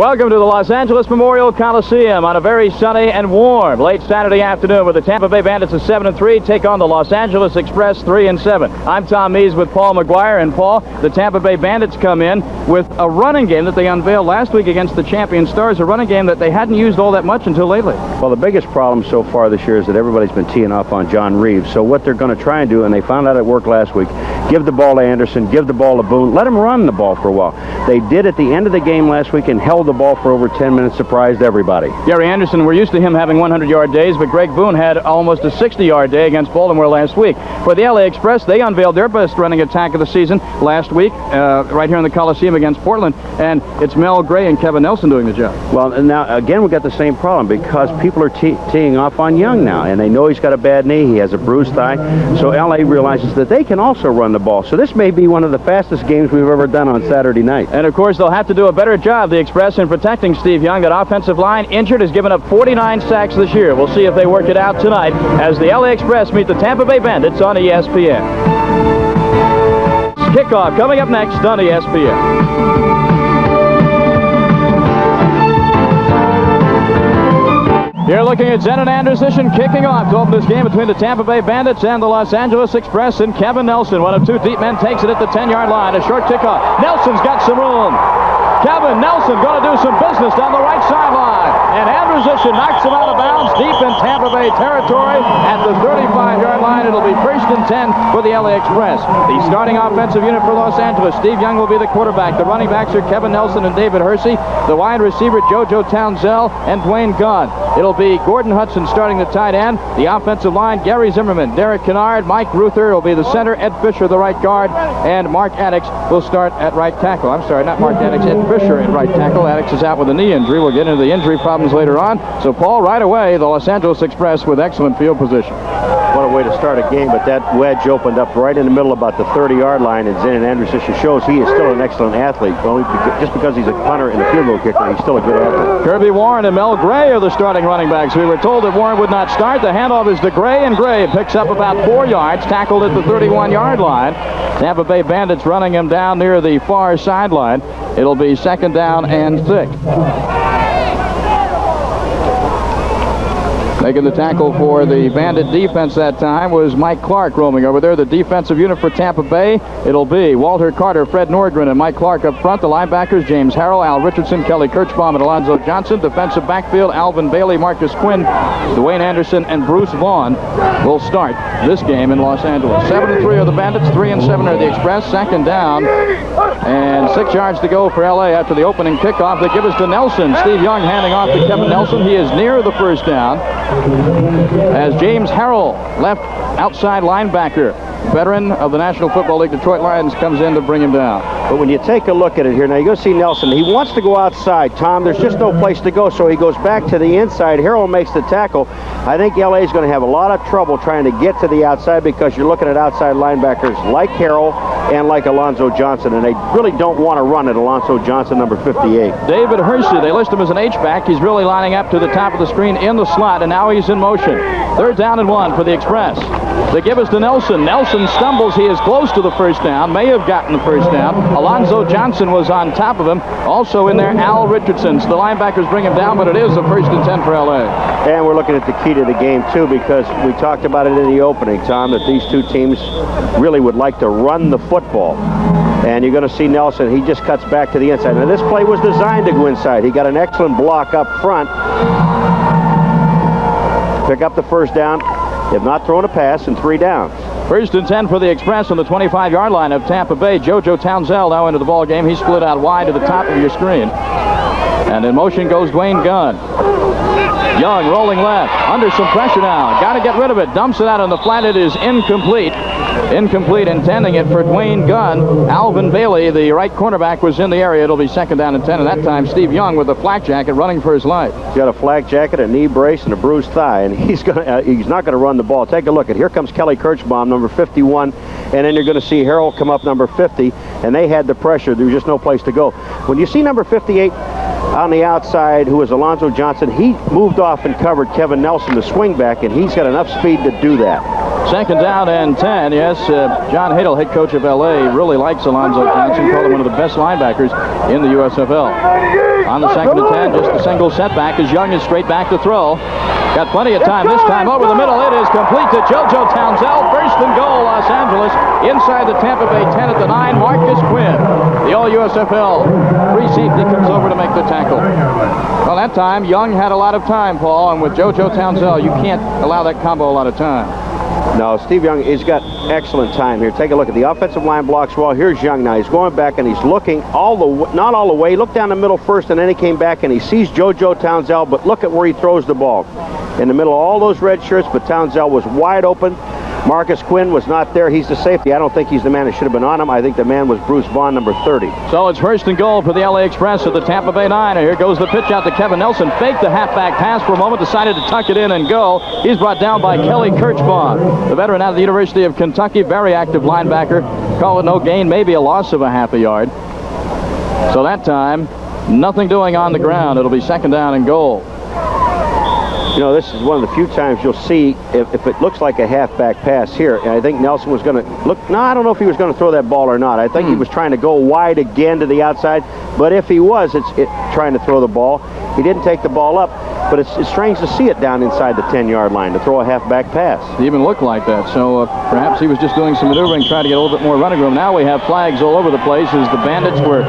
Welcome to the Los Angeles Memorial Coliseum on a very sunny and warm late Saturday afternoon, where the Tampa Bay Bandits of 7-3 take on the Los Angeles Express 3-7. I'm Tom Mees with Paul McGuire, and Paul, the Tampa Bay Bandits come in with a running game that they unveiled last week against the champion Stars, a running game that they hadn't used all that much until lately. Well, the biggest problem so far this year is that everybody's been teeing off on John Reaves. So what they're going to try and do, and they found out it worked last week, give the ball to Anderson, give the ball to Boone, let him run the ball for a while. They did at the end of the game last week and held the ball for over 10 minutes, surprised everybody. Gary Anderson, we're used to him having 100-yard days, but Greg Boone had almost a 60-yard day against Baltimore last week. For the LA Express, they unveiled their best running attack of the season last week, right here in the Coliseum against Portland, and it's Mel Gray and Kevin Nelson doing the job. Well, now, again, we've got the same problem because people are teeing off on Young now, and they know he's got a bad knee, he has a bruised thigh, so LA realizes that they can also run the ball. So this may be one of the fastest games we've ever done on Saturday night. And, of course, they'll have to do a better job, the Express, in protecting Steve Young. That offensive line, injured, has given up 49 sacks this year. We'll see if they work it out tonight as the LA Express meet the Tampa Bay Bandits on ESPN. Kickoff coming up next on ESPN. Here looking at Zenon Anderson kicking off to open this game between the Tampa Bay Bandits and the Los Angeles Express, and Kevin Nelson, one of two deep men, takes it at the 10-yard line. A short kickoff. Nelson's got some room. Kevin Nelson going to do some business down the right sideline. And Anderson knocks him out of bounds deep in Tampa Bay territory at the 35-yard line. It'll be 1st and 10 for the LA Express. The starting offensive unit for Los Angeles, Steve Young will be the quarterback. The running backs are Kevin Nelson and David Hersey. The wide receiver, JoJo Townsell and Dwayne Gunn. It'll be Gordon Hudson starting the tight end. The offensive line, Gary Zimmerman, Derek Kennard, Mike Ruther will be the center, Ed Fisher the right guard, and Mark Addix will start at right tackle. I'm sorry, not Mark Addix, Ed Fisher at right tackle. Addix is out with a knee injury. We'll get into the injury problems later on. So, Paul, right away, the Los Angeles Express with excellent field position. What a way to start a game, but that wedge opened up right in the middle about the 30-yard line, and Zenon Anderson shows he is still an excellent athlete. Well, just because he's a punter and a field goal kicker, he's still a good athlete. Kirby Warren and Mel Gray are the starting running backs. We were told that Warren would not start. The handoff is to Gray, and Gray picks up about 4 yards, tackled at the 31-yard line. Tampa Bay Bandits running him down near the far sideline. It'll be 2nd down and 6. Making the tackle for the Bandit defense that time was Mike Clark roaming over there. The defensive unit for Tampa Bay, it'll be Walter Carter, Fred Nordgren, and Mike Clark up front. The linebackers, James Hadl, Al Richardson, Kelly Kirchbaum, and Alonzo Johnson. Defensive backfield, Alvin Bailey, Marcus Quinn, Dwayne Anderson, and Bruce Vaughn will start this game in Los Angeles. 7-3 are the Bandits, 3-7 are the Express. 2nd down and 6 yards to go for LA after the opening kickoff. They give us to Nelson. Steve Young handing off to Kevin Nelson. He is near the 1st down, as James Harrell, left outside linebacker, veteran of the National Football League Detroit Lions, comes in to bring him down. But when you take a look at it here, now you go see Nelson. He wants to go outside, Tom. There's just no place to go, so he goes back to the inside. Harrell makes the tackle. I think LA is going to have a lot of trouble trying to get to the outside because you're looking at outside linebackers like Harrell and like Alonzo Johnson, and they really don't want to run at Alonzo Johnson, number 58. David Hersey, they list him as an H-back. He's really lining up to the top of the screen in the slot, and now he's in motion. 3rd down and 1 for the Express. They give us to Nelson. Nelson stumbles. He is close to the 1st down. May have gotten the 1st down. Alonzo Johnson was on top of him. Also in there, Al Richardson. So the linebackers bring him down, but it is a 1st and 10 for LA. And we're looking at the key to the game, too, because we talked about it in the opening, Tom, that these two teams really would like to run the football. And you're going to see Nelson. He just cuts back to the inside. Now, this play was designed to go inside. He got an excellent block up front. Pick up the 1st down. They have not thrown a pass in 3 downs. 1st and 10 for the Express on the 25-yard line of Tampa Bay. JoJo Townsell now into the ball game. He split out wide to the top of your screen. And in motion goes Dwayne Gunn. Young rolling left. Under some pressure now. Got to get rid of it. Dumps it out on the flat. It is incomplete. Incomplete, intending it for Dwayne Gunn. Alvin Bailey, the right cornerback, was in the area. It'll be 2nd down and 10. And that time, Steve Young with a flak jacket running for his life. He's got a flak jacket, a knee brace, and a bruised thigh. And he's not going to run the ball. Take a look at. Here comes Kelly Kirchbaum, number 51. And then you're going to see Harrell come up, number 50. And they had the pressure. There was just no place to go. When you see number 58 on the outside, who is Alonzo Johnson, he moved off and covered Kevin Nelson, the swing back, and he's got enough speed to do that. Second down and 10. Yes, John Hadl, head coach of L.A., really likes Alonzo Johnson. Called him one of the best linebackers in the USFL. On the second and 10, just a single setback as Young is straight back to throw. Got plenty of time this time over the middle. It is complete to JoJo Townsell. First and goal, Los Angeles. Inside the Tampa Bay 10 at the 9. Marcus Quinn, the all-USFL free safety, comes over to make the tackle. Well, that time, Young had a lot of time, Paul, and with JoJo Townsell, you can't allow that combo a lot of time. No, Steve Young, he's got excellent time here. Take a look at the offensive line blocks well. Here's Young now. He's going back and he's looking not all the way. Look down the middle first, and then he came back and he sees JoJo Townsell, but look at where he throws the ball. In the middle of all those red shirts, but Townsell was wide open. Marcus Quinn was not there. He's the safety. I don't think he's the man that should have been on him. I think the man was Bruce Vaughn, number 30. So it's first and goal for the LA Express at the Tampa Bay 9. And here goes the pitch out to Kevin Nelson. Faked the halfback pass for a moment, decided to tuck it in and go. He's brought down by Kelly Kirchbaum, the veteran out of the University of Kentucky, very active linebacker. Call it no gain, maybe a loss of a half a yard. So that time, nothing doing on the ground. It'll be second down and goal. You know, this is one of the few times you'll see if it looks like a halfback pass here. And I think Nelson was going to look. No, I don't know if he was going to throw that ball or not. I think he was trying to go wide again to the outside. But if he was, it's trying to throw the ball. He didn't take the ball up. But it's strange to see it down inside the 10-yard line to throw a halfback pass. It even looked like that. So perhaps he was just doing some maneuvering, trying to get a little bit more running room. Now we have flags all over the place as the Bandits were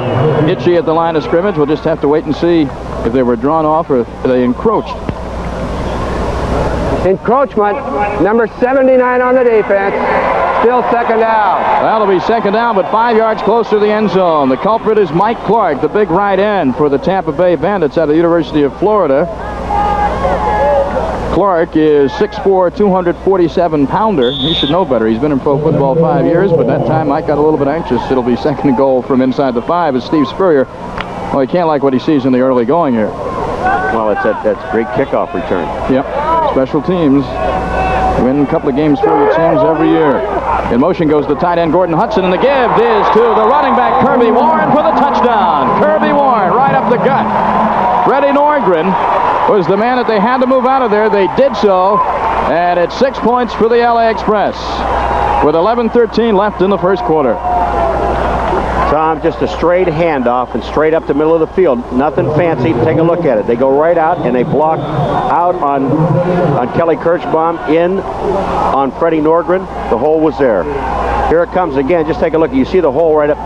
itchy at the line of scrimmage. We'll just have to wait and see if they were drawn off or if they encroached. Encroachment, number 79 on the defense. Still second down. That'll be second down, but 5 yards closer to the end zone. The culprit is Mike Clark, the big right end for the Tampa Bay Bandits out of the University of Florida. Clark is 6'4", 247-pounder. He should know better. He's been in pro football 5 years, but that time Mike got a little bit anxious. It'll be second and goal from inside the 5 as Steve Spurrier. Well, he can't like what he sees in the early going here. Well, that's great kickoff return. Yep. Special teams win a couple of games for your teams every year. In motion goes the tight end Gordon Hudson, and the give is to the running back Kirby Warren for the touchdown. Kirby Warren right up the gut. Freddie Norgren was the man that they had to move out of there. They did so, and it's 6 points for the LA Express with 11:13 left in the first quarter. Tom, just a straight handoff and straight up the middle of the field. Nothing fancy. Take a look at it. They go right out and they block out on Kelly Kirchbaum, in on Freddie Norgren. The hole was there. Here it comes again. Just take a look. You see the hole right up.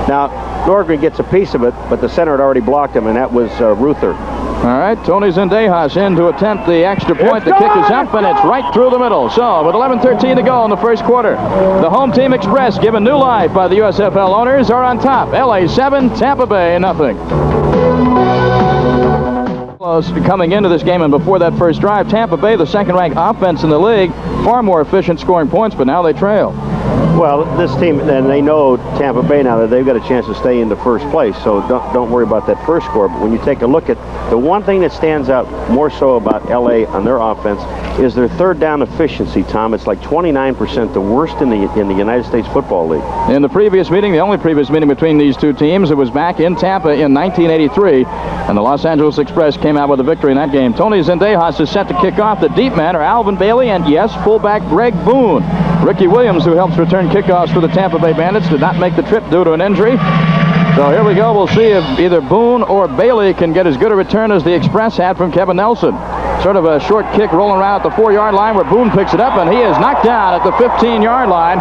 Now, Norgren gets a piece of it, but the center had already blocked him, and that was Ruther. All right, Tony Zendejas in to attempt the extra point. The kick is up, and it's right through the middle. So, with 11:13 to go in the first quarter, the home team Express, given new life by the USFL owners, are on top. LA 7, Tampa Bay nothing. Coming into this game and before that first drive, Tampa Bay, the second-ranked offense in the league, far more efficient scoring points, but now they trail. Well, this team, and they know Tampa Bay now that they've got a chance to stay into first place, so don't worry about that first score. But when you take a look at the one thing that stands out more so about LA on their offense is their third down efficiency, Tom. It's like 29%, the worst in the United States Football League. In the previous meeting, the only previous meeting between these two teams, it was back in Tampa in 1983, and the Los Angeles Express came out with a victory in that game. Tony Zendejas is set to kick off. The deep men are Alvin Bailey and, yes, fullback Greg Boone. Ricky Williams, who helps return kickoffs for the Tampa Bay Bandits, did not make the trip due to an injury. So here we go. We'll see if either Boone or Bailey can get as good a return as the Express had from Kevin Nelson. Sort of a short kick rolling around at the 4-yard line where Boone picks it up, and he is knocked down at the 15-yard line.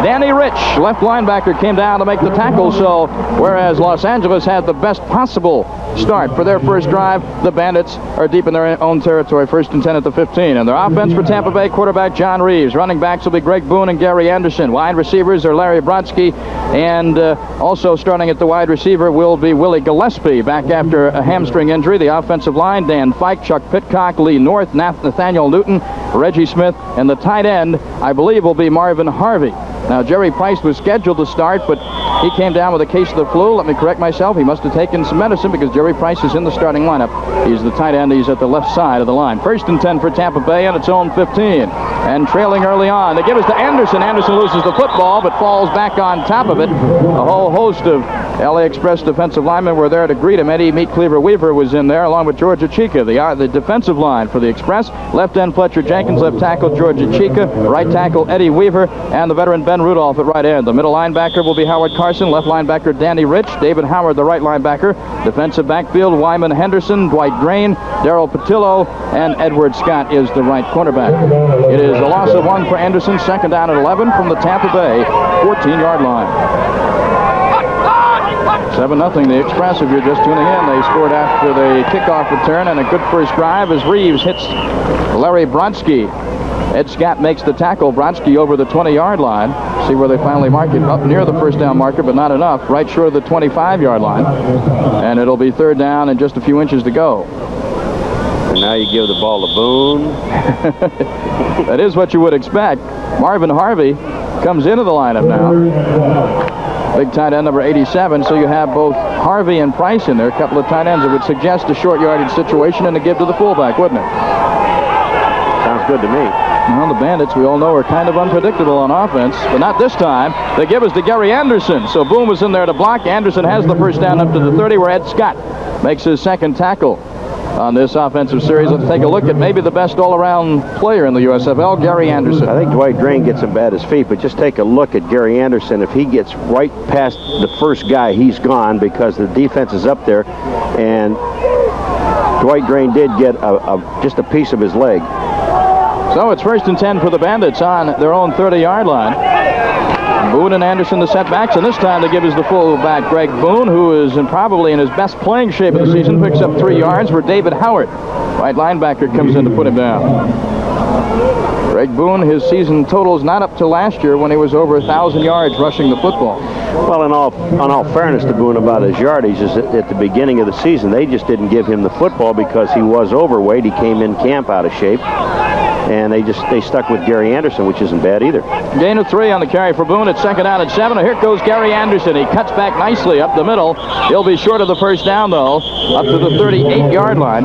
Danny Rich, left linebacker, came down to make the tackle. So whereas Los Angeles had the best possible start for their first drive, the Bandits are deep in their own territory, 1st and 10 at the 15. And their offense for Tampa Bay, quarterback John Reaves. Running backs will be Greg Boone and Gary Anderson. Wide receivers are Larry Brodsky, and also starting at the wide receiver will be Willie Gillespie, back after a hamstring injury. The offensive line, Dan Fike, Chuck Pitcock, Lee North, Nathaniel Newton, Reggie Smith, and the tight end, I believe, will be Marvin Harvey. Now, Jerry Price was scheduled to start, but he came down with a case of the flu. Let me correct myself. He must have taken some medicine because Jerry Price is in the starting lineup. He's the tight end. He's at the left side of the line. 1st and 10 for Tampa Bay on its own 15. And trailing early on. They give us to Anderson. Anderson loses the football, but falls back on top of it. A whole host of LA Express defensive linemen were there to greet him. Eddie Meat Cleaver Weaver was in there along with Georgia Chica. The defensive line for the Express, left end Fletcher Jenkins, left tackle Georgia Chica, right tackle Eddie Weaver, and the veteran Ben Rudolph at right end. The middle linebacker will be Howard Carson, left linebacker Danny Rich, David Howard the right linebacker, defensive backfield Wyman Henderson, Dwight Drain, Darrell Patillo, and Edward Scott is the right cornerback. It is a loss of 1 for Anderson, second down at 11 from the Tampa Bay 14-yard line. 7-0 the Express if you're just tuning in. They scored after the kickoff return, and a good first drive as Reaves hits Larry Bronski. Ed Scott makes the tackle. Bronski over the 20-yard line. See where they finally mark it. Up near the first down marker, but not enough. Right short of the 25-yard line. And it'll be third down and just a few inches to go. And now you give the ball to Boone. That is what you would expect. Marvin Harvey comes into the lineup now. Big tight end number 87, so you have both Harvey and Price in there. A couple of tight ends. It would suggest a short yardage situation and a give to the fullback, wouldn't it? Sounds good to me. Well, the Bandits, we all know, are kind of unpredictable on offense, but not this time. The give is to Gary Anderson, so Boone was in there to block. Anderson has the first down up to the 30, where Ed Scott makes his second tackle on this offensive series. Let's take a look at maybe the best all-around player in the USFL, Gary Anderson. I think Dwight Drain gets him bad his feet, but just take a look at Gary Anderson. If he gets right past the first guy, he's gone because the defense is up there, and Dwight Drain did get just a piece of his leg. So it's 1st and 10 for the Bandits on their own 30-yard line. Boone and Anderson the setbacks, and this time the give is the fullback Greg Boone, who is probably in his best playing shape of the season, picks up 3 yards for David Howard. Right linebacker comes in to put him down. Greg Boone, his season total is not up to last year when he was over 1,000 yards rushing the football. Well, in all fairness to Boone about his yardage, is at the beginning of the season, they just didn't give him the football because he was overweight. He came in camp out of shape. And they stuck with Gary Anderson, which isn't bad either. Gain of 3 on the carry for Boone. It's second down at 7. Here goes Gary Anderson. He cuts back nicely up the middle. He'll be short of the first down, though, up to the 38-yard line.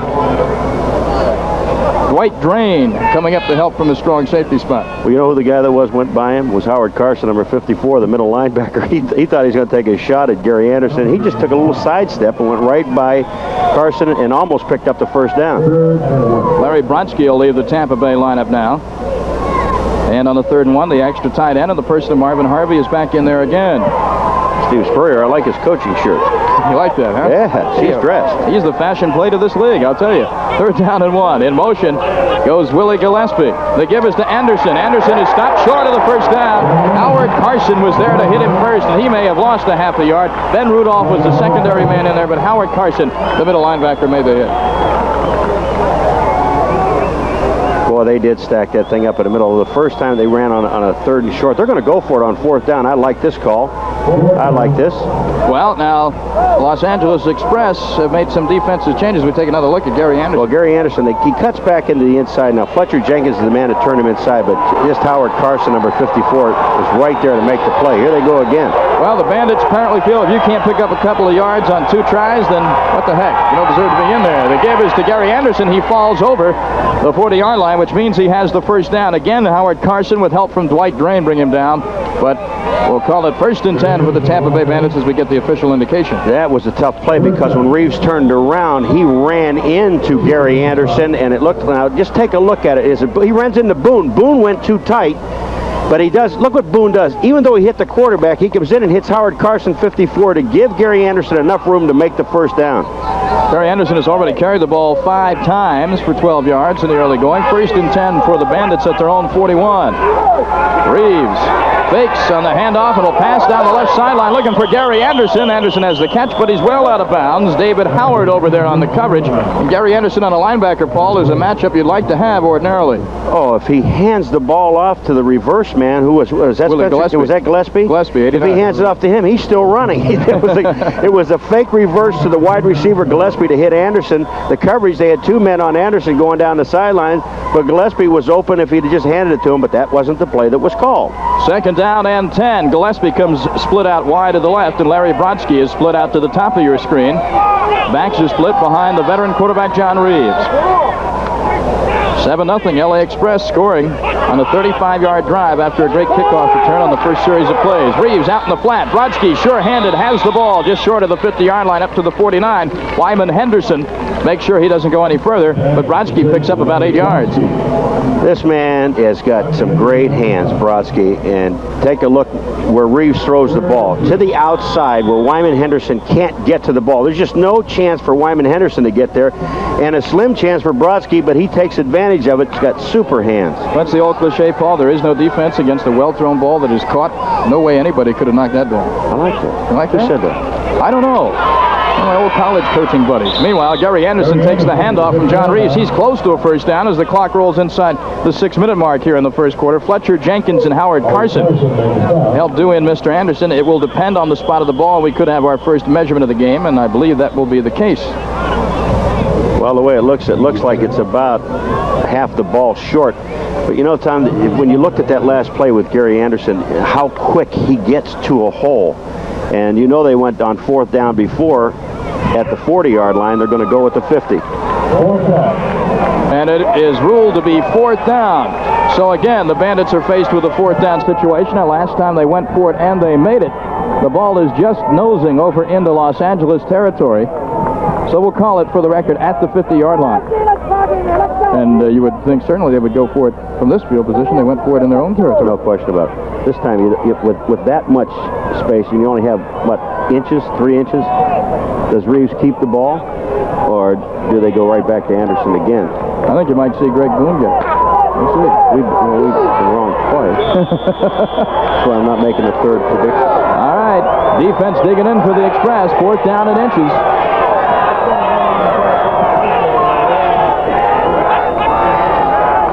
Dwight Drain coming up to help from the strong safety spot. Well, you know who the guy that went by him? Was Howard Carson, number 54, the middle linebacker. He thought he was going to take a shot at Gary Anderson. He just took a little sidestep and went right by Carson and almost picked up the first down. Larry Bronski will leave the Tampa Bay lineup now. And on the 3rd and 1, the extra tight end, and the person of Marvin Harvey is back in there again. Steve Spurrier, I like his coaching shirt. You like that, huh? Yeah, he's dressed. He's the fashion plate of this league, I'll tell you. 3rd down and 1. In motion goes Willie Gillespie. The give is to Anderson. Anderson is stopped short of the first down. Howard Carson was there to hit him first, and he may have lost a half a yard. Ben Rudolph was the secondary man in there, but Howard Carson, the middle linebacker, made the hit. Boy, they did stack that thing up in the middle. The first time they ran on a 3rd and short. They're going to go for it on 4th down. I like this call. I like this. Well, now, Los Angeles Express have made some defensive changes. We take another look at Gary Anderson. Well, Gary Anderson, he cuts back into the inside. Now, Fletcher Jenkins is the man to turn him inside, but just Howard Carson, number 54, is right there to make the play. Here they go again. Well, the Bandits apparently feel if you can't pick up a couple of yards on 2 tries, then what the heck? You don't deserve to be in there. The give is to Gary Anderson. He falls over the 40-yard line, which means he has the first down. Again, Howard Carson, with help from Dwight Drain, bring him down. But we'll call it 1st and 10 for the Tampa Bay Bandits as we get the official indication. That was a tough play because when Reaves turned around, he ran into Gary Anderson, and it looked, now just take a look at it. He runs into Boone. Boone went too tight, but he does, look what Boone does. Even though he hit the quarterback, he comes in and hits Howard Carson, 54, to give Gary Anderson enough room to make the first down. Gary Anderson has already carried the ball 5 times for 12 yards in the early going. 1st and 10 for the Bandits at their own 41. Reaves fakes on the handoff, and will pass down the left sideline looking for Gary Anderson. Anderson has the catch, but he's well out of bounds. David Howard over there on the coverage. And Gary Anderson on a linebacker, Paul, is a matchup you'd like to have ordinarily. Oh, if he hands the ball off to the reverse man, who was that Gillespie. Was that Gillespie? Gillespie, 89. If he hands it off to him, he's still running. It was a fake reverse to the wide receiver Gillespie to hit Anderson. The coverage, they had 2 men on Anderson going down the sideline, but Gillespie was open if he'd just handed it to him, but that wasn't the play that was called. 2nd down and 10. Gillespie comes split out wide to the left, and Larry Brodsky is split out to the top of your screen. Backs are split behind the veteran quarterback John Reaves. 7-0 LA Express scoring on a 35-yard drive after a great kickoff return on the first series of plays. Reaves out in the flat. Brodsky, sure-handed, has the ball just short of the 50-yard line up to the 49. Wyman Henderson makes sure he doesn't go any further, but Brodsky picks up about 8 yards. This man has got some great hands, Brodsky, and take a look where Reaves throws the ball. To the outside where Wyman Henderson can't get to the ball. There's just no chance for Wyman Henderson to get there, and a slim chance for Brodsky, but he takes advantage of it. He's got super hands. That's the old cliche, Paul. There is no defense against a well-thrown ball that is caught. No way anybody could have knocked that down. I like that. You like that? Who said that? I don't know. My old college coaching buddies. Meanwhile, Gary Anderson takes the handoff from John Reaves. He's close to a first down as the clock rolls inside the 6-minute mark here in the first quarter. Fletcher Jenkins and Howard Carson help do in Mr. Anderson. It will depend on the spot of the ball. We could have our first measurement of the game, and I believe that will be the case. Well, the way it looks like it's about half the ball short. But you know, Tom, when you looked at that last play with Gary Anderson, how quick he gets to a hole. And you know they went on fourth down before at the 40-yard line. They're going to go with the 50. And it is ruled to be fourth down. So again, the Bandits are faced with a fourth down situation. Now, last time they went for it and they made it. The ball is just nosing over into Los Angeles territory. So we'll call it, for the record, at the 50-yard line. And you would think certainly they would go for it from this field position. They went for it in their own territory. No question about it. This time, with that much space, and you only have, what, inches, 3 inches? Does Reaves keep the ball, or do they go right back to Anderson again? I think you might see Greg Boone get it. We'll see. We've been wrong twice. So I'm not making a third prediction. All right. Defense digging in for the Express. Fourth down and inches.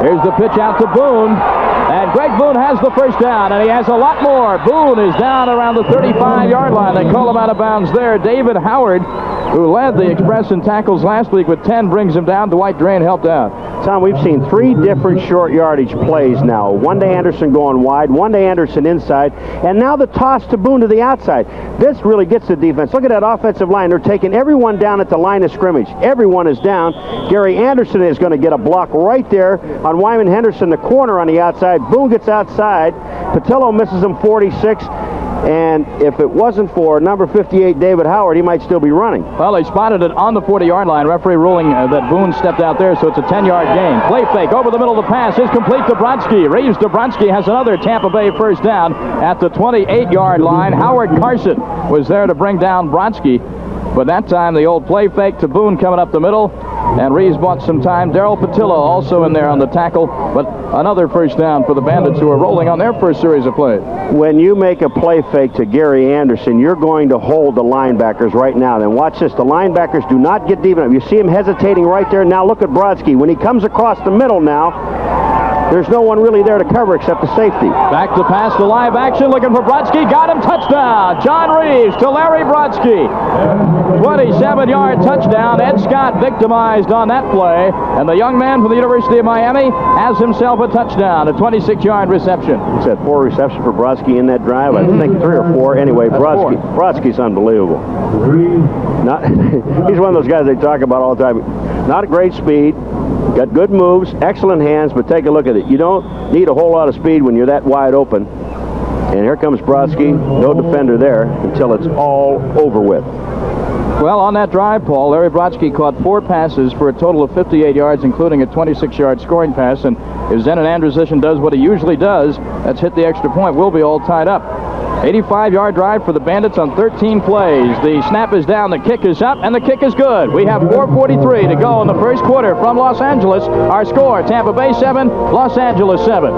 Here's the pitch out to Boone. And Greg Boone has the first down, and he has a lot more. Boone is down around the 35-yard line. They call him out of bounds there. David Howard, who led the Express in tackles last week with 10, brings him down. Dwight Drain helped out. Tom, we've seen 3 different short yardage plays now. One to Anderson going wide, one to Anderson inside, and now the toss to Boone to the outside. This really gets the defense. Look at that offensive line. They're taking everyone down at the line of scrimmage. Everyone is down. Gary Anderson is going to get a block right there on Wyman Henderson, the corner on the outside. Boone gets outside. Patillo misses him 46. And if it wasn't for number 58, David Howard, he might still be running. Well, they spotted it on the 40-yard line. Referee ruling that Boone stepped out there, so it's a 10-yard gain. Play fake over the middle of the pass is complete to Brodsky. Reaves to Brodsky has another Tampa Bay first down at the 28-yard line. Howard Carson was there to bring down Brodsky, but that time the old play fake to Boone coming up the middle, and Reaves bought some time. Darrell Patillo also in there on the tackle, but another first down for the Bandits, who are rolling on their first series of plays. When you make a play fake to Gary Anderson, you're going to hold the linebackers right now. Then watch this. The linebackers do not get deep enough. You see him hesitating right there. Now look at Brodsky. When he comes across the middle now, there's no one really there to cover except the safety. Back to pass to live action, looking for Brodsky. Got him, touchdown. John Reaves to Larry Brodsky. 27-yard touchdown. Ed Scott victimized on that play, and the young man from the University of Miami has himself a touchdown, a 26-yard reception. He said 4 receptions for Brodsky in that drive. I think 3 or 4. Anyway, Brodsky's unbelievable. He's one of those guys they talk about all the time. Not a great speed. Got good moves, excellent hands, but take a look at it. You don't need a whole lot of speed when you're that wide open. And here comes Brodsky. No defender there until it's all over with. Well, on that drive, Paul, Larry Brodsky caught 4 passes for a total of 58 yards, including a 26-yard scoring pass. And if Zenon Andrusician does what he usually does, that's hit the extra point, we'll be all tied up. 85-yard drive for the Bandits on 13 plays. The snap is down, the kick is up, and the kick is good. We have 4:43 to go in the first quarter from Los Angeles. Our score, Tampa Bay 7, Los Angeles 7.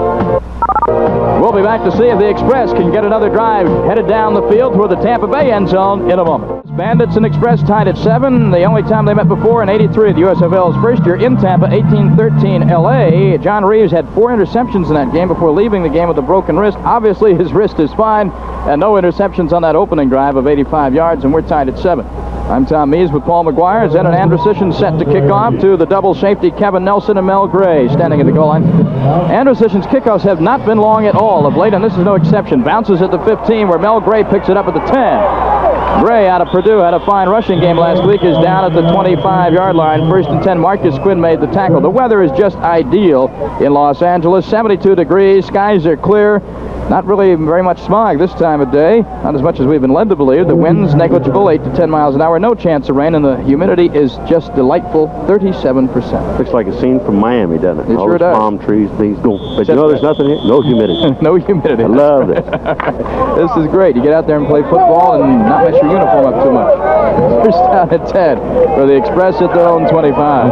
We'll be back to see if the Express can get another drive headed down the field toward the Tampa Bay end zone in a moment. Bandits and Express tied at 7. The only time they met before in '83, the USFL's first year in Tampa, 18-13 LA. John Reaves had 4 interceptions in that game before leaving the game with a broken wrist. Obviously, his wrist is fine, and no interceptions on that opening drive of 85 yards, and we're tied at 7. I'm Tom Mees with Paul McGuire. Zenon Andrusician set to kick off to the double safety Kevin Nelson and Mel Gray standing at the goal line. Andrusician's kickoffs have not been long at all of late, and this is no exception. Bounces at the 15, where Mel Gray picks it up at the 10. Gray out of Purdue had a fine rushing game last week. Is down at the 25-yard line. 1st and 10. Marcus Quinn made the tackle. The weather is just ideal in Los Angeles. 72 degrees. Skies are clear. Not really very much smog this time of day. Not as much as we've been led to believe. The wind's negligible, 8 to 10 miles an hour. No chance of rain, and the humidity is just delightful, 37%. Looks like a scene from Miami, doesn't it? It All sure those does. palm trees, things go. But you know, there's nothing here. No humidity. No humidity. I love this. This is great. You get out there and play football and not mess your uniform up too much. First down at 10 for the Express at their own 25.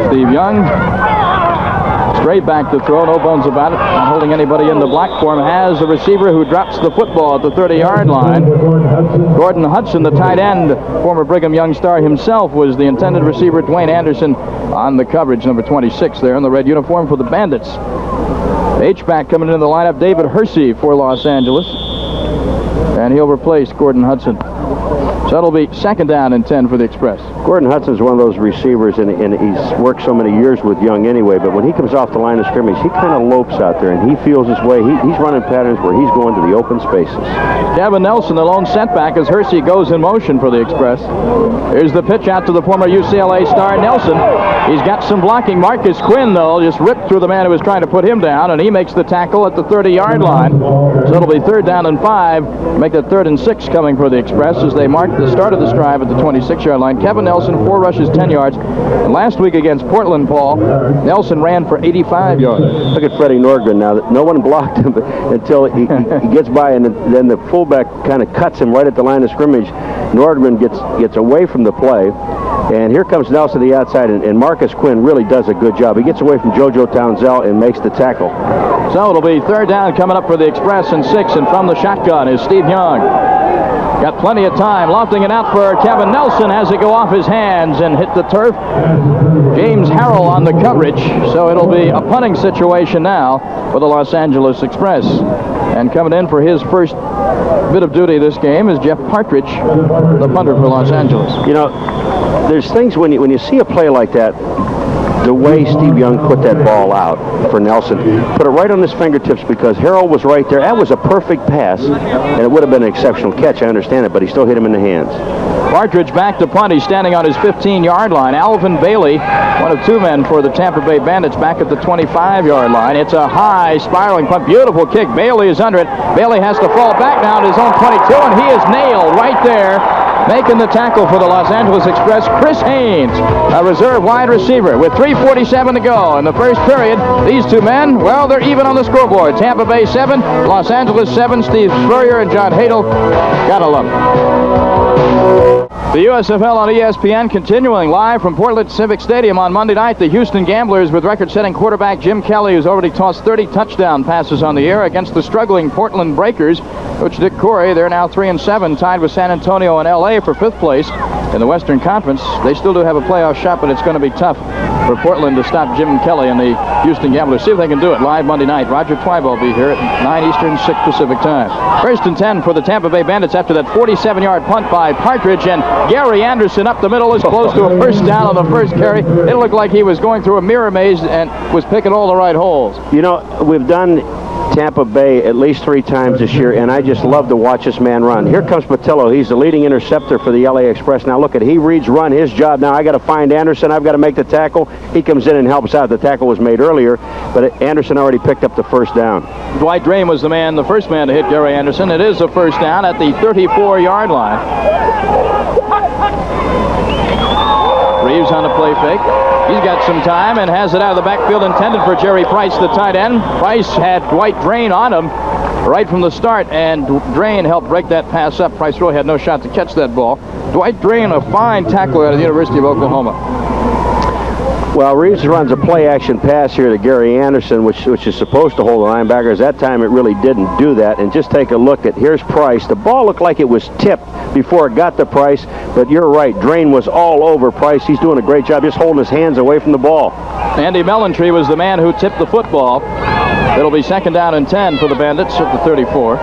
Steve Young. Straight back to throw, no bones about it. Not holding anybody in the block for him. Has a receiver who drops the football at the 30-yard line. Gordon Hudson, the tight end, former Brigham Young star himself, was the intended receiver. Dwayne Anderson on the coverage, number 26 there in the red uniform for the Bandits. H-back coming into the lineup, David Hersey for Los Angeles. And he'll replace Gordon Hudson. So that'll be 2nd down and 10 for the Express. Gordon Hudson's one of those receivers, and he's worked so many years with Young anyway, but when he comes off the line of scrimmage, he kind of lopes out there, and he feels his way. He's running patterns where he's going to the open spaces. Kevin Nelson, the lone setback, as Hersey goes in motion for the Express. Here's the pitch out to the former UCLA star, Nelson. He's got some blocking. Marcus Quinn, though, just ripped through the man who was trying to put him down, and he makes the tackle at the 30-yard line. So it'll be 3rd down and 5. Make that 3rd and 6 coming for the Express as they mark the start of this drive at the 26-yard line. Kevin Nelson, 4 rushes, 10 yards. And last week against Portland, Paul, Nelson ran for 85 yards. Look at Freddie Nordgren now. That no one blocked him until he gets by, and then the fullback kind of cuts him right at the line of scrimmage. Nordgren gets away from the play. And here comes Nelson to the outside, and Marcus Quinn really does a good job. He gets away from JoJo Townsell and makes the tackle. So it'll be 3rd down coming up for the Express and 6, and from the shotgun is Steve Young. Got plenty of time, lofting it out for Kevin Nelson. Has it go off his hands and hit the turf. James Harrell on the coverage, so it'll be a punting situation now for the Los Angeles Express. And coming in for his first bit of duty this game is Jeff Partridge, the punter for Los Angeles. You know, there's things when you see a play like that, the way Steve Young put that ball out for Nelson, put it right on his fingertips because Harrell was right there. That was a perfect pass, and it would have been an exceptional catch, I understand it, but he still hit him in the hands. Partridge back to punt. He's standing on his 15-yard line. Alvin Bailey, one of 2 men for the Tampa Bay Bandits, back at the 25-yard line. It's a high, spiraling punt. Beautiful kick. Bailey is under it. Bailey has to fall back now to his own 22, and he is nailed right there. Making the tackle for the Los Angeles Express, Chris Haynes, a reserve wide receiver with 3:47 to go in the first period. These 2 men, well, they're even on the scoreboard. Tampa Bay 7, Los Angeles 7. Steve Seurer and John Hadl, gotta love it. The USFL on ESPN continuing live from Portland Civic Stadium on Monday night. The Houston Gamblers with record-setting quarterback Jim Kelly, who's already tossed 30 touchdown passes on the year, against the struggling Portland Breakers. Coach Dick Corey, they're now 3-7, tied with San Antonio and LA for 5th place in the Western Conference. They still do have a playoff shot, but it's going to be tough for Portland to stop Jim Kelly and the Houston Gamblers. See if they can do it live Monday night. Roger Twybo will be here at 9 Eastern, 6 Pacific time. 1st and 10 for the Tampa Bay Bandits after that 47-yard punt by Partridge, and Gary Anderson up the middle is close to a 1st down on the first carry. It looked like he was going through a mirror maze and was picking all the right holes. You know, we've done Tampa Bay at least 3 times this year, and I just love to watch this man run. Here comes Patillo. He's the leading interceptor for the LA Express. Now look at, he reads run, his job. Now I got to find Anderson. I've got to make the tackle. He comes in and helps out. The tackle was made earlier, but Anderson already picked up the 1st down. Dwight Drain was the first man to hit Gary Anderson. It is a 1st down at the 34-yard line. Reaves on the play fake. He's got some time and has it out of the backfield, intended for Jerry Price, the tight end. Price had Dwight Drain on him right from the start, and Drain helped break that pass up. Price really had no shot to catch that ball. Dwight Drain, a fine tackler out of the University of Oklahoma. Well, Reaves runs a play-action pass here to Gary Anderson, which is supposed to hold the linebackers. That time it really didn't do that. And just take a look at, here's Price. The ball looked like it was tipped before it got to Price, but you're right. Drain was all over Price. He's doing a great job just holding his hands away from the ball. Andy Mellentree was the man who tipped the football. It'll be 2nd down and 10 for the Bandits at the 34.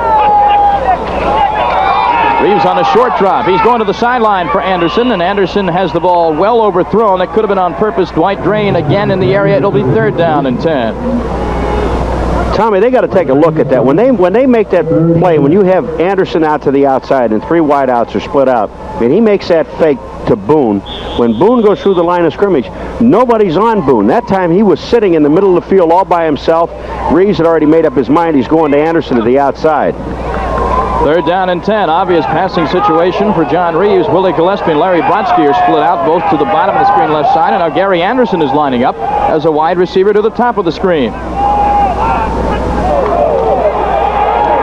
Reaves on a short drop. He's going to the sideline for Anderson, and Anderson has the ball well overthrown. It could have been on purpose. Dwight Drain again in the area. It'll be 3rd down and 10. Tommy, they got to take a look at that. When they make that play, when you have Anderson out to the outside and 3 wideouts are split out, and he makes that fake to Boone. When Boone goes through the line of scrimmage, nobody's on Boone. That time he was sitting in the middle of the field all by himself. Reaves had already made up his mind. He's going to Anderson to the outside. 3rd down and 10. Obvious passing situation for John Reaves. Willie Gillespie and Larry Brodsky are split out, both to the bottom of the screen left side. And now Gary Anderson is lining up as a wide receiver to the top of the screen.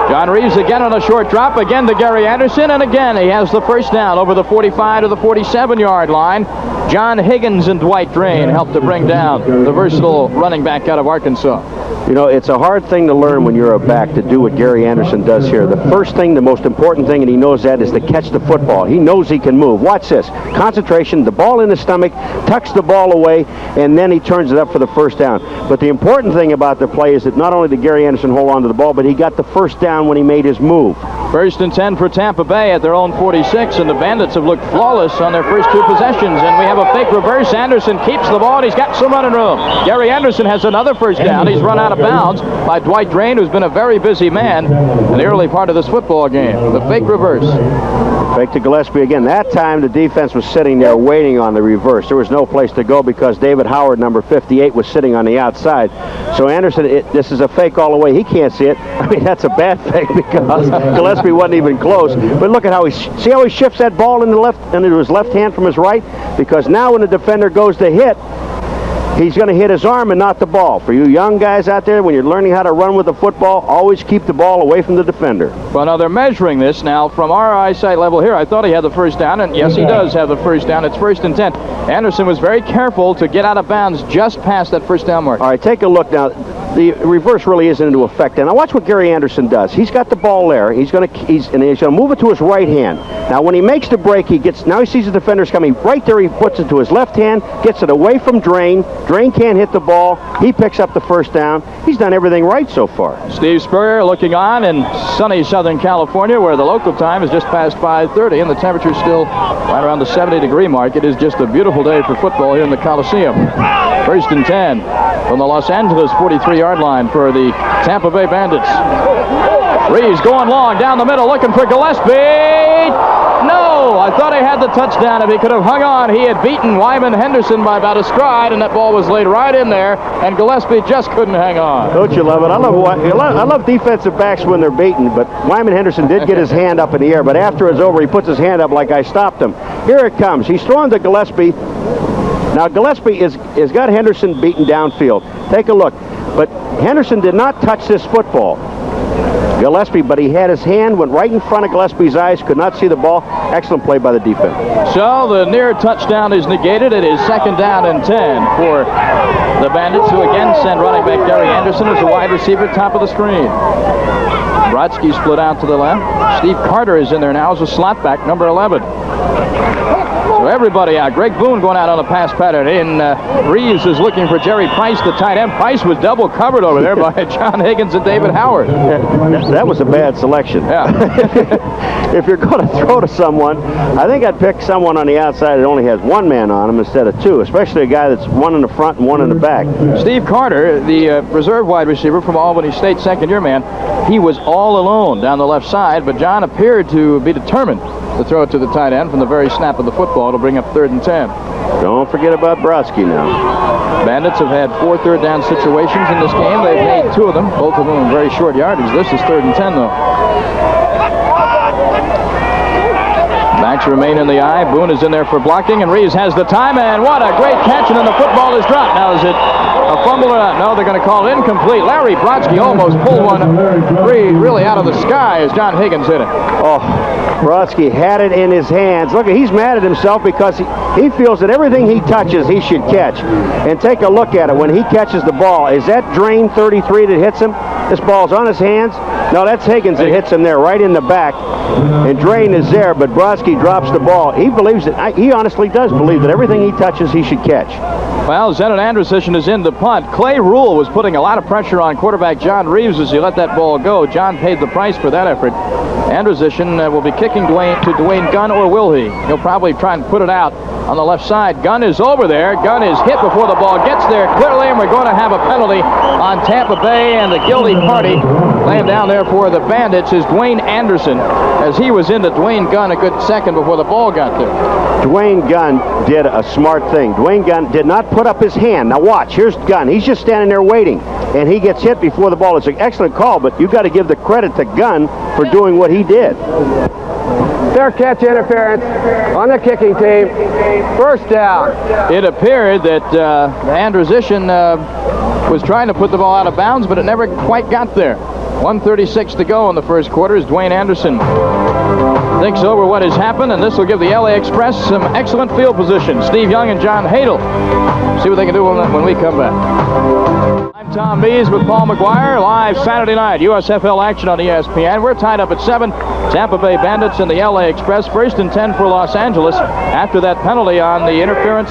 John Reaves again on a short drop, again to Gary Anderson, and again he has the first down over the 45 to the 47-yard line. John Higgins and Dwight Drain helped to bring down the versatile running back out of Arkansas. You know, it's a hard thing to learn when you're a back to do what Gary Anderson does here. The first thing, the most important thing, and he knows that, is to catch the football. He knows he can move. Watch this. Concentration, the ball in the stomach, tucks the ball away, and then he turns it up for the first down. But the important thing about the play is that not only did Gary Anderson hold on to the ball, but he got the first down when he made his move. 1st and 10 for Tampa Bay at their own 46, and the Bandits have looked flawless on their first 2 possessions. And we have a fake reverse. Anderson keeps the ball, and he's got some running room. Gary Anderson has another first down. He's run out of bounds by Dwight Drain, who's been a very busy man in the early part of this football game. The fake reverse. Fake to Gillespie again. That time the defense was sitting there waiting on the reverse. There was no place to go because David Howard, number 58, was sitting on the outside. So Anderson, this is a fake all the way. He can't see it. I mean, that's a bad fake because Gillespie wasn't even close. But look at how see how he shifts that ball into his left hand from his right? Because now when the defender goes to hit, he's going to hit his arm and not the ball. For you young guys out there, when you're learning how to run with the football, always keep the ball away from the defender. Well, now they're measuring this now from our eyesight level here. I thought he had the first down, and yes, he does have the first down. It's 1st and 10. Anderson was very careful to get out of bounds just past that first down mark. All right, take a look now. The reverse really isn't into effect. And now watch what Gary Anderson does. He's got the ball there. He's going to move it to his right hand. Now when he makes the break, now he sees the defenders coming right there. He puts it to his left hand, gets it away from Drain. Drain can't hit the ball. He picks up the first down. He's done everything right so far. Steve Spurrier looking on in sunny Southern California, where the local time is just past 5:30 and the temperature's still right around the 70-degree mark. It is just a beautiful day for football here in the Coliseum. 1st and 10 from the Los Angeles 43-yard line for the Tampa Bay Bandits. Reaves going long down the middle looking for Gillespie. No, I thought he had the touchdown. If he could have hung on, he had beaten Wyman Henderson by about a stride, and that ball was laid right in there, and Gillespie just couldn't hang on. Don't you love it? I love defensive backs when they're beaten, but Wyman Henderson did get his hand up in the air, but after it's over, he puts his hand up like I stopped him. Here it comes. He's throwing to Gillespie. Now, Gillespie has got Henderson beaten downfield. Take a look. But Henderson did not touch this football. Gillespie, but he had his hand, went right in front of Gillespie's eyes, could not see the ball. Excellent play by the defense. So the near touchdown is negated. It is 2nd down and 10 for the Bandits, who again send running back Gary Anderson as a wide receiver, top of the screen. Brodsky split out to the left. Steve Carter is in there now as a slot back, number 11. So everybody out. Greg Boone going out on a pass pattern. And Reaves is looking for Jerry Price, the tight end. Price was double covered over there by John Higgins and David Howard. That was a bad selection. Yeah. If you're going to throw to someone, I think I'd pick someone on the outside that only has 1 man on him instead of 2, especially a guy that's 1 in the front and 1 in the back. Steve Carter, the reserve wide receiver from Albany State, second-year man, he was all alone down the left side, but John appeared to be determined to throw it to the tight end from the very snap of the football. It'll bring up 3rd and 10. Don't forget about Brodsky now. Bandits have had 4 third-down situations in this game. They've made 2 of them, both of them in very short yardage. This is 3rd and 10, though. Backs remain in the eye. Boone is in there for blocking, and Reaves has the time, and what a great catch, and then the football is dropped. Now, is it a fumble or not? No, they're going to call it incomplete. Larry Brodsky almost pulled one free, really out of the sky as John Higgins hit it. Oh, Brodsky had it in his hands. Look, he's mad at himself because he feels that everything he touches, he should catch. And take a look at it. When he catches the ball, is that Drain 33 that hits him? This ball's on his hands. No, that's Higgins that hits him there, right in the back. And Drain is there, but Brodsky drops the ball. He believes that, he honestly does believe that everything he touches, he should catch. Well, Zenon Anderson is in the punt. Clay Rule was putting a lot of pressure on quarterback John Reaves as he let that ball go. John paid the price for that effort. Anderson will be kicking to Dwayne Gunn, or will he? He'll probably try and put it out on the left side. Gunn is over there. Gunn is hit before the ball gets there clearly, and we're going to have a penalty on Tampa Bay, and the guilty party laying down there for the Bandits is Dwayne Anderson, as he was into Dwayne Gunn a good second before the ball got there. Dwayne Gunn did a smart thing. Dwayne Gunn did not put up his hand. Now watch, here's Gunn. He's just standing there waiting, and he gets hit before the ball. It's an excellent call, but you've got to give the credit to Gunn for doing what he did. Fair catch interference on the kicking team. First down. It appeared that the Androsian was trying to put the ball out of bounds, but it never quite got there. 1:36 to go in the first quarter as Dwayne Anderson thinks over what has happened, and this will give the LA Express some excellent field position. Steve Young and John Hadl. See what they can do when we come back. I'm Tom Mees with Paul McGuire, live Saturday night, USFL action on ESPN. We're tied up at 7. Tampa Bay Bandits and the LA Express, 1st and 10 for Los Angeles after that penalty on the interference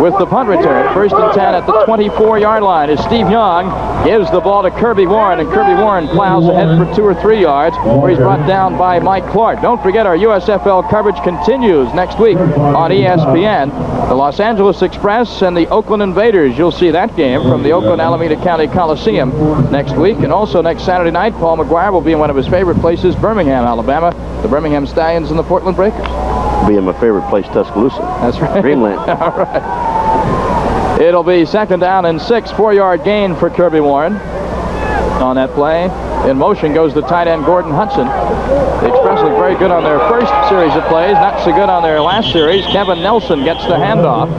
with the punt return. 1st and 10 at the 24-yard line as Steve Young gives the ball to Kirby Warren, and Kirby Warren plows ahead for 2 or 3 yards where he's brought down by Mike Clark. Don't forget our USFL coverage continues next week on ESPN. The Los Angeles Express and the Oakland Invaders. You'll see that game from the Oakland Alameda County Coliseum next week. And also next Saturday night, Paul McGuire will be in one of his favorite places, Birmingham, Alabama, the Birmingham Stallions and the Portland Breakers. Be in my favorite place, Tuscaloosa. That's right. Dreamland. All right. It'll be 2nd down and 6, 4-yard gain for Kirby Warren on that play. In motion goes the tight end Gordon Hudson. The Express looked very good on their first series of plays, not so good on their last series. Kevin Nelson gets the handoff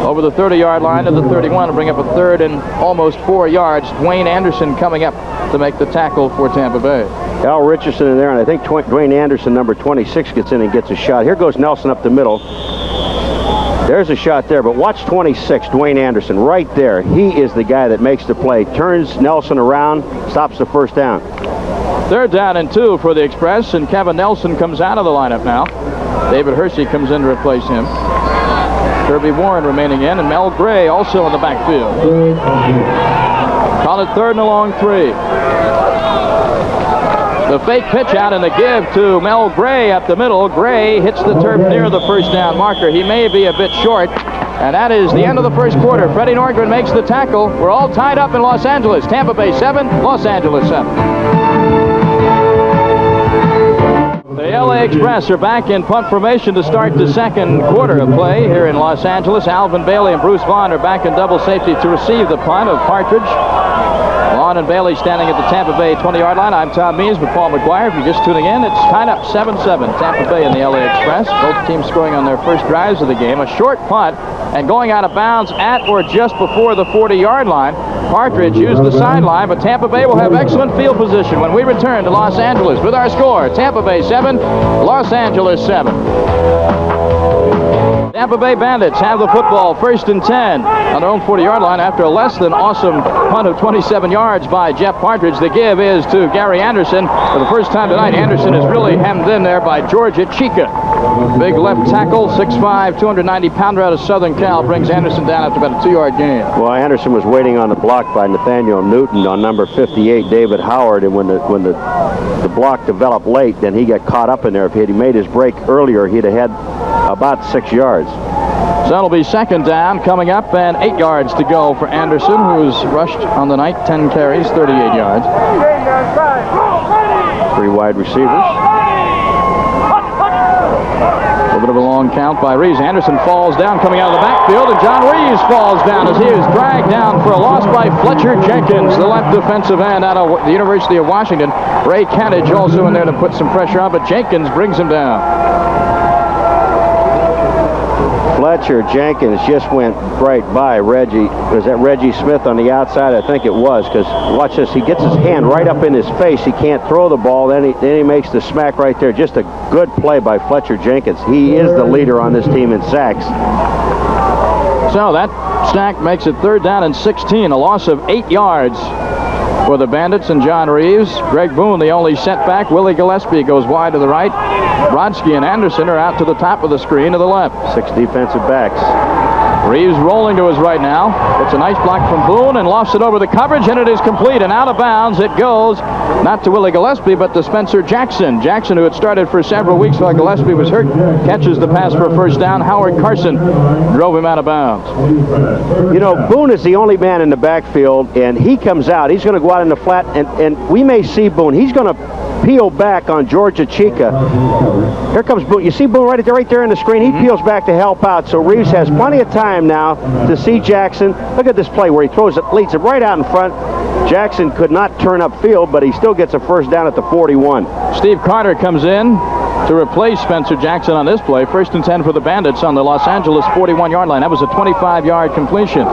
over the 30-yard line to the 31 to bring up a 3rd and almost 4 yards. Dwayne Anderson coming up to make the tackle for Tampa Bay. Al Richardson in there, and I think Dwayne Anderson, number 26, gets in and gets a shot. Here goes Nelson up the middle. There's a shot there, but watch 26, Dwayne Anderson, right there. He is the guy that makes the play. Turns Nelson around, stops the first down. 3rd down and 2 for the Express, and Kevin Nelson comes out of the lineup now. David Hersey comes in to replace him. Kirby Warren remaining in, and Mel Gray also in the backfield. Call it 3rd and a long 3. The fake pitch out and the give to Mel Gray up the middle. Gray hits the turf near the first down marker. He may be a bit short. And that is the end of the first quarter. Freddie Norgren makes the tackle. We're all tied up in Los Angeles. Tampa Bay 7, Los Angeles 7. The LA Express are back in punt formation to start the second quarter of play here in Los Angeles. Alvin Bailey and Bruce Vaughn are back in double safety to receive the punt of Partridge. Vaughn and Bailey standing at the Tampa Bay 20-yard line. I'm Tom Mees with Paul McGuire. If you're just tuning in, it's tied up 7-7. Tampa Bay and the LA Express. Both teams scoring on their first drives of the game. A short punt and going out of bounds at or just before the 40-yard line. Partridge used the sideline, but Tampa Bay will have excellent field position when we return to Los Angeles with our score. Tampa Bay 7, Los Angeles 7. Tampa Bay Bandits have the football, 1st and 10 on their own 40-yard line after a less than awesome punt of 27 yards by Jeff Partridge. The give is to Gary Anderson. For the first time tonight, Anderson is really hemmed in there by George Achika. Big left tackle, 6'5", 290-pounder out of Southern Cal, brings Anderson down after about a 2-yard gain. Well, Anderson was waiting on the block by Nathaniel Newton on number 58, David Howard, and when the block developed late, then he got caught up in there. If he had made his break earlier, he'd have had about 6 yards. So it'll be 2nd down coming up and 8 yards to go for Anderson, who's rushed on the night, 10 carries, 38 yards. 3 wide receivers. A little bit of a long count by Reaves. Anderson falls down coming out of the backfield, and John Reaves falls down as he is dragged down for a loss by Fletcher Jenkins, the left defensive end out of the University of Washington. Ray Canage also in there to put some pressure on, but Jenkins brings him down. Fletcher Jenkins just went right by Reggie. Was that Reggie Smith on the outside? I think it was, because watch this. He gets his hand right up in his face. He can't throw the ball. Then he makes the smack right there. Just a good play by Fletcher Jenkins. He is the leader on this team in sacks. So that sack makes it 3rd down and 16. A loss of 8 yards for the Bandits and John Reaves. Greg Boone, the only setback. Willie Gillespie goes wide to the right. Brodsky and Anderson are out to the top of the screen to the left. 6 defensive backs. Reaves rolling to his right now. It's a nice block from Boone and lofts it over the coverage, and it is complete and out of bounds. It goes not to Willie Gillespie, but to Spencer Jackson. Jackson, who had started for several weeks while Gillespie was hurt, catches the pass for a first down. Howard Carson drove him out of bounds. You know, Boone is the only man in the backfield, and he comes out. He's going to go out in the flat, and we may see Boone. He's going to peel back on Georgia Chica. Here comes Boone. You see Boone right there in the screen. He peels back to help out. So Reaves has plenty of time now to see Jackson. Look at this play where he throws it, leads it right out in front. Jackson could not turn upfield, but he still gets a first down at the 41. Steve Carter comes in to replace Spencer Jackson on this play. 1st and 10 for the Bandits on the Los Angeles 41-yard line. That was a 25-yard completion.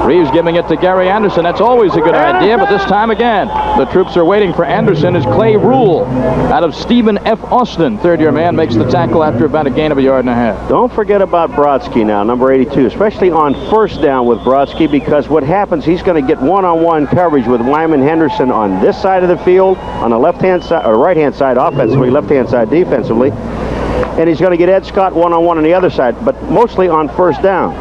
Reaves giving it to Gary Anderson. That's always a good idea, but this time again, the troops are waiting for Anderson as Clay Rule out of Stephen F. Austin. Third-year man makes the tackle after about a gain of 1.5 yards. Don't forget about Brodsky now, number 82, especially on first down with Brodsky, because what happens, he's going to get one-on-one coverage with Wyman Henderson on this side of the field, on the left-hand side, or right-hand side offensively, left-hand side defensively, and he's going to get Ed Scott one-on-one on the other side, but mostly on first down.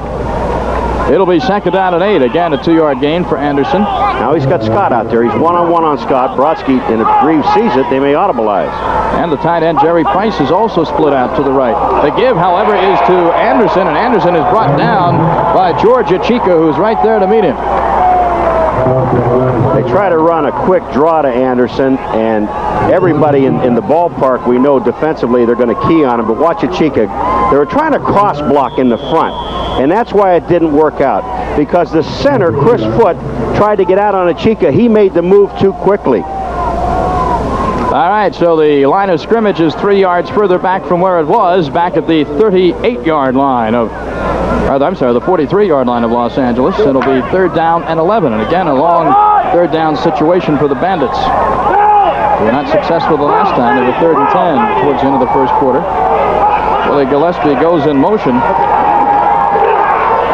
It'll be 2nd down and 8. Again, a 2-yard gain for Anderson. Now he's got Scott out there. He's one-on-one on Scott. Brodsky, and if Reaves sees it, they may audibilize. And the tight end, Jerry Price, is also split out to the right. The give, however, is to Anderson, and Anderson is brought down by Georgia Chica, who's right there to meet him. They try to run a quick draw to Anderson, and everybody in the ballpark, we know defensively they're going to key on him, but watch it, Chica. They were trying to cross block in the front, and that's why it didn't work out, because the center, Chris Foote, tried to get out on a Chica. He made the move too quickly. All right, so the line of scrimmage is 3 yards further back from where it was, back at the 38-yard line of, the 43-yard line of Los Angeles. It'll be 3rd down and 11, and again, a long 3rd down situation for the Bandits. They were not successful the last time. They were 3rd and 10 towards the end of the first quarter. Willie Gillespie goes in motion.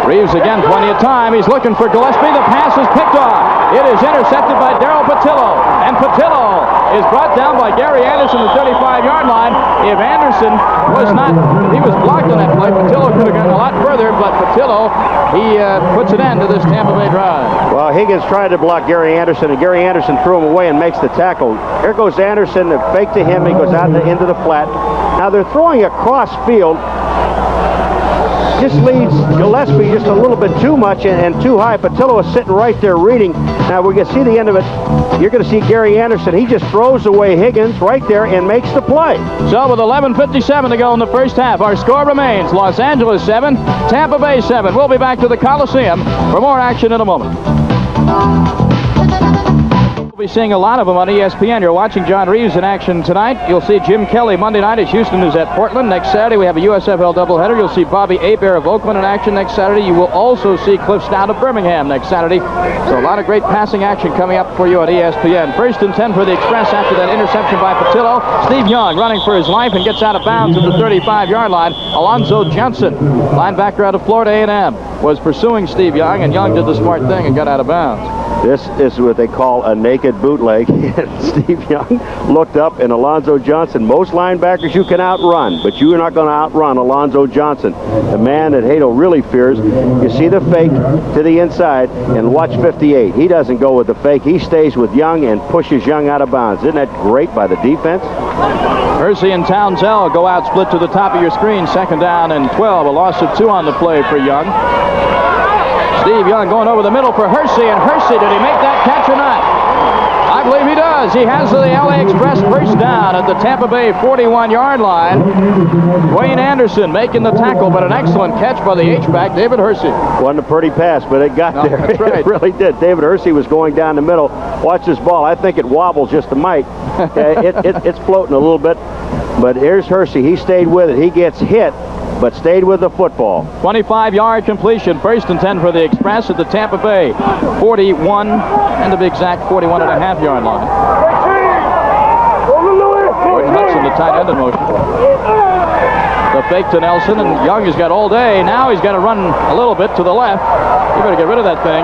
Reaves again, plenty of time. He's looking for Gillespie. The pass is picked off. It is intercepted by Darrell Patillo. And Patillo is brought down by Gary Anderson at the 35-yard line. If Anderson he was blocked on that play, Patillo could have gotten a lot further, but Patillo, he puts an end to this Tampa Bay drive. Well, Higgins tried to block Gary Anderson, and Gary Anderson threw him away and makes the tackle. Here goes Anderson, a fake to him. He goes out into the flat. Now they're throwing across field. Just leads Gillespie just a little bit too much and too high. Patillo is sitting right there reading. Now we're going to see the end of it. You're going to see Gary Anderson. He just throws away Higgins right there and makes the play. So with 11:57 to go in the first half, our score remains Los Angeles 7, Tampa Bay 7. We'll be back to the Coliseum for more action in a moment. We'll be seeing a lot of them on ESPN. You're watching John Reaves in action tonight. You'll see Jim Kelly Monday night as Houston is at Portland. Next Saturday, we have a USFL doubleheader. You'll see Bobby Hebert of Oakland in action next Saturday. You will also see Cliff Stout of Birmingham next Saturday. So a lot of great passing action coming up for you on ESPN. 1st and 10 for the Express after that interception by Patillo. Steve Young running for his life and gets out of bounds at the 35-yard line. Alonzo Johnson, linebacker out of Florida A&M, was pursuing Steve Young, and Young did the smart thing and got out of bounds. This is what they call a naked bootleg. Steve Young looked up, and Alonzo Johnson, most linebackers you can outrun, but you are not going to outrun Alonzo Johnson, the man that Hadl really fears. You see the fake to the inside, and watch 58. He doesn't go with the fake. He stays with Young and pushes Young out of bounds. Isn't that great by the defense? Hersey and Townsell go out, split to the top of your screen. 2nd down and 12. A loss of 2 on the play for Young. Steve Young going over the middle for Hersey, and Hersey, did he make that catch or not? I believe he does. He has the LA Express first down at the Tampa Bay 41-yard line. Dwayne Anderson making the tackle, but an excellent catch by the H-back, David Hersey. Wasn't a pretty pass, but it got there. That's right. It really did. David Hersey was going down the middle. Watch this ball. I think it wobbles just a mite. It's floating a little bit, but here's Hersey. He stayed with it. He gets hit, but stayed with the football. 25-yard completion, 1st and 10 for the Express at the Tampa Bay 41, and to be exact, 41.5-yard line. Gordon Hudson, the tight end in motion. The fake to Nelson, and Young has got all day. Now he's got to run a little bit to the left. You better get rid of that thing.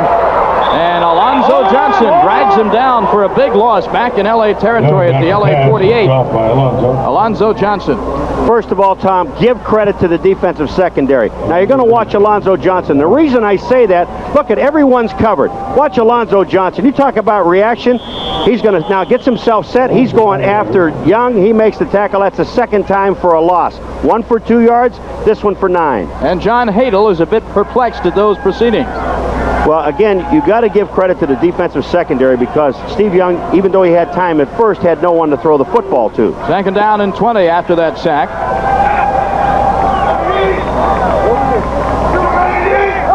And Alonzo Johnson drags him down for a big loss back in LA territory at the LA 48. Alonzo Johnson. First of all, Tom, give credit to the defensive secondary. Now, you're going to watch Alonzo Johnson. The reason I say that, look at everyone's covered. Watch Alonzo Johnson. You talk about reaction. He's going to now gets himself set. He's going after Young. He makes the tackle. That's the second time for a loss. One for 2 yards, this one for 9. And John Hadl is a bit perplexed at those proceedings. Well, again, you got to give credit to the defensive secondary because Steve Young, even though he had time at first, had no one to throw the football to. Second down and 20 after that sack.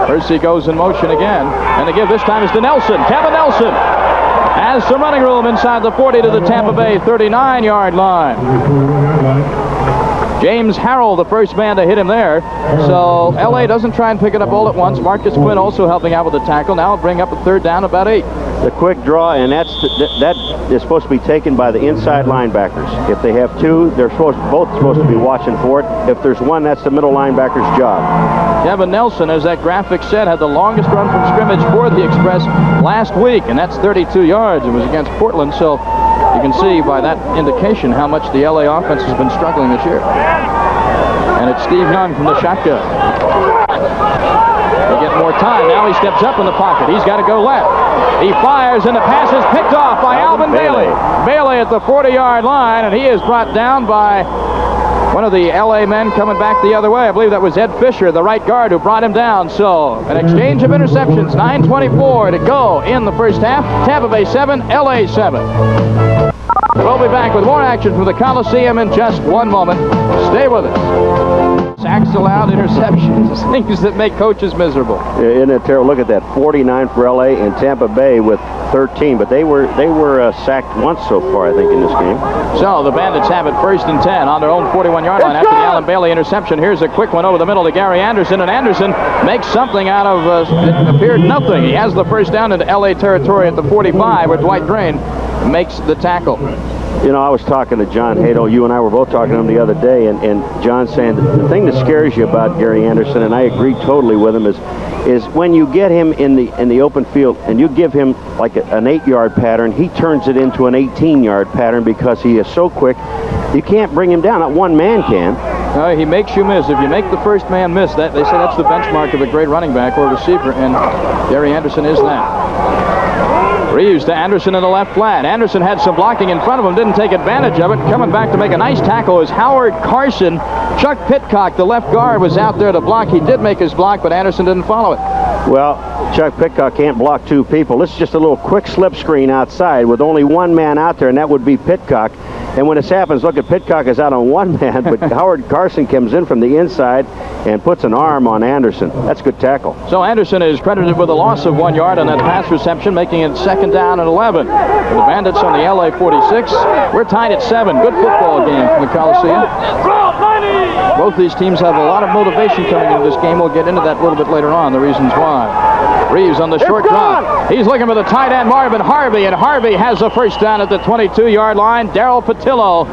Percy goes in motion again, and the give this time is to Nelson. Kevin Nelson has some running room inside the 40 to the Tampa Bay 39-yard line. James Harrell, the first man to hit him there. So LA doesn't try and pick it up all at once. Marcus Quinn also helping out with the tackle. Now bring up a third down, about 8. The quick draw, and that is supposed to be taken by the inside linebackers. If they have 2, they're both supposed to be watching for it. If there's 1, that's the middle linebacker's job. Kevin Nelson, as that graphic said, had the longest run from scrimmage for the Express last week, and that's 32 yards. It was against Portland, so you can see by that indication how much the LA offense has been struggling this year. And it's Steve Young from the shotgun. They get more time. Now he steps up in the pocket. He's got to go left. He fires, and the pass is picked off by Alvin Bailey. Bailey at the 40-yard line, and he is brought down by one of the LA men coming back the other way. I believe that was Ed Fisher, the right guard, who brought him down. So an exchange of interceptions. 9:24 to go in the first half. Tampa Bay 7, LA 7. We'll be back with more action from the Coliseum in just one moment. Stay with us. Sacks allowed, interceptions, things that make coaches miserable. Isn't it terrible? Look at that, 49 for LA and Tampa Bay with 13, but they were sacked once so far, I think, in this game. So the Bandits have it 1st and 10 on their own 41-yard line after the Allen Bailey interception. Here's a quick one over the middle to Gary Anderson, and Anderson makes something out of it appeared nothing. He has the first down into LA territory at the 45, where Dwight Drain makes the tackle. You know, I was talking to John Hadl. You and I were both talking to him the other day, and John saying the thing that scares you about Gary Anderson, and I agree totally with him, is when you get him in the open field and you give him like an 8-yard pattern, he turns it into an 18-yard pattern because he is so quick. You can't bring him down. Not one man can. He makes you miss. If you make the first man miss, they say that's the benchmark of a great running back or receiver, and Gary Anderson is that. Reaves to Anderson in the left flat. Anderson had some blocking in front of him, didn't take advantage of it. Coming back to make a nice tackle is Howard Carson. Chuck Pitcock, the left guard, was out there to block. He did make his block, but Anderson didn't follow it. Well, Chuck Pitcock can't block 2 people. This is just a little quick slip screen outside with only 1 man out there, and that would be Pitcock. And when this happens, look at Pitcock is out on 1 man, but Howard Carson comes in from the inside and puts an arm on Anderson. That's a good tackle. So Anderson is credited with a loss of 1 yard on that pass reception, making it 2nd down and 11. For the Bandits on the LA 46. We're tied at 7. Good football game from the Coliseum. Both these teams have a lot of motivation coming into this game. We'll get into that a little bit later on, the reasons why. Reaves on the short drop. He's looking for the tight end, Marvin Harvey, and Harvey has the first down at the 22-yard line. Darrell Patillo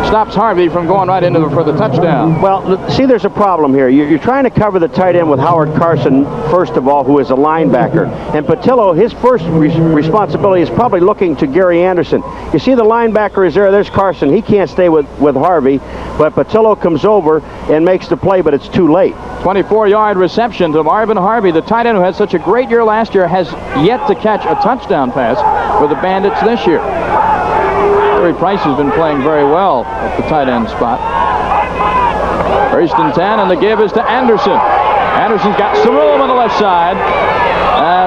stops Harvey from going right into for the touchdown. Well, see, there's a problem here. You're trying to cover the tight end with Howard Carson, first of all, who is a linebacker. And Patillo, his first responsibility is probably looking to Gary Anderson. You see the linebacker is there. There's Carson. He can't stay with Harvey, but Patillo comes over and makes the play, but it's too late. 24-yard reception to Marvin Harvey. The tight end who had such a great year last year has yet to catch a touchdown pass for the Bandits this year. Terry Price has been playing very well at the tight end spot. 1st and 10, and the give is to Anderson. Anderson's got some room on the left side.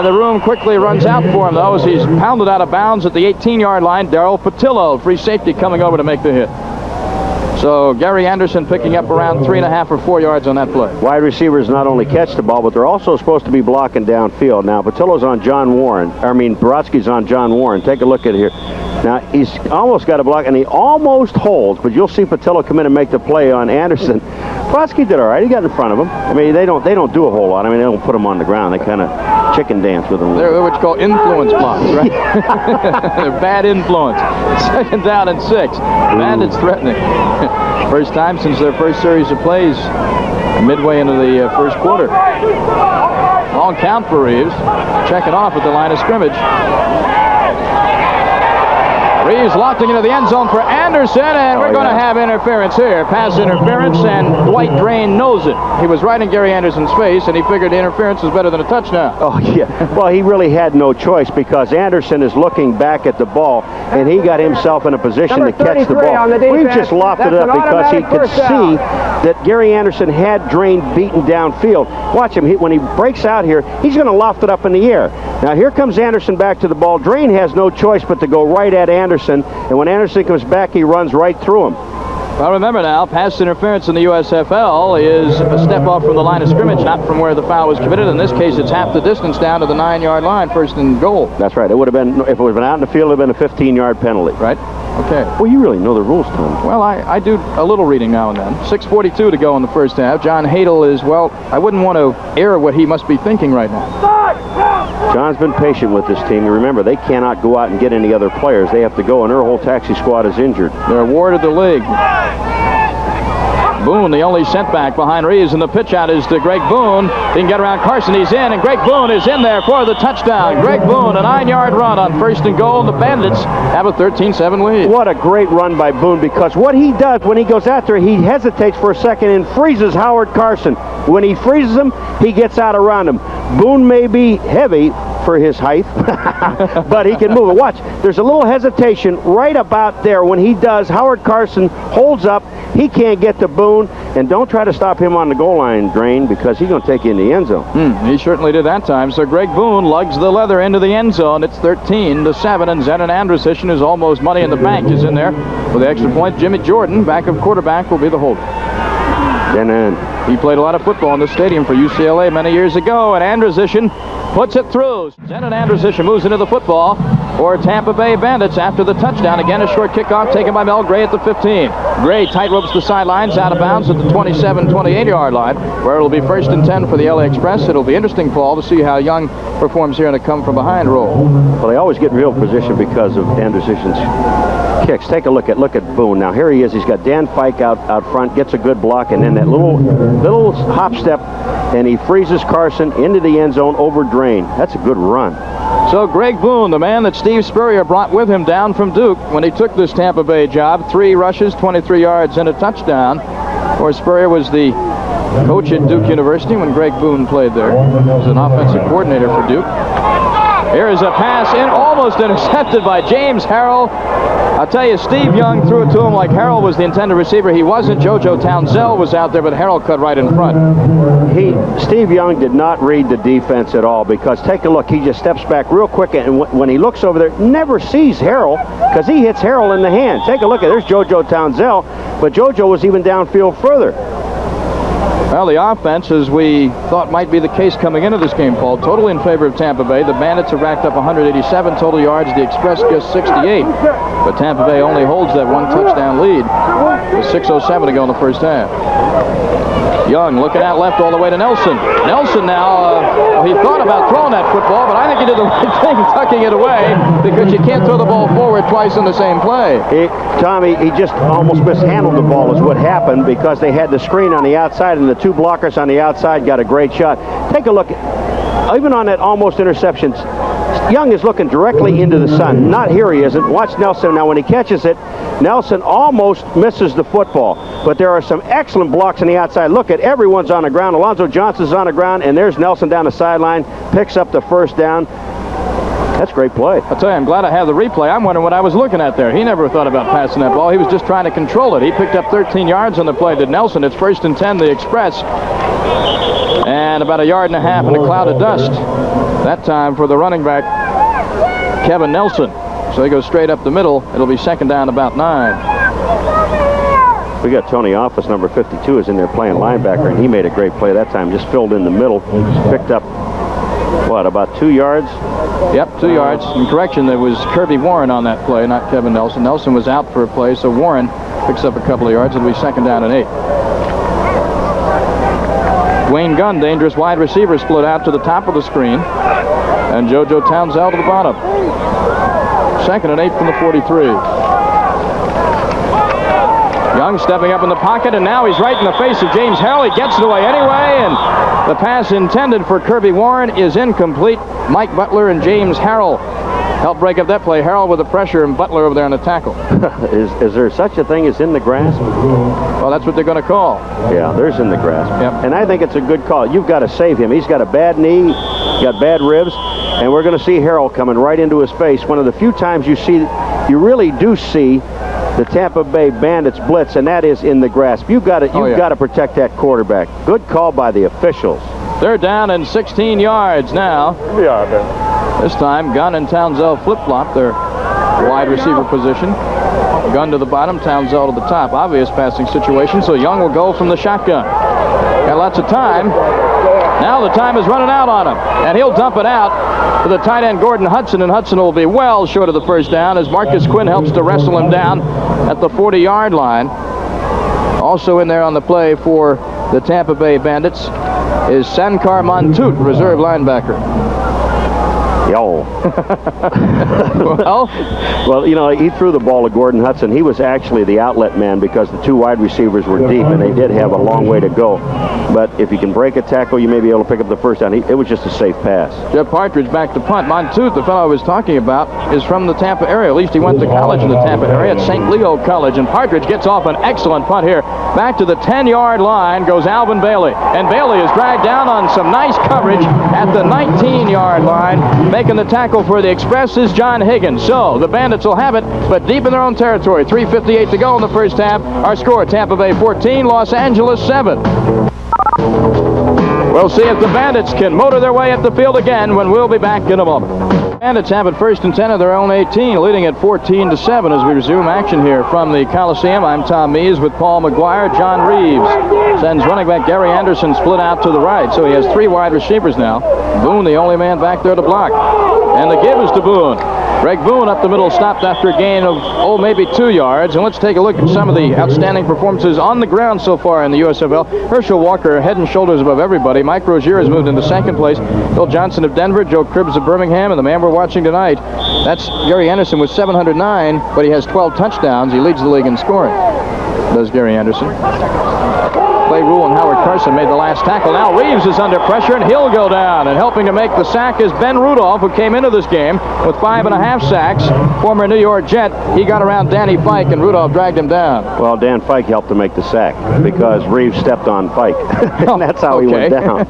The room quickly runs out for him, though, as he's pounded out of bounds at the 18-yard line. Darrell Patillo, free safety, coming over to make the hit. So Gary Anderson picking up around 3.5 or 4 yards on that play. Wide receivers not only catch the ball, but they're also supposed to be blocking downfield. Now, Patillo's on John Warren. Brodsky's on John Warren. Take a look at it here. Now, he's almost got a block, and he almost holds, but you'll see Patillo come in and make the play on Anderson. Brodsky did all right. He got in front of him. I mean, they don't do a whole lot. I mean, they don't put him on the ground. They kind of chicken dance with him. They're what you call influence blocks, right? They're bad influence. 2nd down and 6. Bandits threatening. First time since their first series of plays midway into the first quarter. Long count for Reaves. Checking off at the line of scrimmage. Reaves lofting into the end zone for Anderson, and we're going to have interference here. Pass interference, and Dwight Drain knows it. He was right in Gary Anderson's face, and he figured interference was better than a touchdown. Oh, yeah. Well, he really had no choice because Anderson is looking back at the ball, and he got himself in a position to catch the ball. Reaves just lofted it up because he could see that Gary Anderson had Drain beaten downfield. Watch him. When he breaks out here, he's going to loft it up in the air. Now, here comes Anderson back to the ball. Drain has no choice but to go right at Anderson. And when Anderson comes back, he runs right through him. Well, remember now, pass interference in the USFL is a step off from the line of scrimmage, not from where the foul was committed. In this case, it's half the distance down to the 9-yard line, first and goal. That's right. It would have been, if it would have been out in the field, it would have been a 15-yard penalty. Right. Okay. Well, you really know the rules, Tom. Well, I do a little reading now and then. 6:42 to go in the first half. John Hadl is, well, I wouldn't want to air what he must be thinking right now. John's been patient with this team. Remember, they cannot go out and get any other players. They have to go, and their whole taxi squad is injured. They're awarded the league. Boone, the only setback behind Reaves, and the pitch out is to Greg Boone. He can get around Carson. He's in, and Greg Boone is in there for the touchdown. Greg Boone, a 9-yard run on first and goal, and the Bandits have a 13-7 lead. What a great run by Boone, because what he does when he goes after, he hesitates for a second and freezes Howard Carson. When he freezes him, he gets out around him. Boone may be heavy for his height, but he can move it. Watch, there's a little hesitation right about there. When he does, Howard Carson holds up. He can't get to Boone, and don't try to stop him on the goal line, Drain, because he's going to take you in the end zone. He certainly did that time. So Greg Boone lugs the leather into the end zone. It's 13-7, and Zenon Andrusic, who's almost money in the bank, is in there for the extra point. Jimmy Jordan, backup quarterback, will be the holder. Zenon. He played a lot of football in the stadium for UCLA many years ago, and Andrusic puts it through. Zenon Andrusic moves into the football for Tampa Bay Bandits after the touchdown. Again, a short kickoff taken by Mel Gray at the 15. Gray tightropes the sidelines, out of bounds at the 27-28-yard line, where it'll be first and 10 for the LA Express. It'll be interesting, Paul, to see how Young performs here in a come-from-behind role. Well, they always get real position because of Andrusic's kicks. Take a look at Boone. Now, here he is. He's got Dan Fike out front, gets a good block, and then that little hop step, and he freezes Carson into the end zone over Drain. That's a good run. So Greg Boone, the man that Steve Spurrier brought with him down from Duke when he took this Tampa Bay job, 3 rushes, 23 yards, and a touchdown. Of course, Spurrier was the coach at Duke University when Greg Boone played there. He was an offensive coordinator for Duke. Here is a pass in, almost intercepted by James Harrell. I'll tell you, Steve Young threw it to him like Harrell was the intended receiver. He wasn't. JoJo Townsell was out there, but Harrell cut right in front. Steve Young did not read the defense at all, because take a look. He just steps back real quick, and when he looks over there, never sees Harrell because he hits Harrell in the hand. Take a look at there's JoJo Townsell, but JoJo was even downfield further. Well, the offense, as we thought might be the case coming into this game, Paul, totally in favor of Tampa Bay. The Bandits have racked up 187 total yards. The Express just 68. But Tampa Bay only holds that one touchdown lead with 6:07 to go in the first half. Young looking out left all the way to Nelson. Nelson now, he thought about throwing that football, but I think he did the right thing tucking it away, because you can't throw the ball forward twice in the same play. Tommy, he just almost mishandled the ball is what happened, because they had the screen on the outside, and the 2 blockers on the outside got a great shot. Take a look, even on that almost interception, Young is looking directly into the sun. Not here he isn't. Watch Nelson. Now, when he catches it, Nelson almost misses the football. But there are some excellent blocks on the outside. Look at everyone's on the ground. Alonzo Johnson's on the ground, and there's Nelson down the sideline, picks up the first down. That's great play. I'll tell you, I'm glad I have the replay. I'm wondering what I was looking at there. He never thought about passing that ball. He was just trying to control it. He picked up 13 yards on the play. Did Nelson? It's first and 10, the Express. And about 1.5 yards in a cloud of dust. That time for the running back, Kevin Nelson. So they go straight up the middle. It'll be second down, about 9. We got Tony Office, number 52, is in there playing linebacker, and he made a great play that time. Just filled in the middle. Picked up, what, about 2 yards? Yep, 2 yards. In correction, there was Kirby Warren on that play, not Kevin Nelson. Nelson was out for a play, so Warren picks up a couple of yards. It'll be second down and 8. Wayne Gunn, dangerous wide receiver, split out to the top of the screen. And JoJo Townsell to the bottom. Second and 8 from the 43. Young stepping up in the pocket, and now he's right in the face of James Harrell. He gets it away anyway, and The pass intended for Kirby Warren is incomplete. Mike Butler and James Hadl helped break up that play. Hadl with the pressure and Butler over there on the tackle. Is there such a thing as in the grasp? Well, that's what they're going to call. Yeah, there's in the grasp. Yep. And I think it's a good call. You've got to save him. He's got a bad knee, got bad ribs, and we're going to see Hadl coming right into his face. One of the few times you really do see the Tampa Bay Bandits blitz, and that is in the grasp. You've got to protect that quarterback. Good call by the officials. They're down in 16 yards now. This time, Gunn and Townsend flip-flop their wide receiver position. Gunn to the bottom, Townsend to the top. Obvious passing situation, so Young will go from the shotgun. Got lots of time. Now the time is running out on him, and he'll dump it out to the tight end Gordon Hudson, and Hudson will be well short of the first down as Marcus Quinn helps to wrestle him down at the 40-yard line. Also in there on the play for the Tampa Bay Bandits is Sankar Montut, reserve linebacker. Yo. Well, you know, he threw the ball to Gordon Hudson. He was actually the outlet man because the two wide receivers were deep, and they did have a long way to go. But if you can break a tackle, you may be able to pick up the first down. It was just a safe pass. Jeff Partridge back to punt. Montut, the fellow I was talking about, is from the Tampa area. At least he went to college in the Tampa area at St. Leo College. And Partridge gets off an excellent punt here. Back to the 10-yard line goes Alvin Bailey. And Bailey is dragged down on some nice coverage at the 19-yard line. Making the tackle for the Express is John Higgins. So the Bandits will have it, but deep in their own territory. 3:58 to go in the first half. Our score, Tampa Bay 14, Los Angeles 7. We'll see if the Bandits can motor their way up the field again when we'll be back in a moment. Bandits have it first and 10 of their own 18, leading at 14-7 as we resume action here from the Coliseum. I'm Tom Mees with Paul McGuire. John Reaves sends running back Gary Anderson split out to the right, so he has three wide receivers now. Boone, the only man back there to block. And the give is to Boone. Greg Boone up the middle, stopped after a gain of, maybe 2 yards. And let's take a look at some of the outstanding performances on the ground so far in the USFL. Herschel Walker head and shoulders above everybody. Mike Rozier has moved into second place. Bill Johnson of Denver, Joe Cribbs of Birmingham, and the man we're watching tonight, that's Gary Anderson with 709, but he has 12 touchdowns. He leads the league in scoring, does Gary Anderson. Play rule and Howard Carson made the last tackle. Now Reaves is under pressure, and he'll go down. And helping to make the sack is Ben Rudolph, who came into this game with 5.5 sacks. Former New York Jet. He got around Danny Fike, and Rudolph dragged him down. Well, Dan Fike helped to make the sack because Reaves stepped on Fike. And that's how he went down.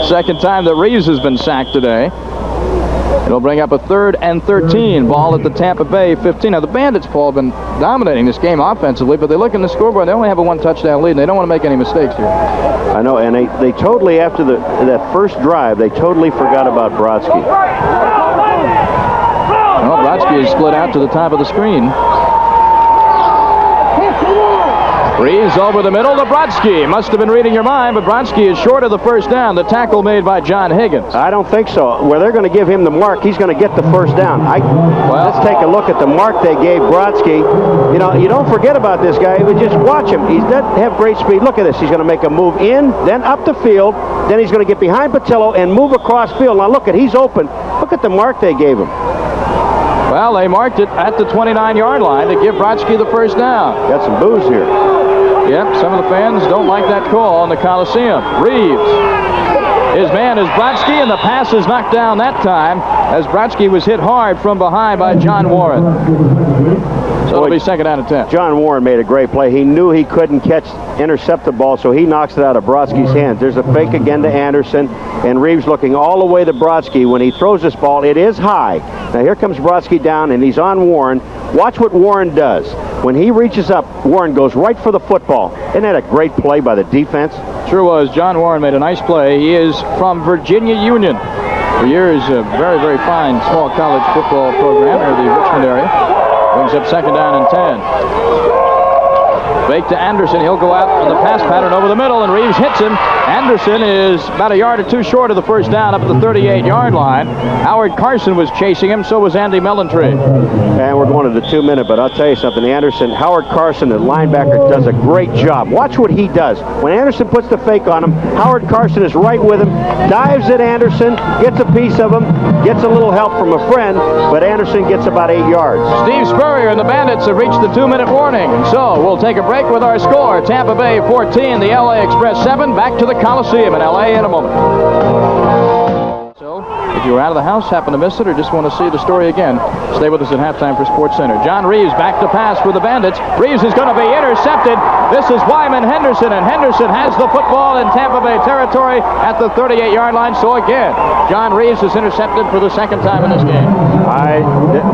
Second time that Reaves has been sacked today. It'll bring up a 3rd and 13. Ball at the Tampa Bay 15. Now, the Bandits, Paul, have been dominating this game offensively, but they look in the scoreboard. They only have a 1-touchdown lead, and they don't want to make any mistakes here. I know, and they totally, after that first drive, they totally forgot about Brodsky. Well, Brodsky is split out to the top of the screen. Reaves over the middle to Brodsky. Must have been reading your mind, but Brodsky is short of the first down. The tackle made by John Higgins. I don't think so. Where they're going to give him the mark, he's going to get the first down. Let's take a look at the mark they gave Brodsky. You know, you don't forget about this guy, but just watch him. He doesn't have great speed. Look at this. He's going to make a move in, then up the field, then he's going to get behind Patillo and move across field. Now look he's open. Look at the mark they gave him. Well, they marked it at the 29-yard line to give Brodsky the first down. Got some boos here. Yep, some of the fans don't like that call on the Coliseum. Reaves. His man is Brodsky, and the pass is knocked down that time as Brodsky was hit hard from behind by John Warren. So it'll be second down and 10. John Warren made a great play. He knew he couldn't intercept the ball, so he knocks it out of Brodsky's hands. There's a fake again to Anderson, and Reaves looking all the way to Brodsky. When he throws this ball, it is high. Now here comes Brodsky down, and he's on Warren. Watch what Warren does. When he reaches up, Warren goes right for the football. Isn't that a great play by the defense? Sure was. John Warren made a nice play. He is from Virginia Union. For years, a very, very fine small college football program near the Richmond area. Brings up second down and 10. Fake to Anderson. He'll go out on the pass pattern over the middle, and Reaves hits him. Anderson is about a yard or two short of the first down up at the 38-yard line. Howard Carson was chasing him, so was Andy Mellentree. And we're going to the 2-minute, but I'll tell you something. Howard Carson, the linebacker, does a great job. Watch what he does. When Anderson puts the fake on him, Howard Carson is right with him, dives at Anderson, gets a piece of him, gets a little help from a friend, but Anderson gets about 8 yards. Steve Spurrier and the Bandits have reached the 2-minute warning, and so we'll take a break. break with our score. Tampa Bay 14, the LA Express 7. Back to the Coliseum in LA in a moment. So, if you were out of the house, happen to miss it, or just want to see the story again, stay with us at halftime for Sports Center. John Reaves back to pass for the Bandits. Reaves is going to be intercepted. This is Wyman Henderson, and Henderson has the football in Tampa Bay territory at the 38-yard line. So again, John Reaves is intercepted for the second time in this game.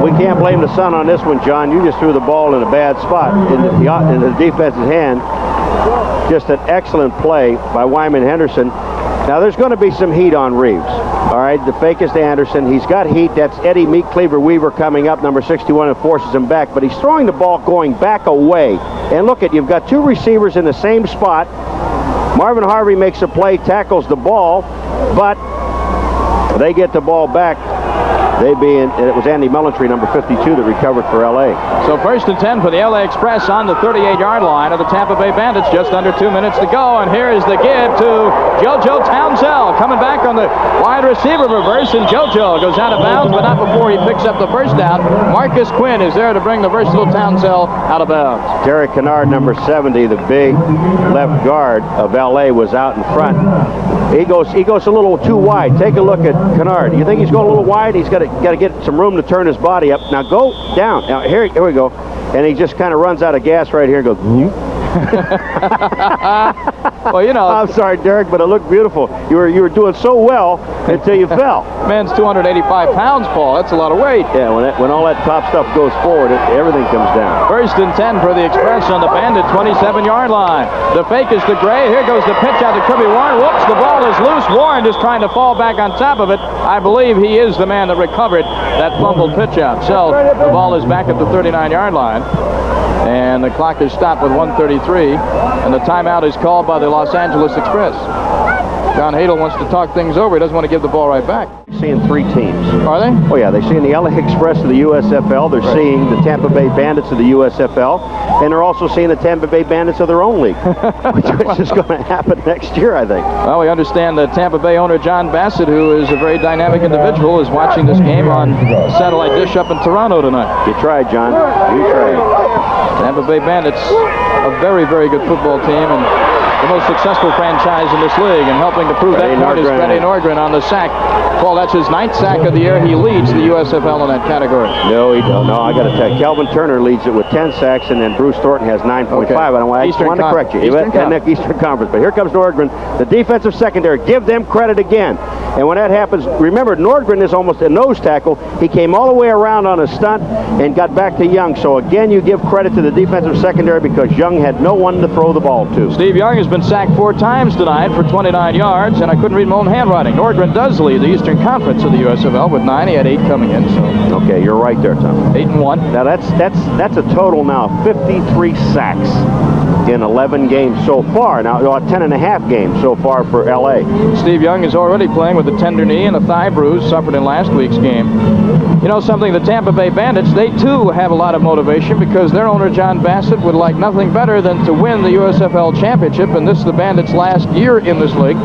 We can't blame the sun on this one, John. You just threw the ball in a bad spot in the defense's hand. Just an excellent play by Wyman Henderson. Now, there's going to be some heat on Reaves. All right, the fake is to Anderson. He's got heat. That's Eddie Meat Cleaver Weaver coming up, number 61, and forces him back. But he's throwing the ball going back away. And look you've got two receivers in the same spot. Marvin Harvey makes a play, tackles the ball, but they get the ball back. It was Andy Mellentry, number 52, that recovered for L.A. So 1st and 10 for the LA Express on the 38-yard line of the Tampa Bay Bandits. Just under 2 minutes to go, and here is the give to JoJo Townsell. Coming back on the wide receiver reverse, and JoJo goes out of bounds, but not before he picks up the first down. Marcus Quinn is there to bring the versatile Townsell out of bounds. Derek Kennard, number 70, the big left guard of L.A., was out in front. He goes a little too wide. Take a look at Kennard. You think he's going a little wide? He's got to get some room to turn his body up. Now go down. Now here we go. And he just kind of runs out of gas right here and goes, Well, you know. I'm sorry, Derek, but it looked beautiful. You were doing so well until you fell. Man's 285 pounds, Paul. That's a lot of weight. Yeah, when all that top stuff goes forward, everything comes down. 1st and 10 for the Express on the Bandit 27-yard line. The fake is to Gray. Here goes the pitch out to Kirby Warren. Whoops, the ball is loose. Warren just trying to fall back on top of it. I believe he is the man that recovered that fumbled pitch out. So the ball is back at the 39-yard line. And the clock is stopped with 1:33, and the timeout is called by the Los Angeles Express. John Hadl wants to talk things over. He doesn't want to give the ball right back. Seeing three teams. Are they? Oh, yeah. They're seeing the LA Express of the USFL. They're seeing the Tampa Bay Bandits of the USFL. And they're also seeing the Tampa Bay Bandits of their own league, which is going to happen next year, I think. Well, we understand that Tampa Bay owner John Bassett, who is a very dynamic individual, is watching this game on a satellite dish up in Toronto tonight. You tried, John. You tried. Tampa Bay Bandits, a very, very good football team, and the most successful franchise in this league, and helping to prove that point is Freddie Norgren on the sack. Paul, that's his 9th sack of the year. He leads the USFL in that category. No, he don't. No, I got to tell you, Kelvin Turner leads it with 10 sacks, and then Bruce Thornton has 9.5. Okay. I just wanted to correct you. Eastern Conference. But here comes Norgren, the defensive secondary. Give them credit again. And when that happens, remember, Norgren is almost a nose tackle. He came all the way around on a stunt and got back to Young. So again, you give credit to the defensive secondary because Young had no one to throw the ball to. Steve Young has been sacked 4 times tonight for 29 yards, and I couldn't read my own handwriting. Norgren does lead the Eastern Conference of the USFL with 9. He had 8 coming in. So okay, you're right there, Tom. 8-1. Now that's a total now of 53 sacks in 11 games so far. Now 10.5 games so far for LA. Steve Young is already playing with a tender knee and a thigh bruise suffered in last week's game. You know something, the Tampa Bay Bandits, they too have a lot of motivation because their owner John Bassett would like nothing better than to win the USFL championship, and this is the Bandits' last year in this league.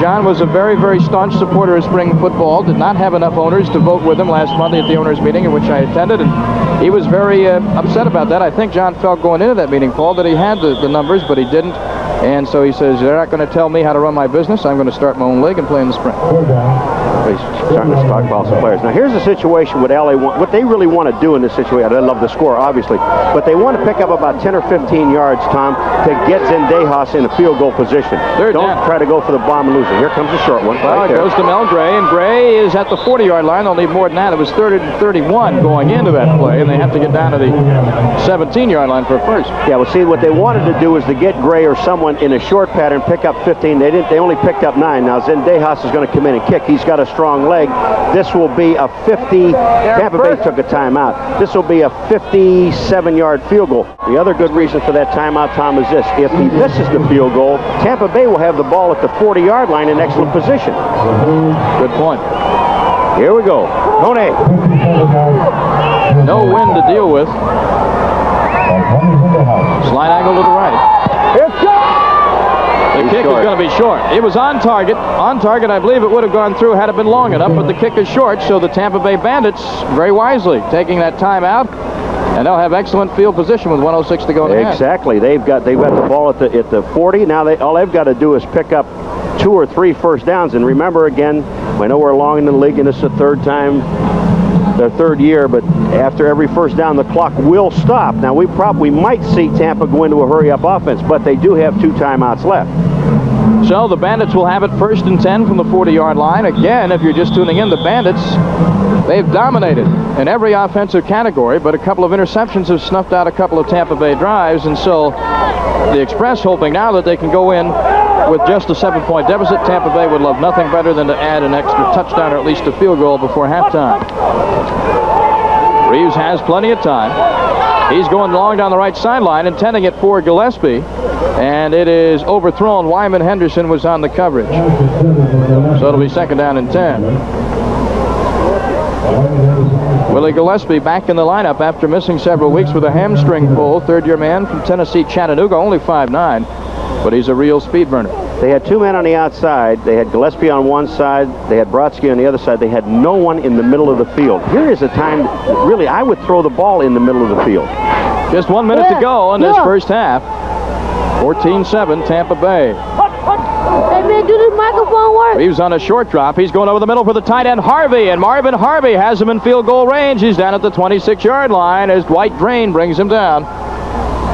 John was a very, very staunch supporter of spring football, did not have enough owners to vote with him last Monday at the owners meeting in which I attended, and he was very upset about that. I think John felt going into that meeting, Paul, that he had the numbers, but he didn't. And so he says, they're not going to tell me how to run my business. I'm going to start my own league and play in the spring. He's starting to stockpile some players. Now, here's a situation what LA want, what they really want to do in this situation. I love the score, obviously, but they want to pick up about 10 or 15 yards, Tom, to get Zendejas in a field goal position. Don't try to go for the bomb and lose it. Here comes a short one. Well, it goes to Mel Gray, and Gray is at the 40-yard line. They'll need more than that. It was 30 to 31 going into that play, and they have to get down to the 17-yard line for a first. Yeah, well, see, what they wanted to do is to get Gray or someone in a short pattern, pick up 15. They didn't. They only picked up 9. Now Zendejas is going to come in and kick. He's got a strong leg. This will be a 50. Tampa Bay took a timeout. This will be a 57-yard field goal. The other good reason for that timeout, Tom, is this: if he misses the field goal, Tampa Bay will have the ball at the 40-yard line in excellent position. Good point. Here we go. Kone. No wind to deal with. Slight angle to the right. The kick is going to be short. It was on target. On target, I believe it would have gone through had it been long enough, but the kick is short, so the Tampa Bay Bandits, very wisely, taking that time out. And they'll have excellent field position with 1:06 to go in the half. Exactly. They've got the ball at the 40. Now all they've got to do is pick up 2 or 3 first downs. And remember, again, I know we're long in the league and this is the third time, their third year, but after every first down, the clock will stop. Now, we might see Tampa go into a hurry-up offense, but they do have 2 timeouts left. So the Bandits will have it 1st and 10 from the 40-yard line. Again, if you're just tuning in, the Bandits, they've dominated in every offensive category, but a couple of interceptions have snuffed out a couple of Tampa Bay drives, and so the Express hoping now that they can go in with just a 7-point deficit. Tampa Bay would love nothing better than to add an extra touchdown or at least a field goal before halftime. Reaves has plenty of time. He's going long down the right sideline, intending it for Gillespie, and it is overthrown. Wyman Henderson was on the coverage. So it'll be 2nd down and 10. Willie Gillespie back in the lineup after missing several weeks with a hamstring pull. Third-year man from Tennessee, Chattanooga, only 5'9", but he's a real speed burner. They had 2 men on the outside. They had Gillespie on one side. They had Brodsky on the other side. They had no one in the middle of the field. Here is a time, really, I would throw the ball in the middle of the field. Just 1 minute to go in this first half. 14-7, Tampa Bay. Hey, man, do this microphone work? Reaves on a short drop. He's going over the middle for the tight end, Harvey, and Marvin Harvey has him in field goal range. He's down at the 26-yard line as Dwight Drain brings him down.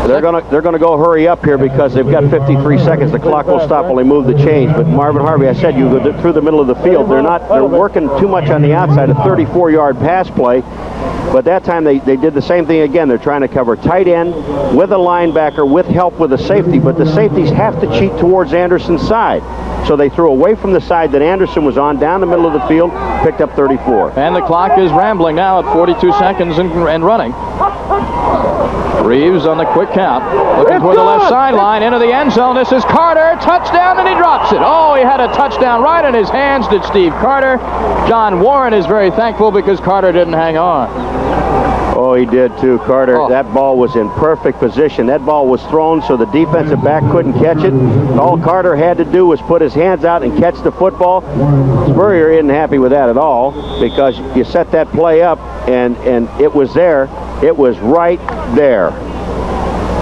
They're gonna go hurry up here because they've got 53 seconds. The clock will stop while they move the chains. But Marvin Harvey, I said, you go through the middle of the field. They're working too much on the outside. A 34-yard pass play. But that time they did the same thing again. They're trying to cover tight end with a linebacker with help with a safety. But the safeties have to cheat towards Anderson's side. So they threw away from the side that Anderson was on, down the middle of the field, picked up 34. And the clock is rambling now at 42 seconds and running. Reaves on the quick count, looking toward the left sideline, into the end zone. This is Carter, touchdown, and he drops it. Oh, he had a touchdown right in his hands, did Steve Carter. John Warren is very thankful because Carter didn't hang on. Oh, he did too, Carter. Oh. That ball was in perfect position. That ball was thrown so the defensive back couldn't catch it. All Carter had to do was put his hands out and catch the football. Spurrier isn't happy with that at all because you set that play up and it was there. It was right there.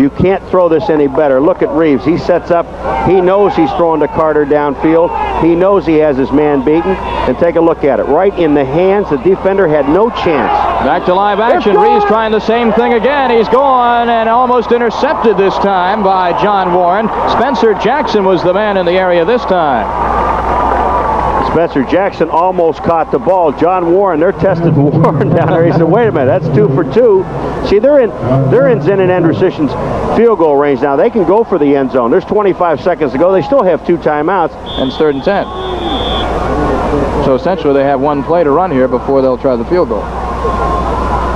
You can't throw this any better. Look at Reaves. He sets up. He knows he's throwing to Carter downfield. He knows he has his man beaten. And take a look at it. Right in the hands. The defender had no chance. Back to live action. Reaves trying the same thing again. He's gone and almost intercepted this time by John Warren. Spencer Jackson was the man in the area this time. Spencer Jackson almost caught the ball. John Warren, they're testing Warren down there. He said, wait a minute, that's 2 for 2. See, they're in Zen and Anderson's field goal range now. They can go for the end zone. There's 25 seconds to go. They still have 2 timeouts. And it's 3rd and 10. So essentially they have 1 play to run here before they'll try the field goal.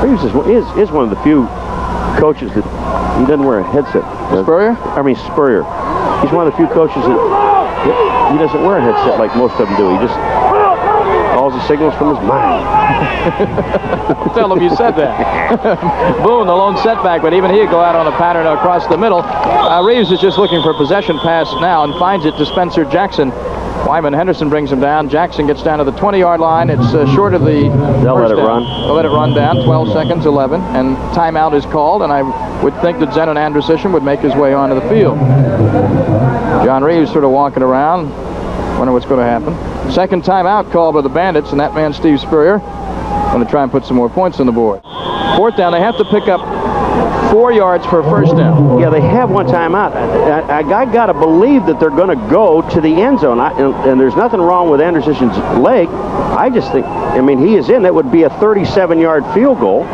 Reaves is one of the few coaches that he doesn't wear a headset. Spurrier? I mean Spurrier. He's one of the few coaches that he doesn't wear a headset like most of them do. He just calls the signals from his mind. Tell him you said that. Boone, the lone setback, but even he'd go out on a pattern across the middle. Reaves is just looking for a possession pass now and finds it to Spencer Jackson. Wyman Henderson brings him down. Jackson gets down to the 20-yard line. It's short of the They'll let it down. run. They'll let it run down. 12 seconds, 11. And timeout is called, and I would think that Zenon Anderson would make his way onto the field. John Reaves sort of walking around. Wonder what's going to happen. 2nd timeout called by the Bandits, and that man, Steve Spurrier, going to try and put some more points on the board. 4th down, they have to pick up 4 yards for a first down. Yeah, they have 1 timeout. I got to believe that they're going to go to the end zone. And there's nothing wrong with Anderson's leg. I just think, I mean, he is in. That would be a 37-yard field goal.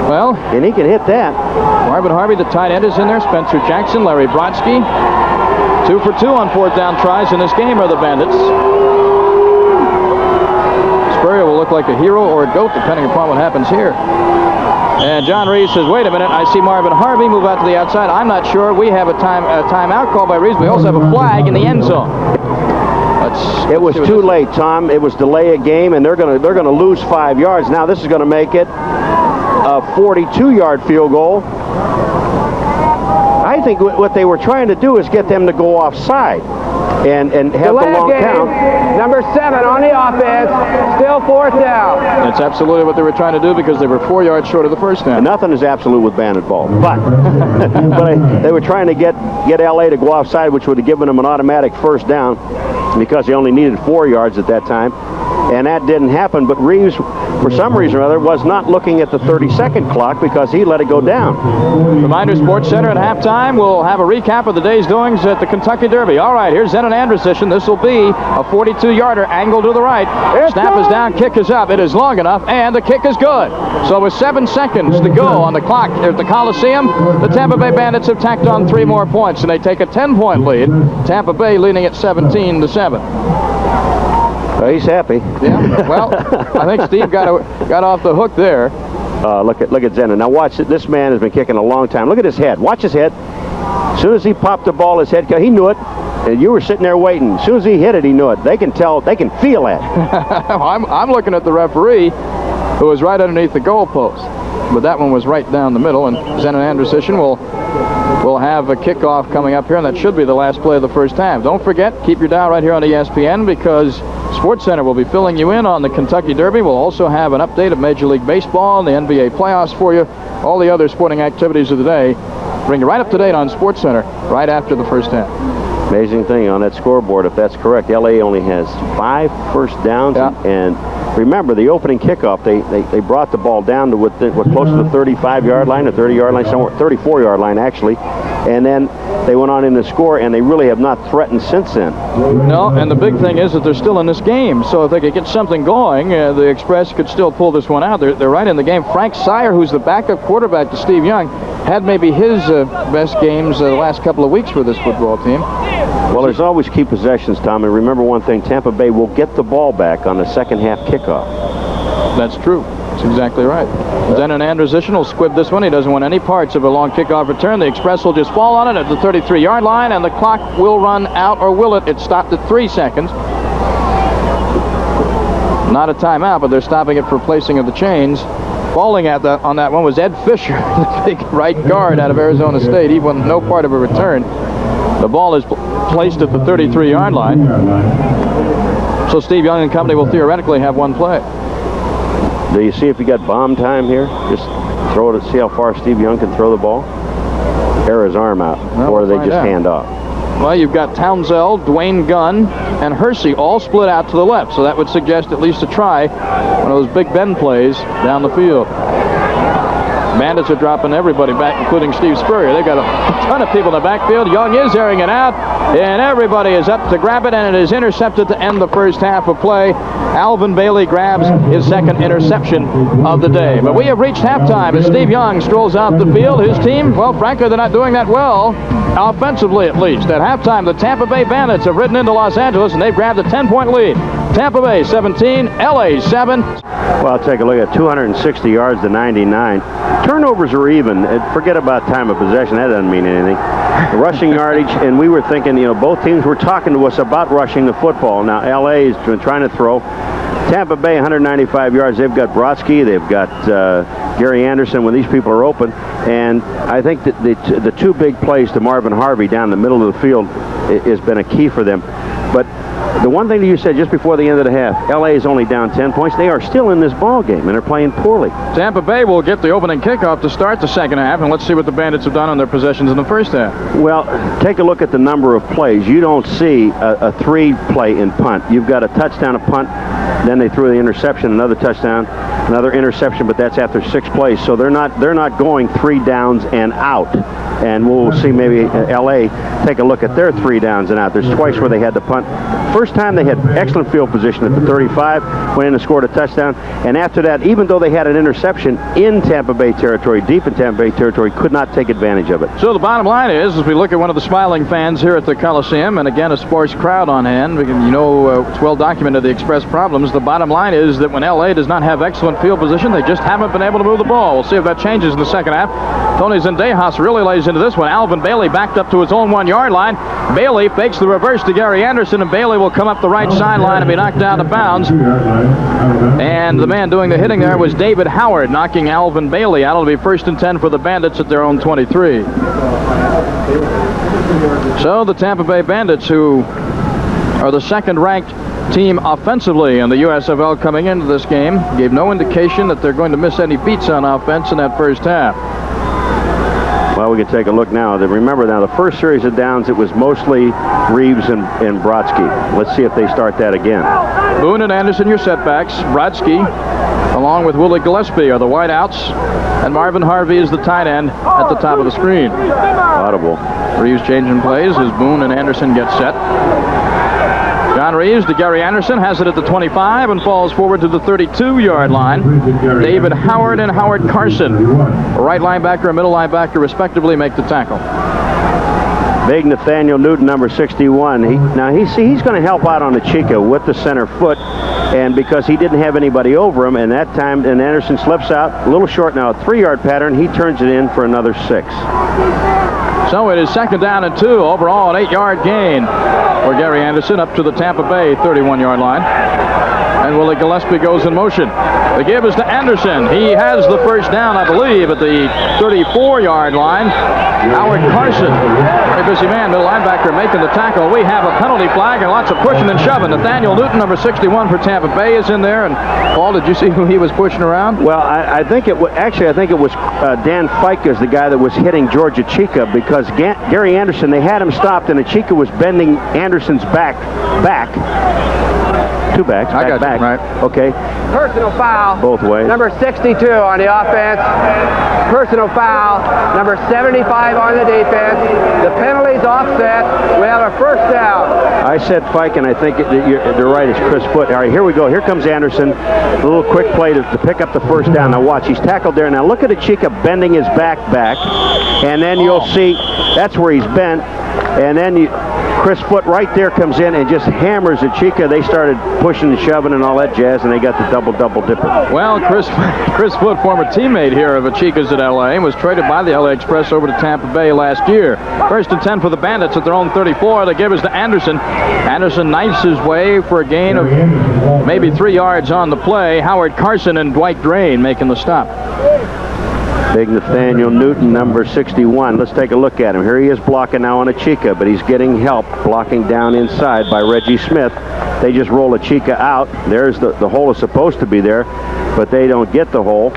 Well, and he can hit that. Marvin Harvey, the tight end, is in there. Spencer Jackson, Larry Brodsky. 2 for 2 on 4th down tries in this game are the Bandits. Spurrier will look like a hero or a goat, depending upon what happens here. And John Reaves says, wait a minute, I see Marvin Harvey move out to the outside. I'm not sure. We have a timeout called by Reaves. We also have a flag in the end zone. It was too late, Tom. It was delay a game, and they're going to lose 5 yards. Now this is going to make it a 42-yard field goal. I think what they were trying to do is get them to go offside and have the long count. Now Number 7 on the offense. Still 4th down. That's absolutely what they were trying to do because they were 4 yards short of the first down. And nothing is absolute with Bandit ball, but they were trying to get LA to go offside, which would have given them an automatic first down because they only needed 4 yards at that time. And that didn't happen, but Reaves, for some reason or other, was not looking at the 30-second clock because he let it go down. Reminder, Sports Center at halftime. We'll have a recap of the day's doings at the Kentucky Derby. All right, here's Zen and Anderson. This will be a 42-yarder, angle to the right. Snap is down, kick is up. It is long enough, and the kick is good. So with 7 seconds to go on the clock at the Coliseum, the Tampa Bay Bandits have tacked on 3 more points, and they take a 10-point lead. Tampa Bay leading at 17-7. Well, he's happy. Yeah. Well, I think Steve got off the hook there. Look at Zenna. Now watch it. This man has been kicking a long time. Look at his head. Watch his head. As soon as he popped the ball, his head, he knew it. And you were sitting there waiting. As soon as he hit it, he knew it. They can tell. They can feel it. I'm looking at the referee, who was right underneath the goalpost, but that one was right down the middle. And Zen and Anderson will have a kickoff coming up here, and that should be the last play of the first half. Don't forget, keep your dial right here on ESPN because Sports Center will be filling you in on the Kentucky Derby. We'll also have an update of Major League Baseball and the NBA playoffs for you. All the other sporting activities of the day. Bring you right up to date on Sports Center right after the first half. Amazing thing on that scoreboard, if that's correct. LA only has 5 first downs, and remember the opening kickoff. They brought the ball down to what close to the 35-yard line, or 30-yard line, somewhere 34-yard line actually, and then they went on in the score, and they really have not threatened since then. No, and the big thing is that they're still in this game, so if they could get something going, the Express could still pull this one out. They're right in the game. Frank Seurer, who's the backup quarterback to Steve Young, had maybe his best games the last couple of weeks for this football team. Well, there's always key possessions, Tom, and remember one thing, Tampa Bay will get the ball back on the second half kickoff. That's true. That's exactly right. Zen and Anderson will squib this one. He doesn't want any parts of a long kickoff return. The Express will just fall on it at the 33-yard line, and the clock will run out, or will it? It stopped at 3 seconds. Not a timeout, but they're stopping it for placing of the chains. Falling on that one was Ed Fisher, the big right guard out of Arizona State. He won no part of a return. The ball is placed at the 33-yard line. So Steve Young and company will theoretically have one play. Do you see if you got bomb time here? Just throw it, see how far Steve Young can throw the ball? Air his arm out, or do they just hand off? Well, you've got Townsend, Dwayne Gunn, and Hersey all split out to the left, so that would suggest at least a try, one of those Big Ben plays down the field. Bandits are dropping everybody back, including Steve Spurrier. They've got a ton of people in the backfield. Young is airing it out, and everybody is up to grab it, and it is intercepted to end the first half of play. Alvin Bailey grabs his second interception of the day. But we have reached halftime as Steve Young strolls out the field. His team, well, frankly, they're not doing that well, offensively at least. At halftime, the Tampa Bay Bandits have ridden into Los Angeles, and they've grabbed a 10-point lead. Tampa Bay 17, LA 7. Well, take a look at 260 yards to 99. Turnovers are even. Forget about time of possession. That doesn't mean anything. The rushing yardage, and we were thinking, both teams were talking to us about rushing the football. Now, LA has been trying to throw. Tampa Bay, 195 yards. They've got Brodsky. They've got Gary Anderson when these people are open. And I think that the 2 big plays to Marvin Harvey down the middle of the field has been a key for them. But the one thing that you said just before the end of the half, LA is only down 10 points. They are still in this ball game, and they're playing poorly. Tampa Bay will get the opening kickoff to start the second half, and let's see what the Bandits have done on their possessions in the first half. Well, take a look at the number of plays. You don't see a 3-play in punt. You've got a touchdown, a punt, then they threw the interception, another touchdown, another interception, but that's after 6 plays. So they're not going 3 downs and out. And we'll see maybe LA take a look at their 3 downs and out. There's twice where they had to punt. First time they had excellent field position at the 35, went in and scored a touchdown. And after that, even though they had an interception in Tampa Bay territory, deep in Tampa Bay territory, could not take advantage of it. So the bottom line is, as we look at one of the smiling fans here at the Coliseum, and again a sparse crowd on hand, it's well documented the Express problems. The bottom line is that when LA does not have excellent field position, they just haven't been able to move the ball. We'll see if that changes in the second half. Tony Zendejas really lays into this one. Alvin Bailey backed up to his own 1-yard line. Bailey fakes the reverse to Gary Anderson, and Bailey will come up the right sideline and be knocked out of bounds. And the man doing the hitting there was David Howard, knocking Alvin Bailey out. It'll be 1st and 10 for the Bandits at their own 23. So the Tampa Bay Bandits, who are the second-ranked team offensively in the USFL coming into this game. Gave no indication that they're going to miss any beats on offense in that first half. Well, we can take a look now. Remember now, the first series of downs, it was mostly Reaves and Brodsky. Let's see if they start that again. Boone and Anderson, your setbacks. Brodsky, along with Willie Gillespie, are the wideouts. And Marvin Harvey is the tight end at the top of the screen. Audible. Reaves changing plays as Boone and Anderson get set. John Reaves to Gary Anderson, has it at the 25 and falls forward to the 32-yard line. David Howard and Howard Carson, a right linebacker and middle linebacker respectively, make the tackle. Big Nathaniel Newton, number 61. He's going to help out on the Chica with the center foot, and because he didn't have anybody over him, and that time, and Anderson slips out a little short now, a 3-yard pattern. He turns it in for another 6. So it is 2nd down and 2. Overall, an 8-yard gain for Gary Anderson up to the Tampa Bay 31-yard line. And Willie Gillespie goes in motion. The give is to Anderson. He has the first down, I believe, at the 34-yard line. Howard Carson, very busy man, middle linebacker, making the tackle. We have a penalty flag and lots of pushing and shoving. Nathaniel Newton, number 61 for Tampa Bay, is in there. And Paul, did you see who he was pushing around? Well, I think it was Dan Fike is the guy that was hitting Georgia Chica, because Gary Anderson, they had him stopped, and the Chica was bending Anderson's back. 2 backs. I got back. You, right. Okay. Personal foul. Both ways. Number 62 on the offense. Personal foul. Number 75 on the defense. The penalty's offset. We have a first down. I said Fike, and I think the right is Chris Foote. All right, here we go. Here comes Anderson. A little quick play to pick up the first down. Now watch. He's tackled there. Now look at the Chica bending his back. And then you'll see that's where he's bent. And then Chris Foote right there comes in and just hammers the Chica. They started pushing and shoving and all that jazz, and they got the double dipper. Well, Chris Foote, former teammate here of the Chicas at L.A., was traded by the L.A. Express over to Tampa Bay last year. 1st and 10 for the Bandits at their own 34. The give is to Anderson. Anderson knifes his way for a gain of maybe 3 yards on the play. Howard Carson and Dwight Drain making the stop. Big Nathaniel Newton, number 61. Let's take a look at him. Here he is blocking now on a Chica, but he's getting help blocking down inside by Reggie Smith. They just roll a Chica out. There's the hole is supposed to be there, but they don't get the hole.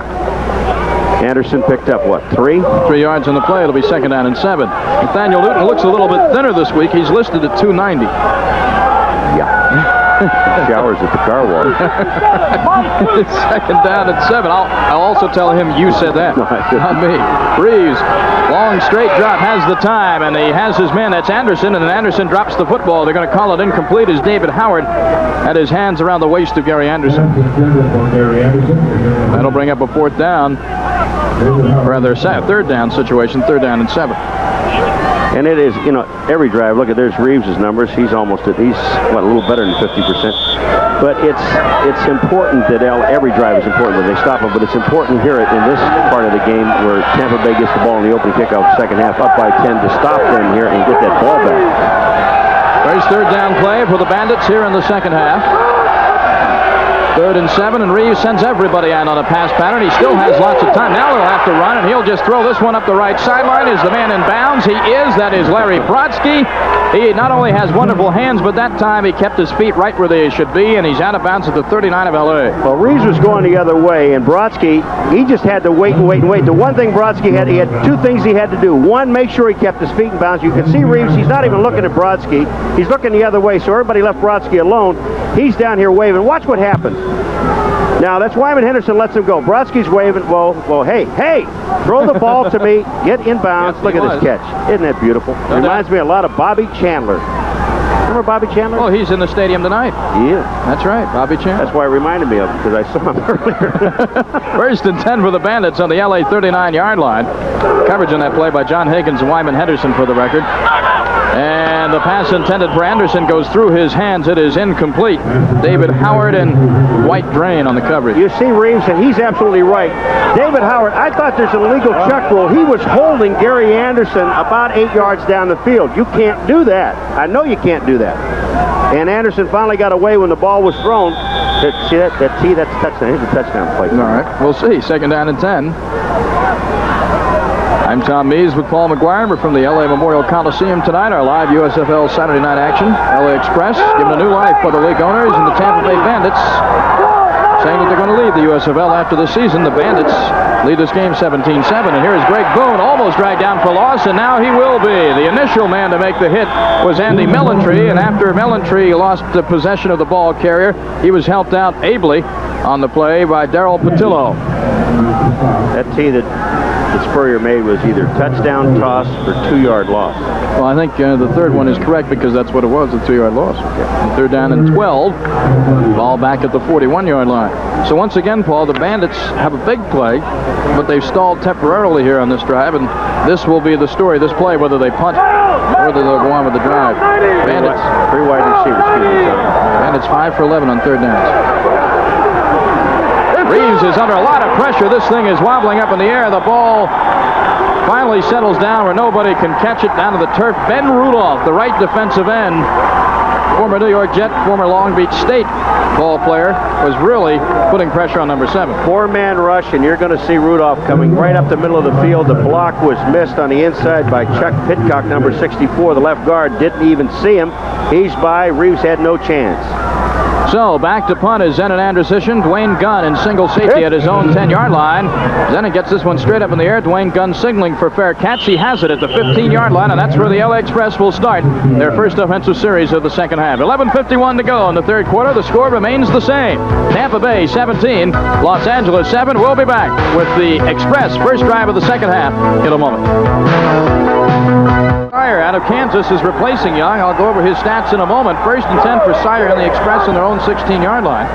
Anderson picked up, what, 3? 3 yards on the play. It'll be 2nd down and 7. Nathaniel Newton looks a little bit thinner this week. He's listed at 290. Yeah. Showers at the car wash. 2nd down and 7. I'll also tell him you said that. No, not me. Reaves, long straight drop, has the time, and he has his man. That's Anderson, and Anderson drops the football. They're going to call it incomplete as David Howard had his hands around the waist of Gary Anderson. That'll bring up a 4th down, or rather a 3rd down situation, 3rd down and 7. And it is, every drive. Look at there's Reeves' numbers. He's a little better than 50%. But it's important that every drive is important that they stop him. But it's important here in this part of the game where Tampa Bay gets the ball in the opening kickoff, second half, up by 10, to stop them here and get that ball back. First 3rd down play for the Bandits here in the second half. 3rd and 7, and Reaves sends everybody out on a pass pattern. He still has lots of time. Now they'll have to run, and he'll just throw this one up the right sideline. Is the man in bounds? He is. That is Larry Brodsky. He not only has wonderful hands, but that time he kept his feet right where they should be, and he's out of bounds at the 39 of L.A. Well, Reaves was going the other way, and Brodsky, he just had to wait and wait and wait. The one thing Brodsky had 2 things he had to do. One, make sure he kept his feet in bounds. You can see Reaves, he's not even looking at Brodsky. He's looking the other way, so everybody left Brodsky alone. He's down here waving. Watch what happens. Now, that's Wyman Henderson lets him go. Brodsky's waving. Well, hey, throw the ball to me. Get in bounds. Yes, look at this catch. Isn't that beautiful? Reminds me a lot of Bobby Chandler. Remember Bobby Chandler? Well, he's in the stadium tonight. He is. That's right, Bobby Chandler. That's why it reminded me of him, because I saw him earlier. 1st and 10 for the Bandits on the LA 39-yard line. Coverage on that play by John Higgins and Wyman Henderson for the record. And the pass intended for Anderson goes through his hands. It is incomplete. David Howard and Dwight Drain on the coverage. You see Reaves, and he's absolutely right. David Howard, I thought there's an illegal chuck rule. He was holding Gary Anderson about 8 yards down the field. You can't do that. I know you can't do that. And Anderson finally got away when the ball was thrown. See that T? That's touchdown. Here's a touchdown play. All right, we'll see. 2nd down and 10. I'm Tom Mees with Paul McGuire. We're from the LA Memorial Coliseum tonight. Our live USFL Saturday night action. LA Express given a new life by the league owners and the Tampa Bay Bandits, saying that they're going to leave the USFL after the season. The Bandits lead this game 17-7. And here is Greg Boone, almost dragged down for loss, and now he will be. The initial man to make the hit was Andy Mellentry, and after Mellentry lost the possession of the ball carrier, he was helped out ably on the play by Darryl Patillo. That tee that Spurrier made was either touchdown, toss, or 2-yard loss. Well, I think the third one is correct because that's what it was, a 2-yard loss. Okay. Third down and 12. Ball back at the 41-yard line. So once again, Paul, the Bandits have a big play, but they've stalled temporarily here on this drive, and this will be the story, this play, whether they punt or whether they'll go on with the drive. Bandits. 3 wide receivers, excuse me, sorry. Bandits 5 for 11 on third downs. Reaves is under a lot of pressure. This thing is wobbling up in the air. The ball finally settles down where nobody can catch it down to the turf. Ben Rudolph, the right defensive end, former New York Jet, former Long Beach State ball player, was really putting pressure on number 7. 4-man rush, and you're going to see Rudolph coming right up the middle of the field. The block was missed on the inside by Chuck Pitcock, number 64. The left guard didn't even see him. He's by. Reaves had no chance. So back to punt is Zenon Anderson. Dwayne Gunn in single safety at his own 10-yard line. Zenon gets this one straight up in the air. Dwayne Gunn signaling for fair catch. He has it at the 15-yard line, and that's where the LA Express will start their first offensive series of the second half. 11:51 to go in the third quarter. The score remains the same. Tampa Bay 17, Los Angeles 7. We'll be back with the Express first drive of the second half in a moment. Seurer out of Kansas is replacing Young. I'll go over his stats in a moment. First and 10 for Seurer and the Express on their own 16-yard line.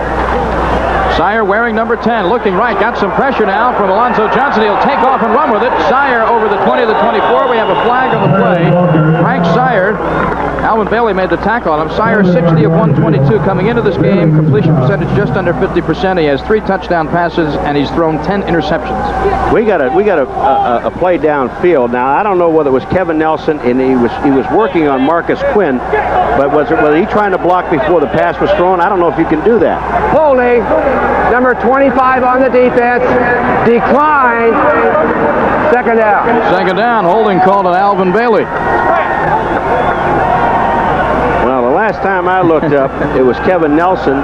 Seurer wearing number 10, looking right, got some pressure now from Alonzo Johnson. He'll take off and run with it. Seurer over the 20 to the 24. We have a flag on the play. Frank Seurer, Alvin Bailey made the tackle on him. Seurer 60 of 122 coming into this game. Completion percentage just under 50%. He has 3 touchdown passes and he's thrown 10 interceptions. We got a play downfield. Now I don't know whether it was Kevin Nelson and he was working on Marcus Quinn, but was he trying to block before the pass was thrown? I don't know if you can do that. Holding, number 25 on the defense, declined. Second down. Second down, holding called on Alvin Bailey. Well, the last time I looked up, it was Kevin Nelson.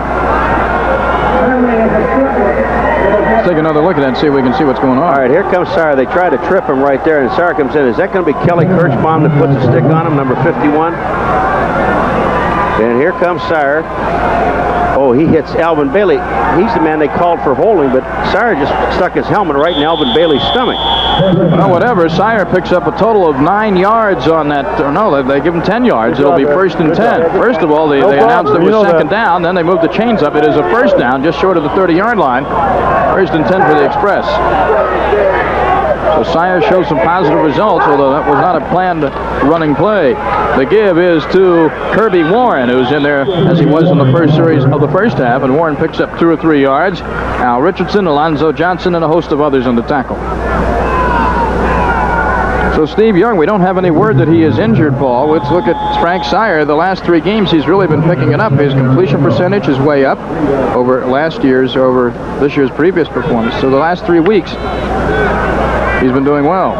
Let's take another look at that and see if we can see what's going on. All right, here comes Seurer. They try to trip him right there, and Seurer comes in. Is that going to be Kelly Kirchbaum that puts a stick on him, number 51? And here comes Seurer. Oh, he hits Alvin Bailey. He's the man they called for holding, but Seurer just stuck his helmet right in Alvin Bailey's stomach. Well, whatever. Seurer picks up a total of 9 yards on that. Or no, they give him 10 yards. It'll be first and 10. First of all, they announced it was second down. Then they moved the chains up. It is a first down, just short of the 30-yard line. First and 10 for the Express. So Seurer shows some positive results, although that was not a planned running play. The give is to Kirby Warren, who's in there as he was in the first series of the first half, and Warren picks up 2 or 3 yards. Al Richardson, Alonzo Johnson, and a host of others on the tackle. So Steve Young, we don't have any word that he is injured, Paul. Let's look at Frank Seurer. The last 3 games, he's really been picking it up. His completion percentage is way up over this year's previous performance. So the last 3 weeks, he's been doing well.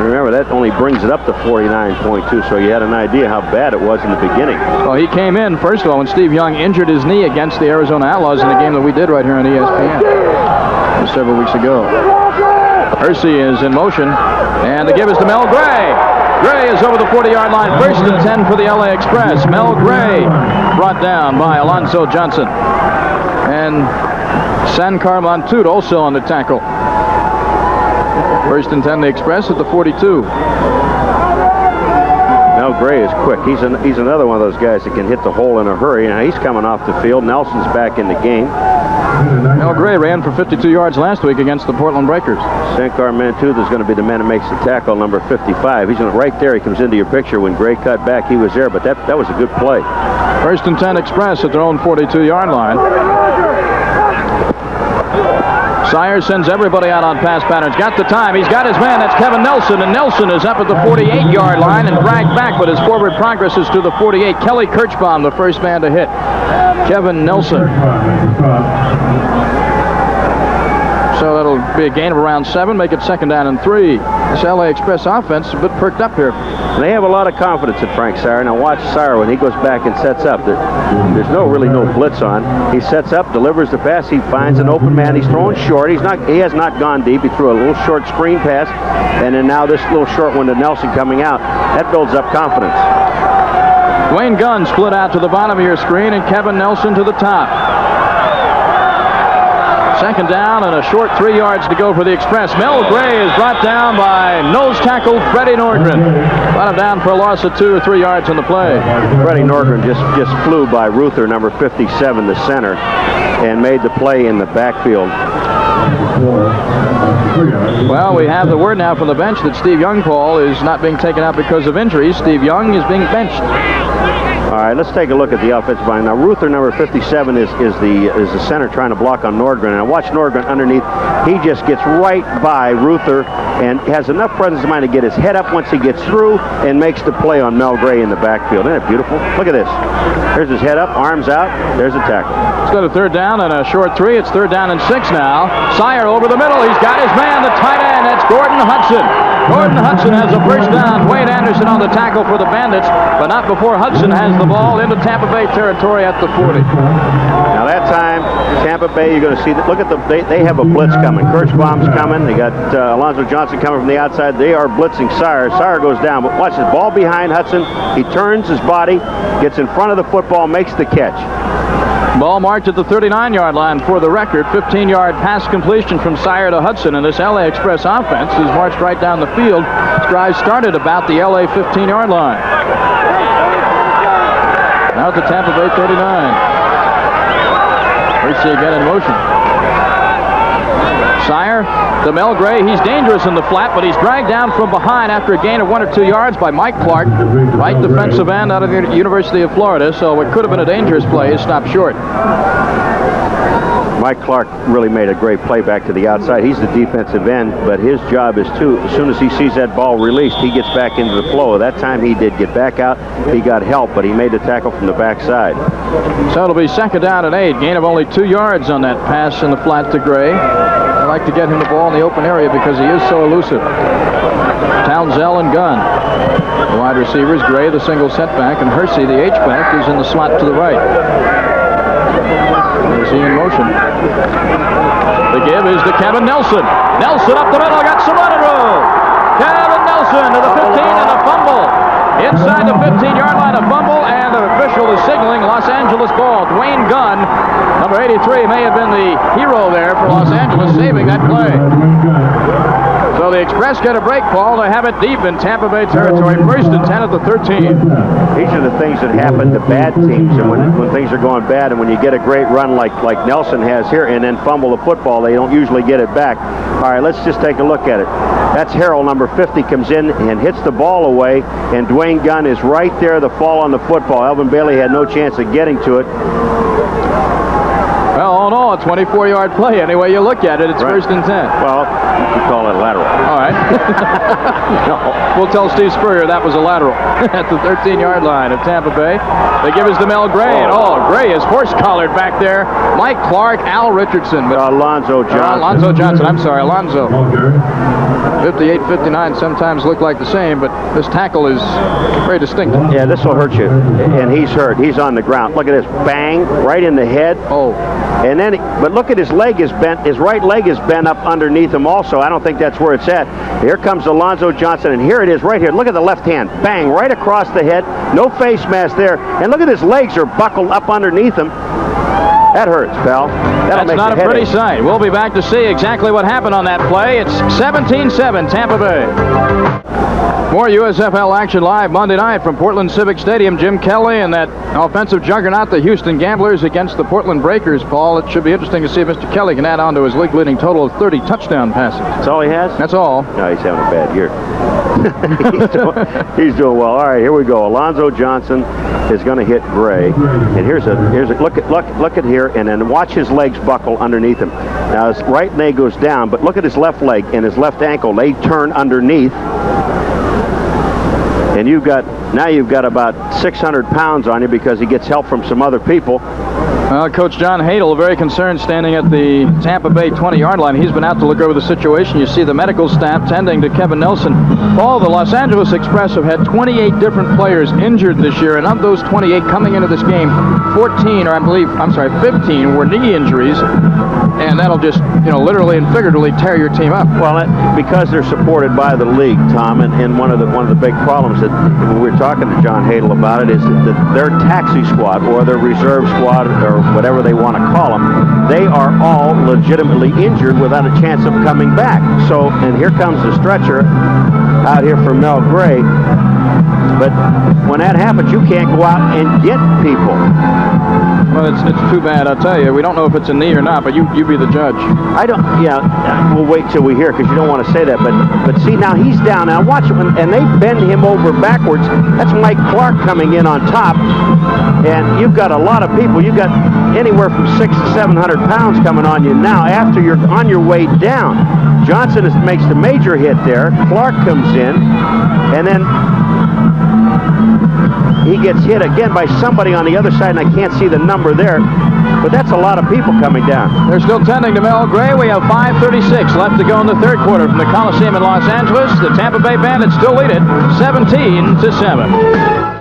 Remember, that only brings it up to 49.2, so you had an idea how bad it was in the beginning. Well, he came in, first of all, when Steve Young injured his knee against the Arizona Outlaws in a game that we did right here on ESPN several weeks ago. Hersey is in motion, and the give is to Mel Gray. Gray is over the 40-yard line, first and 10 for the LA Express. Mel Gray brought down by Alonzo Johnson. And Sankar Montoot also on the tackle. First and 10 the Express at the 42. Mel Gray is quick. He's another one of those guys that can hit the hole in a hurry. Now he's coming off the field. Nelson's back in the game. Mel Gray ran for 52 yards last week against the Portland Breakers. Sankar Montoot is going to be the man who makes the tackle, number 55. He's right there. He comes into your picture. When Gray cut back, he was there, but that was a good play. First and 10 Express at their own 42-yard line. Seurer sends everybody out on pass patterns. Got the time. He's got his man. That's Kevin Nelson. And Nelson is up at the 48-yard line and dragged back, but his forward progress is to the 48. Kelly Kirchbaum, the first man to hit Kevin Nelson. So that'll be a gain of around 7. Make it second down and 3. This LA Express offense is a bit perked up here. They have a lot of confidence in Frank Seurer. Now watch Seurer when he goes back and sets up. There's really no blitz on. He sets up, delivers the pass. He finds an open man. He's throwing short. He has not gone deep. He threw a little short screen pass, and then now this little short one to Nelson coming out. That builds up confidence. Dwayne Gunn split out to the bottom of your screen, and Kevin Nelson to the top. Second down and a short 3 yards to go for the Express. Mel Gray is brought down by nose tackle Freddie Nordgren. Brought him down for a loss of 2 or 3 yards on the play. Freddie Nordgren just flew by Ruther, number 57, the center, and made the play in the backfield. Well, we have the word now from the bench that Steve Young, Paul, is not being taken out because of injuries. Steve Young is being benched. All right, let's take a look at the offensive line. Now, Ruther, number 57, is the center trying to block on Nordgren. And watch Nordgren underneath. He just gets right by Ruther and has enough presence of mind to get his head up once he gets through and makes the play on Mel Gray in the backfield. Isn't it beautiful? Look at this. There's his head up, arms out. There's a tackle. Let's go to third down and a short 3. It's third down and 6 now. Seurer over the middle. He's got his man, the tight end. That's Gordon Hudson. Gordon Hudson has a first down. Wade Anderson on the tackle for the Bandits, but not before Hudson has the ball into Tampa Bay territory at the 40. Now that time, Tampa Bay, you're going to see that. Look at they have a blitz coming. Kirschbaum's coming. They got Alonzo Johnson coming from the outside. They are blitzing Seurer. Seurer goes down, but watch this ball behind Hudson. He turns his body, gets in front of the football, makes the catch. Ball marked at the 39-yard line for the record. 15-yard pass completion from Seurer to Hudson, and this LA Express offense has marched right down the field. This drive started about the LA 15-yard line. Now at the Tampa Bay 39. Hersey again in motion. Seurer to Mel Gray. He's dangerous in the flat, but he's dragged down from behind after a gain of 1 or 2 yards by Mike Clark, right defensive end out of the University of Florida. So it could have been a dangerous play. He stopped short. Mike Clark really made a great play back to the outside. He's the defensive end, but his job is to, as soon as he sees that ball released, he gets back into the flow. That time he did get back out. He got help, but he made the tackle from the backside. So it'll be second down and 8. Gain of only 2 yards on that pass in the flat to Gray. I like to get him the ball in the open area because he is so elusive. Townsell and Gunn. The wide receivers, Gray, the single setback, and Hersey, the H-back, is in the slot to the right. Hersey in motion. The give is to Kevin Nelson. Nelson up the middle, got some running room. Kevin Nelson to the 15 and a fumble. Inside the 15-yard line, a fumble, and the official is signaling Los Angeles ball. Dwayne Gunn, number 83, may have been the hero there for Los Angeles, saving that play. So the Express get a break, Paul. They have it deep in Tampa Bay territory. First and 10 at the 13. These are the things that happen to bad teams, and when things are going bad, and when you get a great run like Nelson has here, and then fumble the football, they don't usually get it back. All right, let's just take a look at it. That's Hadl, number 50, comes in and hits the ball away, and Dwayne Gunn is right there, the fall on the football. Alvin Bailey had no chance of getting to it. Well, all in all, a 24-yard play. Any way you look at it, it's right. First and 10. Well, you call it a lateral. All right. No. We'll tell Steve Spurrier that was a lateral at the 13-yard line of Tampa Bay. They give us to Mel Gray, and Gray is horse-collared back there. Mike Clark, Al Richardson. But Alonzo Johnson. I'm sorry, Alonzo. 58, 59 sometimes look like the same, but this tackle is very distinct. Yeah, this will hurt you. And he's hurt. He's on the ground. Look at this. Bang, right in the head. Oh. And then, but look at his leg is bent. His right leg is bent up underneath him also. I don't think that's where it's at. Here comes Alonzo Johnson, and here it is right here. Look at the left hand. Bang, right across the head. No face mask there. And look at his legs are buckled up underneath him. That hurts, pal. That's not a pretty sight. We'll be back to see exactly what happened on that play. It's 17-7, Tampa Bay. More USFL action live Monday night from Portland Civic Stadium. Jim Kelly and that offensive juggernaut, the Houston Gamblers, against the Portland Breakers, Paul. It should be interesting to see if Mr. Kelly can add on to his league-leading total of 30 touchdown passes. That's all he has? That's all. No, he's having a bad year. he's doing well. All right, here we go. Alonzo Johnson is going to hit Gray. And here's a look at here, and then watch his legs buckle underneath him. Now his right leg goes down, but look at his left leg and his left ankle. They turn underneath. And you've got about 600 pounds on you because he gets help from some other people. Coach John Hadl, very concerned, standing at the Tampa Bay 20-yard line. He's been out to look over the situation. You see the medical staff tending to Kevin Nelson. Paul, the Los Angeles Express have had 28 different players injured this year, and of those 28 coming into this game, 15 were knee injuries, and that'll just, literally and figuratively tear your team up. Well, because they're supported by the league, Tom, and one of the big problems that when we were talking to John Hadl about it is that their taxi squad or their reserve squad or whatever they want to call them, they are all legitimately injured without a chance of coming back. So, and here comes the stretcher out here for Mel Gray. But when that happens, you can't go out and get people. Well, it's too bad, I'll tell you. We don't know if it's a knee or not, but you be the judge. We'll wait till we hear because you don't want to say that. But see, now he's down. Now watch it, and they bend him over backwards. That's Mike Clark coming in on top. And you've got a lot of people. You've got anywhere from 600 to 700 pounds coming on you now after you're on your way down. Johnson makes the major hit there. Clark comes in, and then he gets hit again by somebody on the other side, and I can't see the number there. But that's a lot of people coming down. They're still tending to Mel Gray. We have 5:36 left to go in the third quarter from the Coliseum in Los Angeles. The Tampa Bay Bandits still lead it 17-7.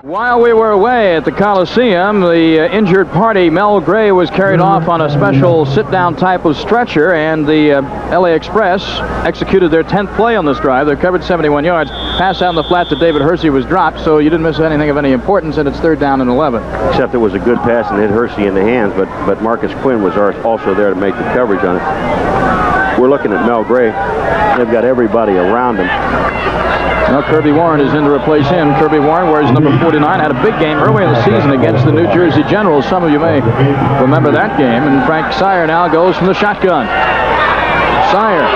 While we were away at the Coliseum, the injured party, Mel Gray, was carried off on a special sit-down type of stretcher, and the LA Express executed their 10th play on this drive. They covered 71 yards. Pass out in the flat to David Hersey was dropped, so you didn't miss anything of any importance, and it's 3rd down and 11. Except it was a good pass and hit Hersey in the hands, but Marcus Quinn was also there to make the coverage on it. We're looking at Mel Gray. They've got everybody around him. Now Kirby Warren is in to replace him. Kirby Warren wears number 49. Had a big game early in the season against the New Jersey Generals. Some of you may remember that game. And Frank Seurer now goes from the shotgun. Seurer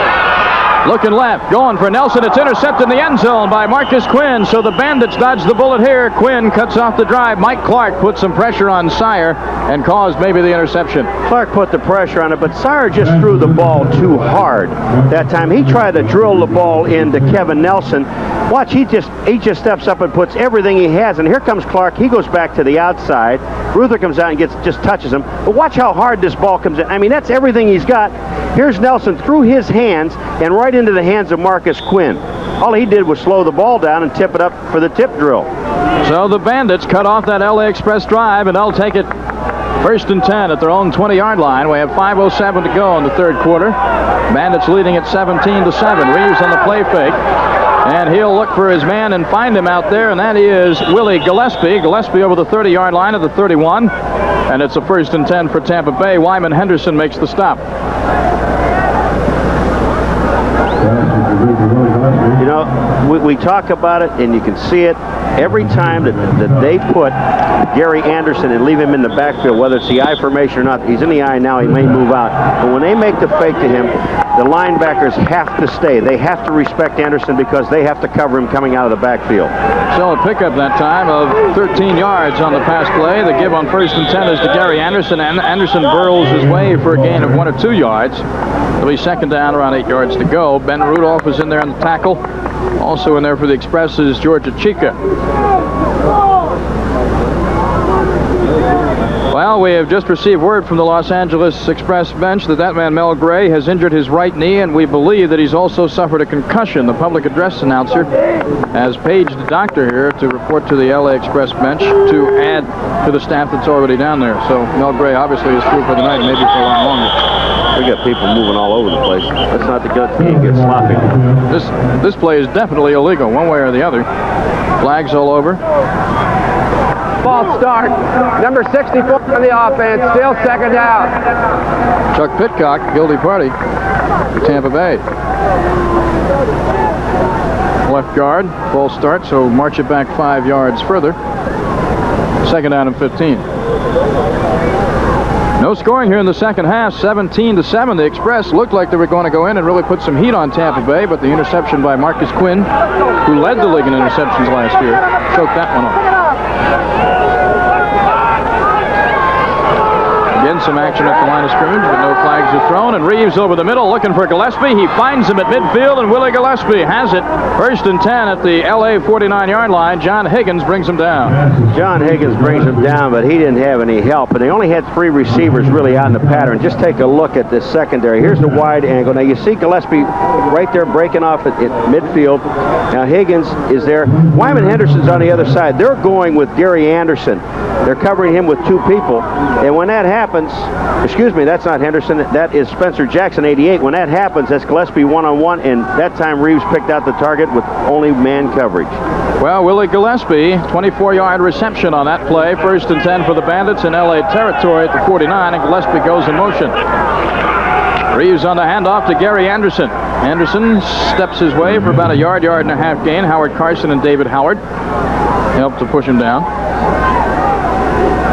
looking left, going for Nelson. It's intercepted in the end zone by Marcus Quinn. So the Bandits dodge the bullet here. Quinn cuts off the drive. Mike Clark put some pressure on Seurer and caused maybe the interception. Clark put the pressure on it, but Seurer just threw the ball too hard that time. He tried to drill the ball into Kevin Nelson. Watch, he just steps up and puts everything he has, and here comes Clark. He goes back to the outside. Ruther comes out and just touches him. But watch how hard this ball comes in. I mean, that's everything he's got. Here's Nelson through his hands and right into the hands of Marcus Quinn. All he did was slow the ball down and tip it up for the tip drill. So the Bandits cut off that LA Express drive, and they'll take it 1st and 10 at their own 20-yard line. We have 5:07 to go in the third quarter. Bandits leading at 17-7. Reaves on the play fake. And he'll look for his man and find him out there, and that is Willie Gillespie. Gillespie over the 30-yard line at the 31. And it's a 1st and 10 for Tampa Bay. Wyman Henderson makes the stop. You know, we talk about it, and you can see it every time that they put Gary Anderson and leave him in the backfield, whether it's the I formation or not. He's in the I now. He may move out. But when they make the fake to him, the linebackers have to stay. They have to respect Anderson because they have to cover him coming out of the backfield. So a pickup that time of 13 yards on the pass play. The give on 1st and 10 is to Gary Anderson, and Anderson burrows his way for a gain of 1 or 2 yards. It'll be 2nd down, around 8 yards to go. Ben Rudolph is in there on the tackle. Also in there for the Express is Georgia Chica. Well, we have just received word from the Los Angeles Express bench that man Mel Gray has injured his right knee, and we believe that he's also suffered a concussion. The public address announcer has paged the doctor here to report to the LA Express bench to add to the staff that's already down there. So Mel Gray obviously is through for the night, maybe for a lot longer. We got people moving all over the place. Let's not the game get sloppy. This play is definitely illegal, one way or the other. Flags all over. False start. Number 64 on the offense. Still 2nd down. Chuck Pitcock, guilty party for Tampa Bay. Left guard, false start, so march it back 5 yards further. 2nd down and 15. No scoring here in the second half. 17-7. The Express looked like they were going to go in and really put some heat on Tampa Bay, but the interception by Marcus Quinn, who led the league in interceptions last year, choked that one off. Again, some action at the line of scrimmage, but no flags are thrown. And Reaves over the middle looking for Gillespie. He finds him at midfield, and Willie Gillespie has it. 1st and 10 at the LA 49-yard line. John Higgins brings him down. John Higgins brings him down, but he didn't have any help. And they only had 3 receivers really out in the pattern. Just take a look at this secondary. Here's the wide angle. Now you see Gillespie right there breaking off at midfield. Now Higgins is there. Wyman Henderson's on the other side. They're going with Gary Anderson. They're covering him with 2 people. And when that happens, excuse me, that's not Henderson. That is Spencer Jackson, 88. When that happens, that's Gillespie one-on-one. And that time Reaves picked out the target with only man coverage. Well, Willie Gillespie, 24-yard reception on that play. 1st and 10 for the Bandits in LA territory at the 49, and Gillespie goes in motion. Reaves on the handoff to Gary Anderson. Anderson steps his way for about a yard and a half gain. Howard Carson and David Howard help to push him down.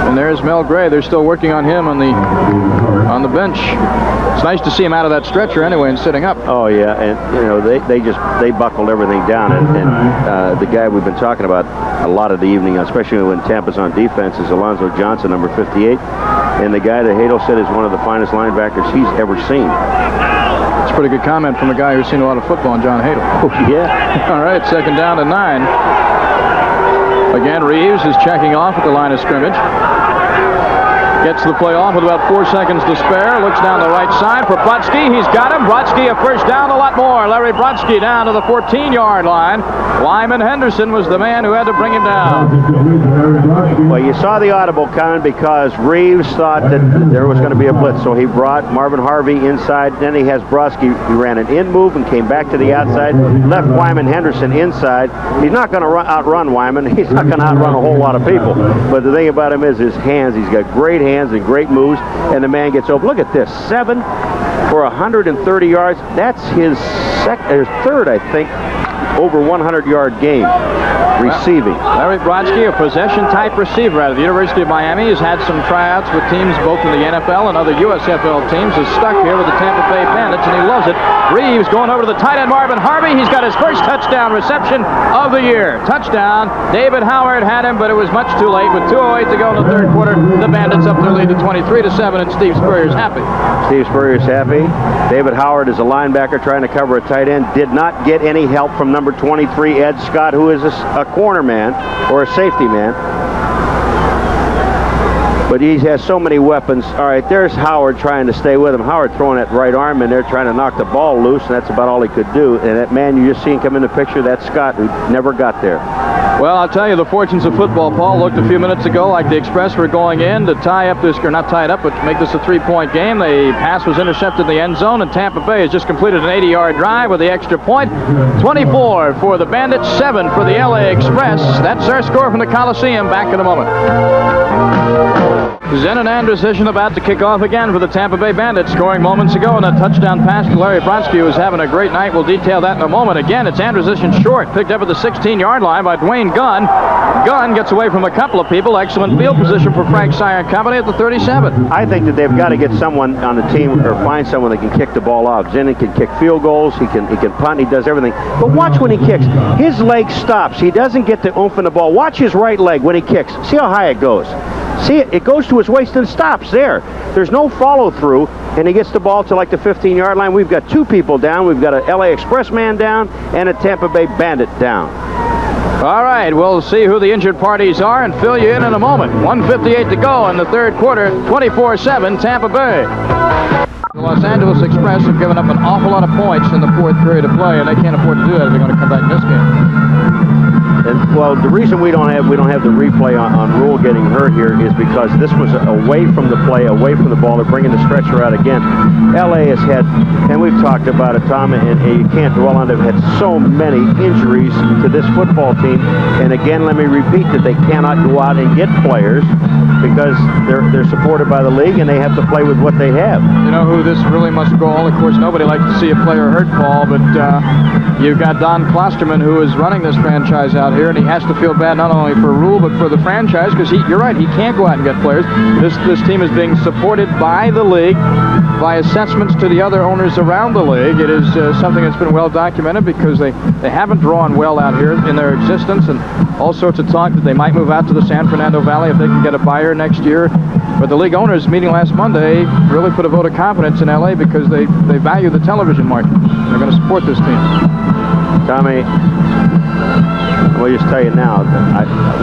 And there's Mel Gray. They're still working on him on the bench. It's nice to see him out of that stretcher anyway and sitting up. Oh yeah, and you know they buckled everything down, and the guy we've been talking about a lot of the evening, especially when Tampa's on defense, is Alonzo Johnson, number 58, and the guy that Hadl said is one of the finest linebackers he's ever seen. It's a pretty good comment from a guy who's seen a lot of football, John Hadl. Oh yeah. All right, 2nd down and 9. Again, Reaves is checking off at the line of scrimmage. Gets the play off with about 4 seconds to spare. Looks down the right side for Brodsky. He's got him. Brodsky a first down, a lot more. Larry Brodsky down to the 14-yard line. Wyman Henderson was the man who had to bring him down. Well, you saw the audible coming because Reaves thought that there was going to be a blitz, so he brought Marvin Harvey inside. Then he has Brodsky. He ran an in move and came back to the outside. Left Wyman Henderson inside. He's not going to outrun Wyman. He's not going to outrun a whole lot of people. But the thing about him is his hands. He's got great hands and great moves, and the man gets open. Look at this, 7 for 130 yards. That's his 3rd, I think, over 100-yard game receiving. Larry Brodsky, a possession-type receiver out of the University of Miami, has had some tryouts with teams both in the NFL and other USFL teams. Is stuck here with the Tampa Bay Bandits, and he loves it. Reaves going over to the tight end Marvin Harvey. He's got his first touchdown reception of the year. Touchdown. David Howard had him, but it was much too late. With 2:08 to go in the 3rd quarter, the Bandits up their lead to 23-7, and Steve Spurrier's happy. Steve Spurrier's happy. David Howard is a linebacker trying to cover a tight end. Did not get any help from number 23, Ed Scott, who is a corner man or a safety man. But he has so many weapons. All right, there's Howard trying to stay with him. Howard throwing that right arm in there, trying to knock the ball loose, and that's about all he could do. And that man you just seen come in the picture, that's Scott, who never got there. Well, I'll tell you, the fortunes of football, Paul, looked a few minutes ago like the Express were going in to tie up this, or not tie it up, but make this a 3-point game. The pass was intercepted in the end zone, and Tampa Bay has just completed an 80-yard drive with the extra point. 24 for the Bandits, 7 for the LA Express. That's our score from the Coliseum. Back in a moment. Zenon Anderson about to kick off again for the Tampa Bay Bandits, scoring moments ago on a touchdown pass to Larry Brodsky, who's having a great night. We'll detail that in a moment. Again, it's Anderson short, picked up at the 16-yard line by Dwayne Gunn. Gunn gets away from a couple of people. Excellent field position for Frank Seurer and company at the 37. I think that they've got to get someone on the team, or find someone that can kick the ball off. Zenon can kick field goals. He can punt. He does everything. But watch when he kicks. His leg stops. He doesn't get the oomph in the ball. Watch his right leg when he kicks. See how high it goes. See it? It goes to his waist and stops there. There's no follow-through, and he gets the ball to like the 15-yard line. We've got 2 people down. We've got a LA Express man down and a Tampa Bay Bandit down. All right, we'll see who the injured parties are and fill you in a moment. 1:58 to go in the 3rd quarter, 24-7 Tampa Bay. The Los Angeles Express have given up an awful lot of points in the 4th period of play, and they can't afford to do that if they're going to come back in this game. And, well, the reason we don't have the replay on Rule getting hurt here is because this was away from the play, away from the ball. They're bringing the stretcher out again. LA has had, and we've talked about it, Tom, and you can't dwell on it, they've had so many injuries to this football team. And again, let me repeat that they cannot go out and get players because they're supported by the league and they have to play with what they have. You know who this really must gall? Of course, nobody likes to see a player hurt, Paul, but you've got Don Klosterman, who is running this franchise out here, and he has to feel bad not only for Rule but for the franchise, because you're right, he can't go out and get players. This team is being supported by the league, by assessments to the other owners around the league. It is something that's been well documented because they haven't drawn well out here in their existence, and all sorts of talk that they might move out to the San Fernando Valley if they can get a buyer next year. But the league owners meeting last Monday really put a vote of confidence in LA because they value the television market. They're going to support this team. Tommy, I'll just tell you now,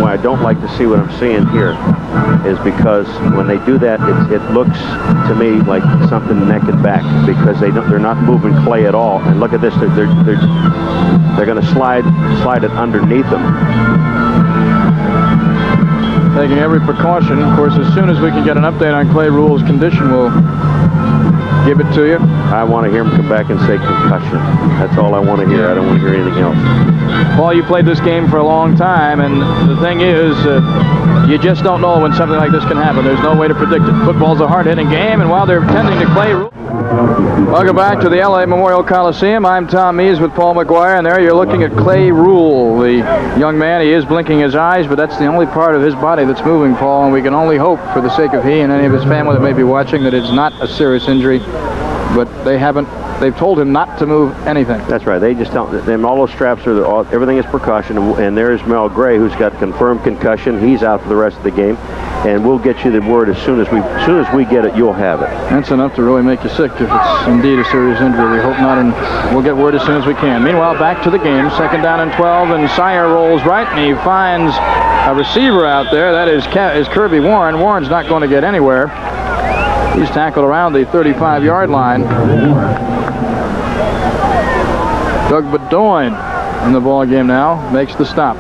why I don't like to see what I'm seeing here is because when they do that, it looks to me like something neck and back because they're not moving clay at all. And look at this, they're going to slide it underneath them. Taking every precaution. Of course, as soon as we can get an update on Clay Rule's condition, we'll give it to you. I want to hear him come back and say concussion. That's all I want to hear. I don't want to hear anything else. Paul, you played this game for a long time, and the thing is, you just don't know when something like this can happen. There's no way to predict it. Football's a hard-hitting game, and while they're tending to Clay Rule... Welcome back to the LA Memorial Coliseum. I'm Tom Mees with Paul McGuire, and there you're looking at Clay Rule, the young man. He is blinking his eyes, but that's the only part of his body that's moving, Paul, and we can only hope for the sake of he and any of his family that may be watching that it's not a serious injury, but they've told him not to move anything. That's right. They just tell them all those straps everything is precaution, and there's Mel Gray, who's got confirmed concussion. He's out for the rest of the game, and we'll get you the word as soon as we get it. You'll have it. That's enough to really make you sick if it's indeed a serious injury. We hope not, and we'll get word as soon as we can. Meanwhile, back to the game. 2nd down and 12, and Seurer rolls right, and he finds a receiver out there. That is Kirby Warren. Warren's not going to get anywhere. He's tackled around the 35-yard line. Doug Bedoin in the ball game now makes the stop.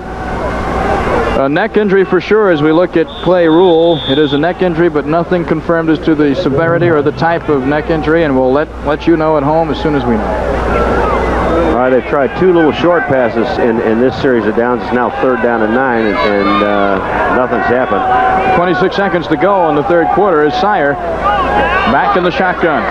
A neck injury for sure as we look at Clay Rule. It is a neck injury, but nothing confirmed as to the severity or the type of neck injury, and we'll let you know at home as soon as we know. All right, they've tried 2 little short passes in this series of downs. It's now 3rd down and 9, and nothing's happened. 26 seconds to go in the 3rd quarter as Seurer back in the shotgun.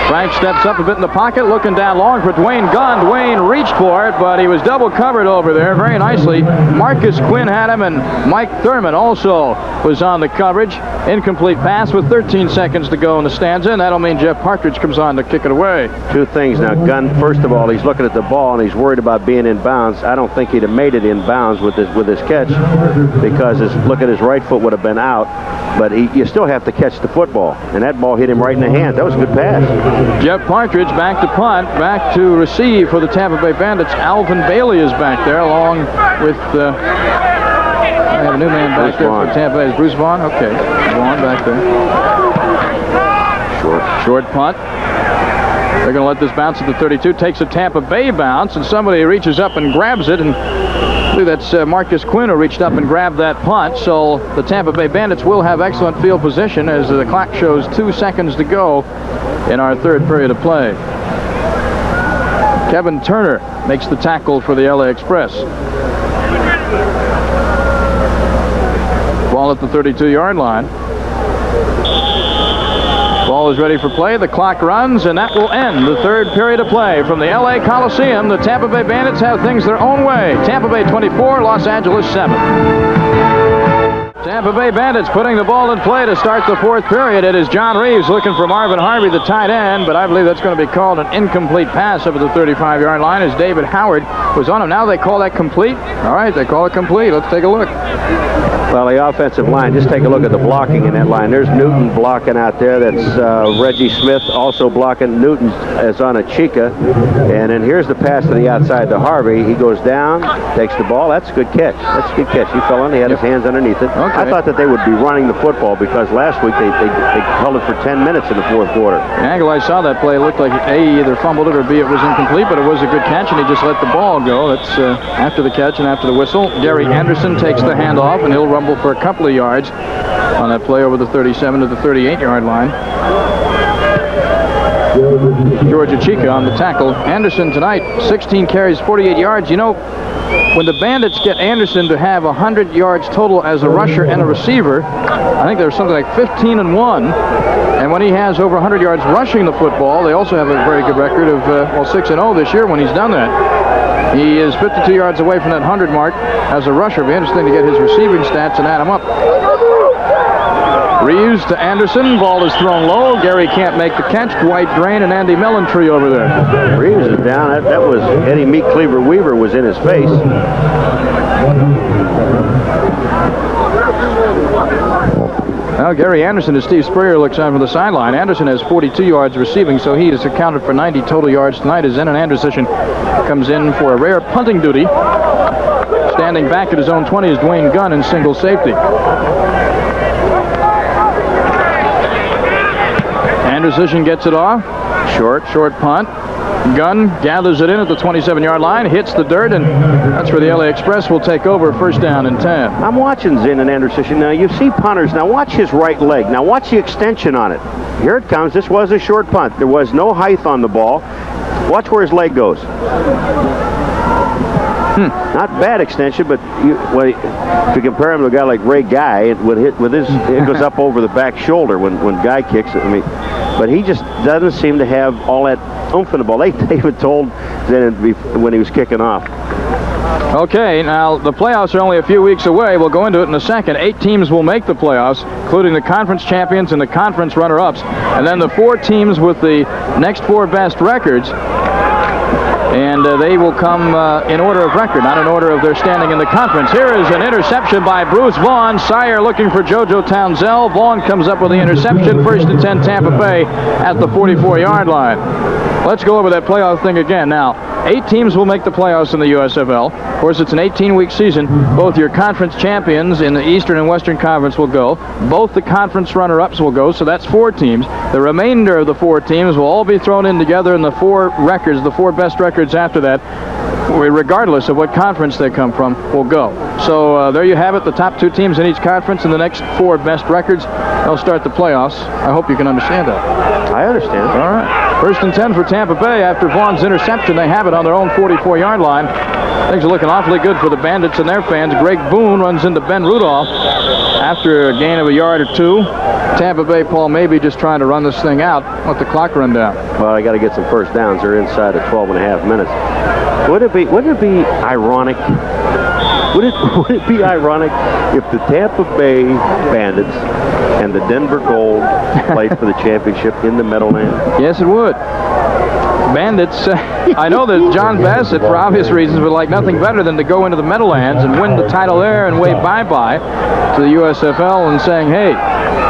Frank steps up a bit in the pocket, looking down long for Dwayne Gunn. Dwayne reached for it, but he was double covered over there very nicely. Marcus Quinn had him, and Mike Thurman also was on the coverage. Incomplete pass with 13 seconds to go in the stanza, and that'll mean Jeff Partridge comes on to kick it away. 2 things now. Gunn, first of all, he's looking at the ball, and he's worried about being in bounds. I don't think he'd have made it in bounds with his catch because look at his right foot would have been out, but you still have to catch the football, and that ball hit him right in the hand. That was a good pass. Jeff Partridge back to punt, back to receive for the Tampa Bay Bandits. Alvin Bailey is back there along with I have a new man back there for Tampa Bay. Is Bruce Vaughn? Okay, Vaughn back there. Short punt. They're going to let this bounce at the 32. Takes a Tampa Bay bounce, and somebody reaches up and grabs it, and I believe that's Marcus Quinn who reached up and grabbed that punt. So the Tampa Bay Bandits will have excellent field position as the clock shows 2 seconds to go in our 3rd period of play. Kevin Turner makes the tackle for the LA Express. Ball at the 32-yard line. Ball is ready for play. The clock runs, and that will end the 3rd period of play. From the LA Coliseum, the Tampa Bay Bandits have things their own way. Tampa Bay 24, Los Angeles 7. Tampa Bay Bandits putting the ball in play to start the 4th period. It is John Reaves looking for Marvin Harvey, the tight end, but I believe that's going to be called an incomplete pass up at the 35-yard line as David Howard was on him. Now they call that complete. All right, they call it complete. Let's take a look. Well, the offensive line, just take a look at the blocking in that line. There's Newton blocking out there. That's Reggie Smith also blocking. Newton is on a Chica. And then here's the pass to the outside to Harvey. He goes down, takes the ball. That's a good catch. That's a good catch. He fell on. He had his hands underneath it. Okay. I thought that they would be running the football because last week they held it for 10 minutes in the 4th quarter. The angle I saw that play, it looked like A, he either fumbled it or B, it was incomplete, but it was a good catch, and he just let the ball go. That's after the catch and after the whistle. Gary Anderson takes the handoff, and he'll rumble for a couple of yards on that play over the 37 to the 38-yard line. Georgia Chica on the tackle. Anderson tonight, 16 carries, 48 yards. You know, when the Bandits get Anderson to have 100 yards total as a rusher and a receiver, I think there's something like 15-1. And when he has over 100 yards rushing the football, they also have a very good record of 6-0 this year when he's done that. He is 52 yards away from that 100 mark as a rusher. It'll be interesting to get his receiving stats and add them up. Reeves Reaves to Anderson. Ball is thrown low. Gary can't make the catch. Dwight Drain and Andy Mellentree over there. Reaves is down. That was Eddie Meat Cleaver Weaver was in his face. Now Gary Anderson, as Steve Spurrier looks on from the sideline. Anderson has 42 yards receiving, so he has accounted for 90 total yards tonight as Zenon Anderson comes in for a rare punting duty. Standing back at his own 20 is Dwayne Gunn in single safety. Anderson gets it off. Short punt. Gunn gathers it in at the 27-yard line, hits the dirt, and that's where the LA Express will take over. First down and 10. I'm watching Zenon Anderson. Now, you see punters. Now, watch his right leg. Now, watch the extension on it. Here it comes. This was a short punt. There was no height on the ball. Watch where his leg goes. Not bad extension, but if you compare him to a guy like Ray Guy, it goes up over the back shoulder when Guy kicks it. I mean, but he just doesn't seem to have all that oomph in the ball. They even told Zenon when he was kicking off. Okay, now the playoffs are only a few weeks away. We'll go into it in a second. 8 teams will make the playoffs, including the conference champions and the conference runner-ups, and then the 4 teams with the next 4 best records. And they will come in order of record, not in order of their standing in the conference. Here is an interception by Bruce Vaughn. Seurer looking for JoJo Townsell. Vaughn comes up with the interception. First and 10 Tampa Bay at the 44-yard line. Let's go over that playoff thing again. Now, 8 teams will make the playoffs in the USFL. Of course, it's an 18-week season. Both your conference champions in the Eastern and Western Conference will go. Both the conference runner-ups will go, so that's 4 teams. The remainder of the 4 teams will all be thrown in together, and the 4 records, the 4 best records after that, regardless of what conference they come from, will go. So there you have it, the top 2 teams in each conference and the next 4 best records. They'll start the playoffs. I hope you can understand that. I understand. All right. First and 10 for Tampa Bay after Vaughn's interception. They have it on their own 44-yard line. Things are looking awfully good for the Bandits and their fans. Greg Boone runs into Ben Rudolph after a gain of a yard or 2. Tampa Bay, Paul Mabee just trying to run this thing out. Let the clock run down. Well, I got to get some first downs. They're inside of 12 and a half minutes. Wouldn't it be ironic? Would it be ironic if the Tampa Bay Bandits and the Denver Gold played for the championship in the Meadowlands? Yes, it would. Bandits, I know that John Bassett, for obvious reasons, would like nothing better than to go into the Meadowlands and win the title there and wave bye-bye to the USFL and saying, hey,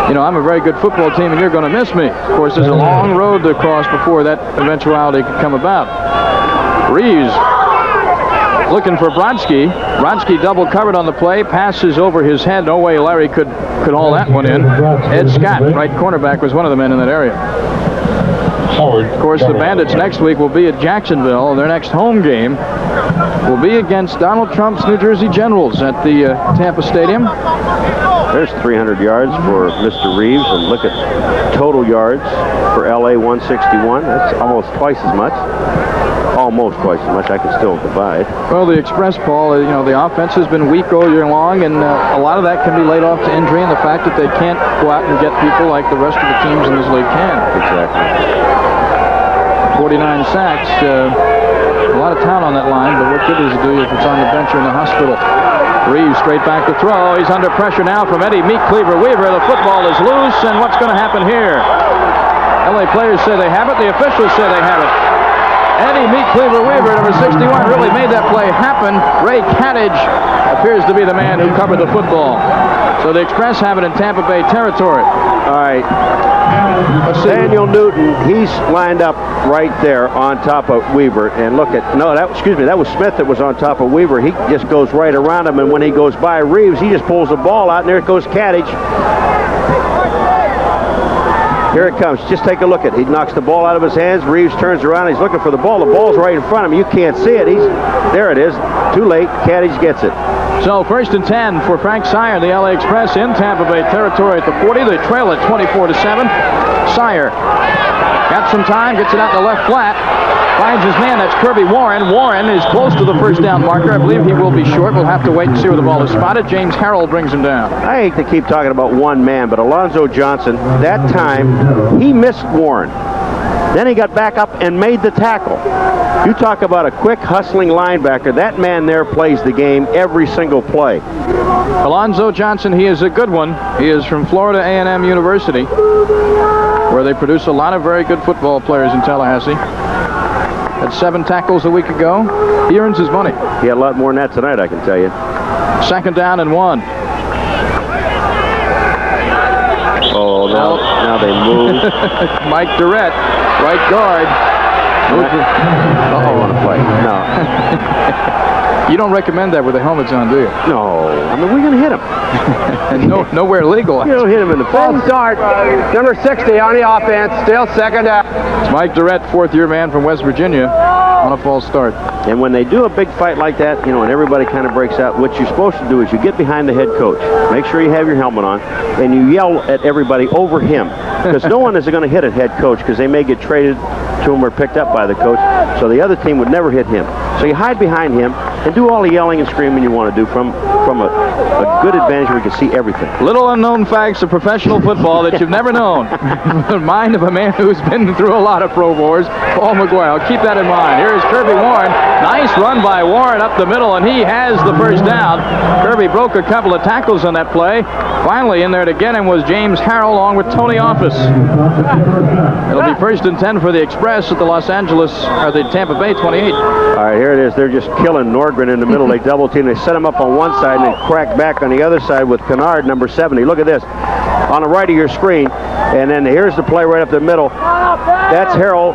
you know, I'm a very good football team and you're going to miss me. Of course, there's a long road to cross before that eventuality could come about. Reaves looking for Brodsky. Brodsky double covered on the play, passes over his head. No way Larry could haul that one in. Ed Scott, right cornerback, was one of the men in that area. Of course, the Bandits next week will be at Jacksonville. Their next home game will be against Donald Trump's New Jersey Generals at the Tampa Stadium. There's 300 yards for Mr. Reaves, and look at total yards for LA, 161. That's almost twice as much. Almost twice as much. I can still divide. Well, the Express, Paul, you know, the offense has been weak all year long, and a lot of that can be laid off to injury and the fact that they can't go out and get people like the rest of the teams in this league can. Exactly. 49 sacks. A lot of talent on that line, but what good does it do if it's on the bench or in the hospital? Reaves straight back to throw. He's under pressure now from Eddie Meat Cleaver Weaver. The football is loose, and what's going to happen here? LA players say they have it. The officials say they have it. Eddie Meat Cleaver Weaver, number 61, really made that play happen. Ray Cattage appears to be the man who covered the football. So the Express have it in Tampa Bay territory. All right. Daniel Newton, he's lined up right there on top of Weaver. And look at, that was Smith that was on top of Weaver. He just goes right around him, and when he goes by Reaves, he just pulls the ball out, and there it goes Cattage. Here it comes. Just take a look at it. He knocks the ball out of his hands. Reaves turns around. He's looking for the ball. The ball's right in front of him. You can't see it. There it is. Too late. Cattage gets it. So first and 10 for Frank Seurer, the LA Express in Tampa Bay territory at the 40. They trail it 24-7. Seurer got some time, gets it out in the left flat, finds his man. That's Kirby Warren. Warren is close to the first down marker. I believe he will be short. We'll have to wait and see where the ball is spotted. James Hadl brings him down. I hate to keep talking about one man, but Alonzo Johnson, that time, he missed Warren. Then he got back up and made the tackle. You talk about a quick, hustling linebacker. That man there plays the game every single play. Alonzo Johnson, he is a good one. He is from Florida A&M University, where they produce a lot of very good football players in Tallahassee. Had 7 tackles a week ago. He earns his money. He had a lot more than that tonight, I can tell you. 2nd down and 1. Oh, now they move. Mike Durrett, right guard. I don't want to play. No. You don't recommend that with the helmets on, do you? No. I mean, we're going to hit him. Nowhere legal. You don't hit him in the False start. Number 60 on the offense. Still 2nd down. It's Mike Durrett, 4th-year man from West Virginia, on a false start. And when they do a big fight like that, you know, and everybody kind of breaks out, what you're supposed to do is you get behind the head coach. Make sure you have your helmet on, and you yell at everybody over him. Because no one is going to hit a head coach because they may get traded to him or picked up by the coach. So the other team would never hit him. So you hide behind him and do all the yelling and screaming you want to do from a good advantage where you can see everything. Little unknown facts of professional football that you've never known. The mind of a man who's been through a lot of Pro Wars, Paul McGuire. Keep that in mind. Here's Kirby Warren. Nice run by Warren up the middle, and he has the first down. Kirby broke a couple of tackles on that play. Finally in there to get him was James Hadl along with Tony Office. It'll be 1st and 10 for the Express at the Tampa Bay 28. All right, here it is. They're just killing Nordgren in the middle. They double team. They set him up on one side and then crack back on the other side with Kennard, number 70. Look at this. On the right of your screen. And then here's the play right up the middle. That's Harrell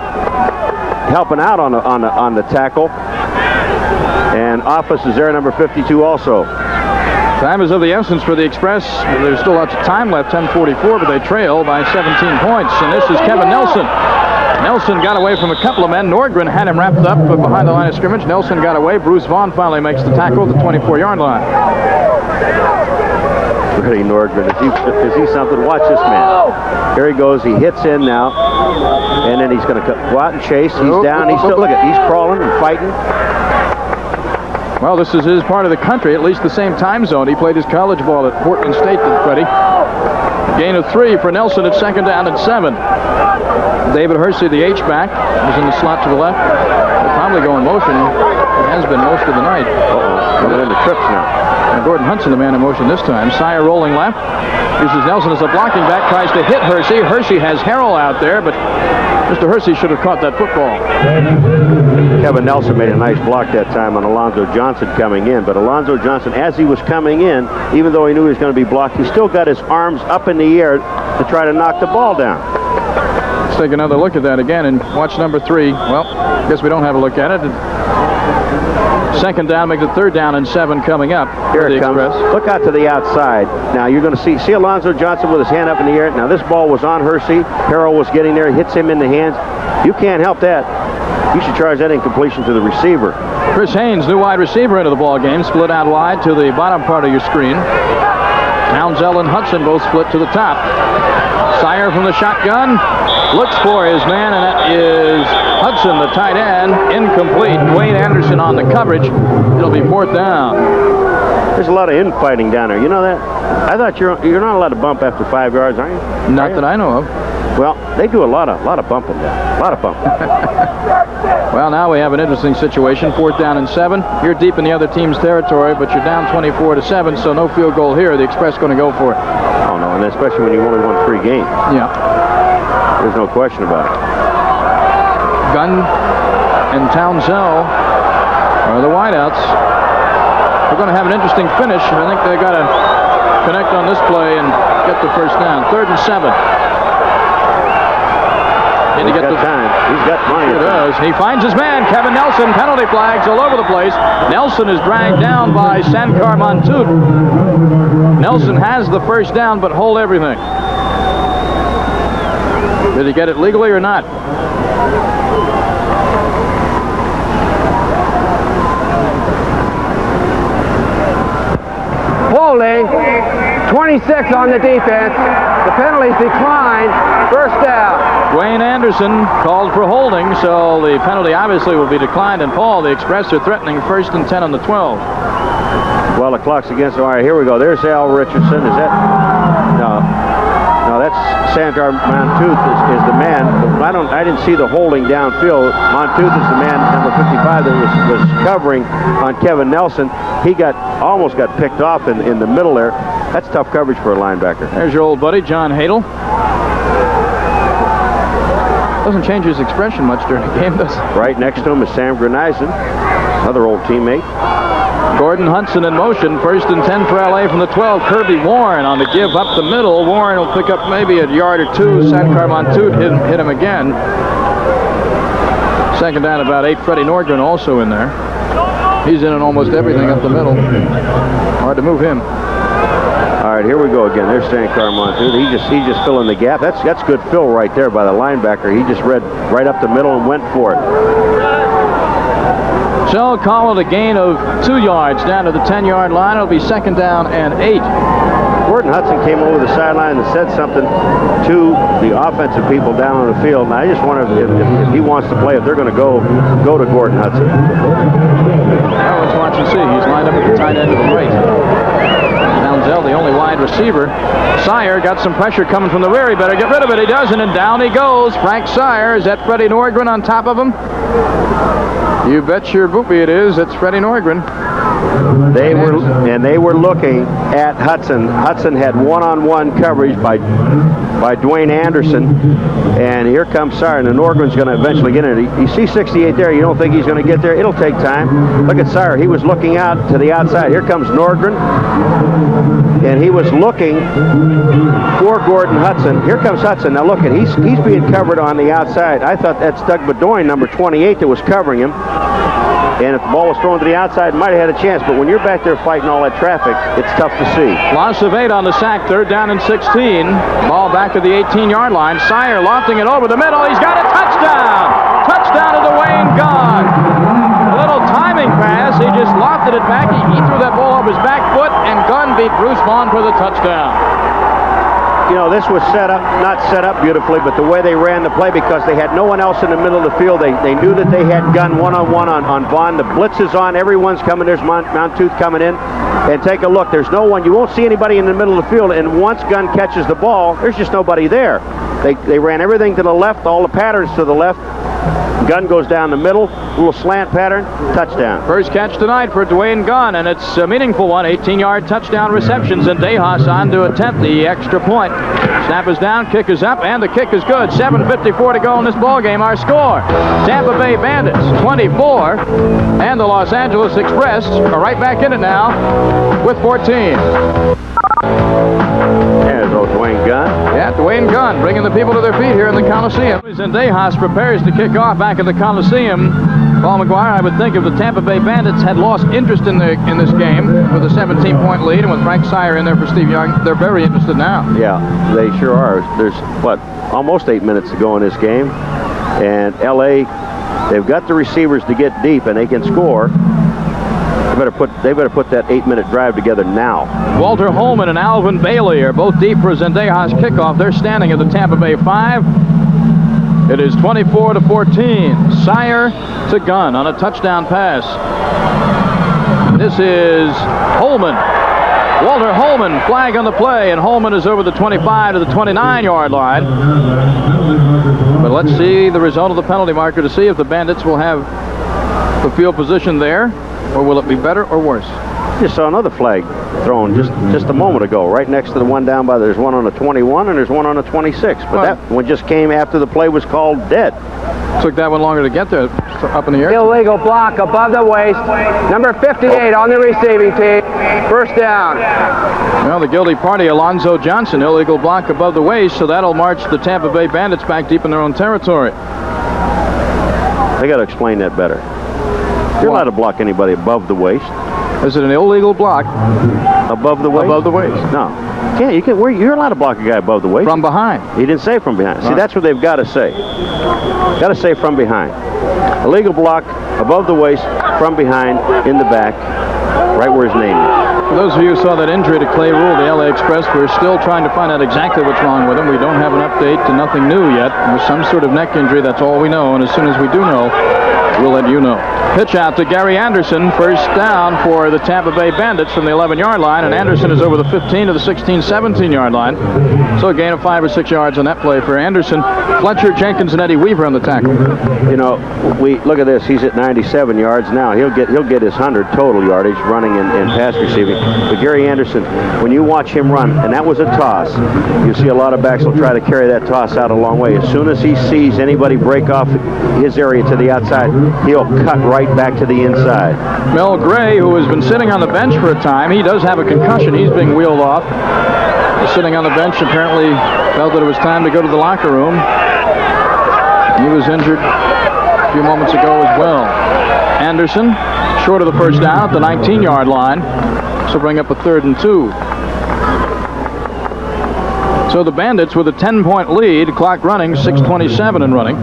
helping out on the tackle. And Office is there, number 52 also. Time is of the essence for the Express. There's still lots of time left, 10:44, but they trail by 17 points. And this is Kevin Nelson. Nelson got away from a couple of men. Nordgren had him wrapped up behind the line of scrimmage. Nelson got away. Bruce Vaughn finally makes the tackle at the 24-yard line. Freddie Nordgren, is he something? Watch this man. Here he goes. He hits in now. And then he's going to go out and chase. He's down. He's still, look at, he's crawling and fighting. Well, this is his part of the country, at least the same time zone. He played his college ball at Portland State, did Freddie. Gain of 3 for Nelson at 2nd down and 7. David Hersey, the H-back, was in the slot to the left. He'll probably go in motion. It has been most of the night. Coming into trips now. And Gordon Hudson, the man in motion this time. Seurer rolling left. Uses Nelson as a blocking back. Tries to hit Hersey. Hersey has Harrell out there, but Mr. Hersey should have caught that football. Kevin Nelson made a nice block that time on Alonzo Johnson coming in. But Alonzo Johnson, as he was coming in, even though he knew he was going to be blocked, he still got his arms up in the air to try to knock the ball down. Let's take another look at that again and watch number 3. Well, I guess we don't have a look at it. 2nd down, make it 3rd down and 7 coming up. Here it comes. Look out to the outside. Now you're going to see Alonzo Johnson with his hand up in the air. Now this ball was on Hersey. Harrell was getting there. Hits him in the hands. You can't help that. You should charge that incompletion to the receiver. Chris Haynes, new wide receiver into the ball game, split out wide to the bottom part of your screen. Townsell and Hudson both split to the top. Seurer from the shotgun looks for his man, and that is Hudson, the tight end. Incomplete. Wayne Anderson on the coverage. It'll be 4th down. There's a lot of infighting down there. You know that? I thought you're not allowed to bump after 5 yards, are you? Not that I know of. Well, they do a lot of bumping there. A lot of bumping. Well, now we have an interesting situation. 4th down and 7. You're deep in the other team's territory, but you're down 24-7, so no field goal here. The Express going to go for it. Oh, no, and especially when you only won 3 games. Yeah. There's no question about it. Gunn and Townsell are the wideouts. We're going to have an interesting finish. I think they've got to connect on this play and get the first down. 3rd and 7. He's got time. He's got money. He does. He finds his man, Kevin Nelson. Penalty flags all over the place. Nelson is dragged down by Sankar Mantoot. Nelson has the first down, but hold everything. Did he get it legally or not? Holding. 26 on the defense. The penalties decline. First down. Wayne Anderson called for holding, so the penalty obviously will be declined. And Paul, the Express are threatening 1st and 10 on the 12. Well, the clock's against. All right, here we go. There's Al Richardson. Is that? No, that's Sandra Monteith is the man. I didn't see the holding downfield. Monteith is the man, number 55, that was covering on Kevin Nelson. He almost got picked off in the middle there. That's tough coverage for a linebacker. There's your old buddy, John Hadl. Doesn't change his expression much during the game, does it? Right next to him is Sam Greneisen, another old teammate. Gordon Hudson in motion. 1st and 10 for LA from the 12. Kirby Warren on the give up the middle. Warren will pick up maybe a yard or two. Sankar Monteith hit him again. 2nd down, about 8. Freddie Norgren also in there. He's in on almost everything up the middle. Hard to move him. All right, here we go again. There's Sankar Monteith. He's just filling the gap. That's good fill right there by the linebacker. He just read right up the middle and went for it. So call it a gain of 2 yards down to the 10-yard line. It'll be 2nd down and 8. Gordon Hudson came over the sideline and said something to the offensive people down on the field. And I just wonder if he wants to play, if they're going to go to Gordon Hudson. Well, let's watch and see. He's lined up at the tight end to the right. Downzell, the only wide receiver. Seurer got some pressure coming from the rear. He better get rid of it. He doesn't, and down he goes. Frank Seurer. Is that Freddie Norgren on top of him? You bet your boopy it is. It's Freddie Norgren. They were looking at Hudson. Hudson had one-on-one coverage by Dwayne Anderson, and here comes Seurer, and Norgren's going to eventually get in it. You see 68 there. You don't think he's going to get there? It'll take time. Look at Seurer. He was looking out to the outside. Here comes Norgren, and he was looking for Gordon Hudson. Here comes Hudson. Now look, he's being covered on the outside. I thought that's Doug Bedoin, number 28, that was covering him. And if the ball was thrown to the outside, might have had a chance. But when you're back there fighting all that traffic, it's tough to see. Loss of 8 on the sack. 3rd down and 16. Ball back to the 18-yard line. Seurer lofting it over the middle. He's got a touchdown. Touchdown to Dwayne Gunn. A little timing pass. He just lofted it back. He threw that ball off his back foot, and Gunn beat Bruce Vaughn for the touchdown. You know, this was not set up beautifully, but the way they ran the play, because they had no one else in the middle of the field, they knew that they had Gunn one-on-one on Vaughn. The blitz is on. Everyone's coming. There's Monteith coming in. And take a look. There's no one. You won't see anybody in the middle of the field, and once Gunn catches the ball, there's just nobody there. They ran everything to the left, all the patterns to the left. Gunn goes down the middle, little slant pattern, touchdown. First catch tonight for Dwayne Gunn, and it's a meaningful one. 18-yard touchdown receptions, and Dejas on to attempt the extra point. Snap is down, kick is up, and the kick is good. 7:54 to go in this ball game. Our score: Tampa Bay Bandits 24, and the Los Angeles Express are right back in it now with 14. There's old Dwayne Gunn. Yeah, Dwayne Gunn bringing the people to their feet here in the Coliseum. And Dejas prepares to kick off back at the Coliseum. Paul McGuire, I would think if the Tampa Bay Bandits had lost interest in this game with a 17-point lead, and with Frank Seurer in there for Steve Young, they're very interested now. Yeah, they sure are. There's, almost 8 minutes to go in this game. And L.A., they've got the receivers to get deep, and they can score. They better put that 8-minute drive together now. Walter Holman and Alvin Bailey are both deep for Zendejas kickoff. They're standing at the Tampa Bay 5. It is 24-14. Seurer to Gunn on a touchdown pass. This is Holman. Walter Holman, flag on the play, and Holman is over the 25 to the 29-yard line. But let's see the result of the penalty marker to see if the Bandits will have the field position there, or will it be better or worse? Just saw another flag thrown just a moment ago, right next to the one down by. There's one on the 21 and there's one on the 26. But that one just came after the play was called dead. Took that one longer to get there, up in the air. Illegal block above the waist. Number 58 on the receiving team. 1st down. Well, the guilty party, Alonzo Johnson, illegal block above the waist, so that'll march the Tampa Bay Bandits back deep in their own territory. They got to explain that better. You're allowed to block anybody above the waist. Is it an illegal block? Above the waist? Above the waist. No. Yeah, you're allowed to block a guy above the waist. From behind. He didn't say from behind. See, that's what they've got to say. Got to say from behind. Illegal block above the waist, from behind, in the back, right where his name is. For those of you who saw that injury to Clay Rule, the LA Express, we're still trying to find out exactly what's wrong with him. We don't have an update to nothing new yet. It was some sort of neck injury, that's all we know. And as soon as we do know, we'll let you know. Pitch out to Gary Anderson. First down for the Tampa Bay Bandits from the 11-yard line, and Anderson is over the 15 to the 16, 17-yard line. So a gain of 5 or 6 yards on that play for Anderson. Fletcher, Jenkins, and Eddie Weaver on the tackle. You know, we look at this. He's at 97 yards now. He'll get his 100 total yardage running and pass receiving. But Gary Anderson, when you watch him run, and that was a toss, you see a lot of backs will try to carry that toss out a long way. As soon as he sees anybody break off his area to the outside, he'll cut right back to the inside. Mel Gray, who has been sitting on the bench for a time, he does have a concussion. He's being wheeled off. He's sitting on the bench, apparently felt that it was time to go to the locker room. He was injured a few moments ago as well. Anderson, short of the first down at the 19-yard line. So bring up a 3rd and 2. So the Bandits with a 10-point lead, clock running, 6:27 and running.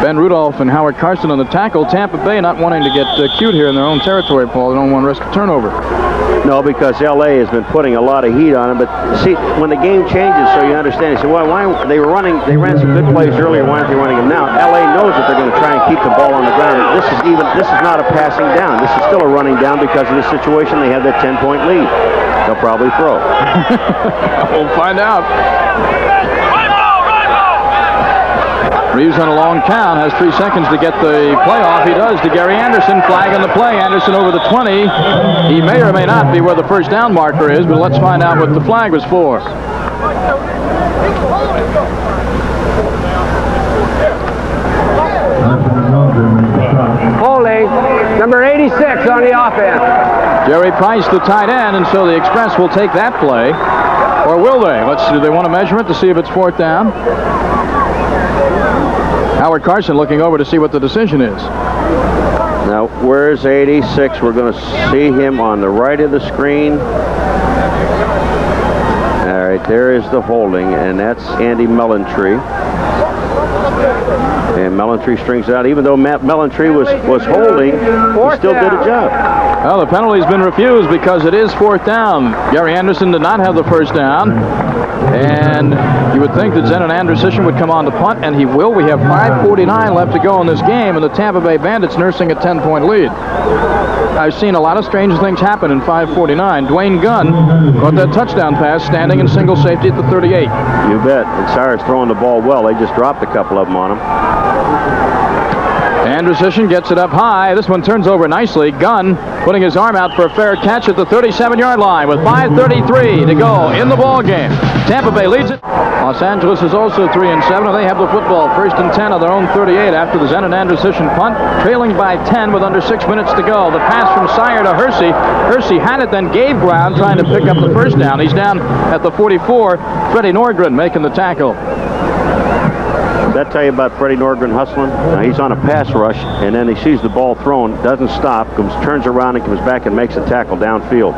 Ben Rudolph and Howard Carson on the tackle. Tampa Bay not wanting to get cute here in their own territory, Paul. They don't want to risk a turnover. No, because L.A. has been putting a lot of heat on him. But see, when the game changes, so you understand, you say, well, why they ran some good plays earlier. Why aren't they running them now? L.A. knows that they're going to try and keep the ball on the ground. This is not a passing down. This is still a running down because of the situation. They have that 10-point lead. They'll probably throw. We'll find out. Reaves on a long count, has 3 seconds to get the play off. He does to Gary Anderson, flag on the play. Anderson over the 20. He may or may not be where the first down marker is, but let's find out what the flag was for. Holding, number 86 on the offense. Jerry Price, the tight end, and so the Express will take that play. Or will they? Do they want to measure it to see if it's 4th down? Howard Carson looking over to see what the decision is. Now, where's 86? We're going to see him on the right of the screen. All right, there is the holding, and that's Andy Mellentry. And Mellentry strings it out. Even though Matt Mellentry was holding, he still did a job. Well, the penalty's been refused because it is 4th down. Gary Anderson did not have the first down. And you would think that Zenon Anderson would come on to punt, and he will. We have 5:49 left to go in this game, and the Tampa Bay Bandits nursing a 10-point lead. I've seen a lot of strange things happen in 5:49. Dwayne Gunn caught that touchdown pass standing in single safety at the 38. You bet. And Seurer's throwing the ball well. They just dropped a couple of them on him. Anderson gets it up high. This one turns over nicely. Gunn putting his arm out for a fair catch at the 37-yard line with 5:33 to go in the ball game. Tampa Bay leads it. Los Angeles is also 3-7, and they have the football. 1st and 10 of their own 38 after the Zenon Anderson punt, trailing by 10 with under 6 minutes to go. The pass from Seurer to Hersey. Hersey had it, then gave ground, trying to pick up the first down. He's down at the 44. Freddie Norgren making the tackle. Did that tell you about Freddie Norgren hustling? Now, he's on a pass rush, and then he sees the ball thrown, doesn't stop, turns around and comes back and makes a tackle downfield.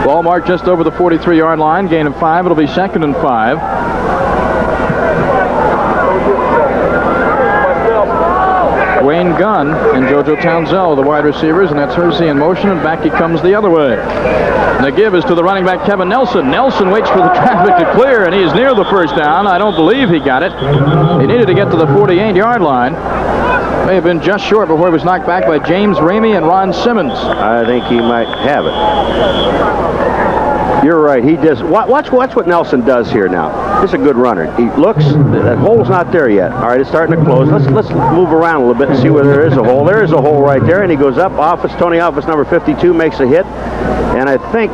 Ball marked just over the 43-yard line, gain of 5. It'll be 2nd and 5. Dwayne Gunn and JoJo Townsell, the wide receivers, and that's Hersey in motion, and back he comes the other way. And the give is to the running back, Kevin Nelson. Nelson waits for the traffic to clear, and he is near the first down. I don't believe he got it. He needed to get to the 48-yard line. May have been just short before he was knocked back by James Ramey and Ron Simmons. I think he might have it. You're right. He does. Watch what Nelson does here now. This is a good runner. He looks. That hole's not there yet. All right, it's starting to close. Let's move around a little bit and see where there is a hole. There is a hole right there, and he goes up. Tony Office number 52 makes a hit, and I think,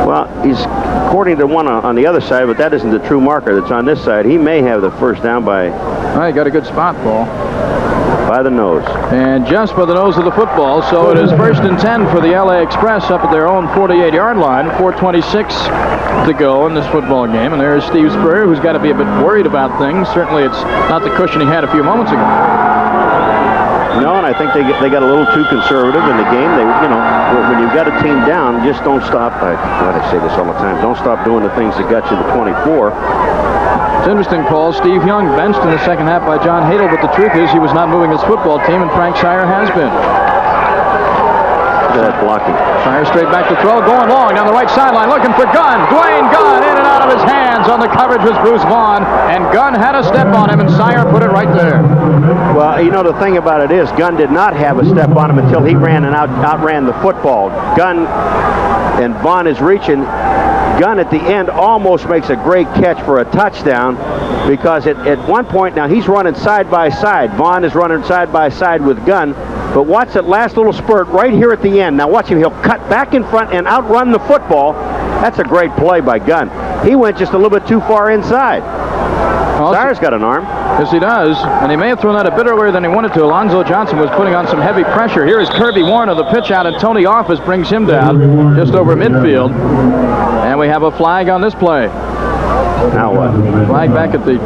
well, he's according to one on the other side, but that isn't the true marker that's on this side. He may have the first down by. All right, got a good spot, Paul. By the nose. And just by the nose of the football, so it is 1st and 10 for the LA Express up at their own 48-yard line. 4:26 to go in this football game. And there's Steve Spurrier, who's got to be a bit worried about things. Certainly it's not the cushion he had a few moments ago. No, and I think they got a little too conservative in the game. When you've got a team down, just don't stop. I say this all the time. Don't stop doing the things that got you to 24. It's interesting, Paul. Steve Young benched in the second half by John Hadl, but the truth is he was not moving his football team, and Frank Seurer has been. Look at that blocking. Seurer straight back to throw, going long down the right sideline, looking for Gunn. Dwayne Gunn in and out of his hands. Sides on the coverage was Bruce Vaughn, and Gunn had a step on him, and Seurer put it right there. Well, you know, the thing about it is Gunn did not have a step on him until he ran and outran the football. Gunn and Vaughn is reaching. Gunn at the end almost makes a great catch for a touchdown, because at one point now he's running side by side. Vaughn is running side by side with Gunn, but watch that last little spurt right here at the end. Now watch him. He'll cut back in front and outrun the football. That's a great play by Gunn. He went just a little bit too far inside. Seurer's got an arm. Yes, he does, and he may have thrown that a bit earlier than he wanted to. Alonzo Johnson was putting on some heavy pressure. Here is Kirby Warner, the pitch out, and Tony Office brings him down just over midfield. And we have a flag on this play. Now what? Flag back at the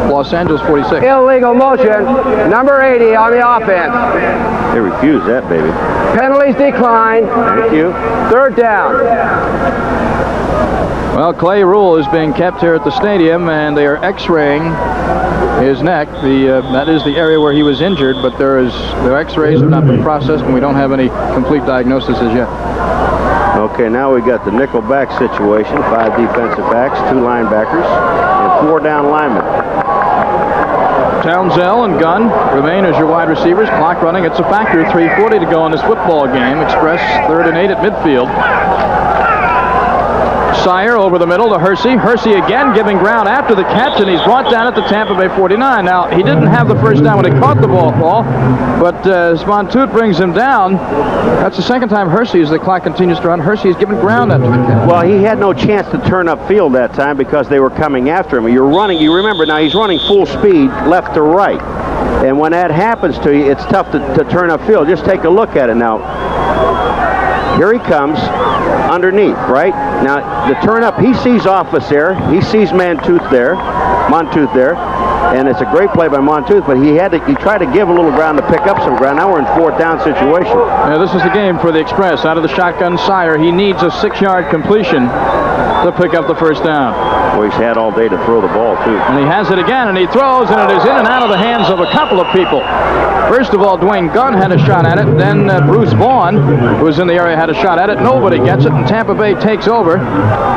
Los Angeles 46. Illegal motion, number 80 on the offense. They refuse that, baby. Penalties decline. Thank you. Third down. Well, Clay Rule is being kept here at the stadium, and they are x-raying his neck. That is the area where he was injured, but the x-rays have not been processed, and we don't have any complete diagnosis as yet. Okay, now we got the nickel back situation. 5 defensive backs, 2 linebackers, and 4 down linemen. Townsell and Gunn remain as your wide receivers. Clock running. It's a factor. 3:40 to go in this football game. Express 3rd and 8 at midfield. Seurer over the middle to Hersey. Hersey again giving ground after the catch, and he's brought down at the Tampa Bay 49. Now, he didn't have the first down when he caught the ball, Paul, but as Montoute brings him down, that's the second time Hersey, as the clock continues to run, Hersey is given ground after the catch. Well, he had no chance to turn upfield that time because they were coming after him. You remember now, he's running full speed left to right. And when that happens to you, it's tough to turn upfield. Just take a look at it now. Here he comes underneath, right? Now, the turn up, he sees Office there. He sees Montoute there. And it's a great play by Montoute, but he tried to give a little ground to pick up some ground. Now we're in 4th down situation. Yeah, this is the game for the Express. Out of the shotgun, Seurer. He needs a 6-yard completion to pick up the first down. Well, he's had all day to throw the ball, too. And he has it again, and he throws, and it is in and out of the hands of a couple of people. First of all, Dwayne Gunn had a shot at it. Then Bruce Vaughn, who was in the area, had a shot at it. Nobody gets it, and Tampa Bay takes over.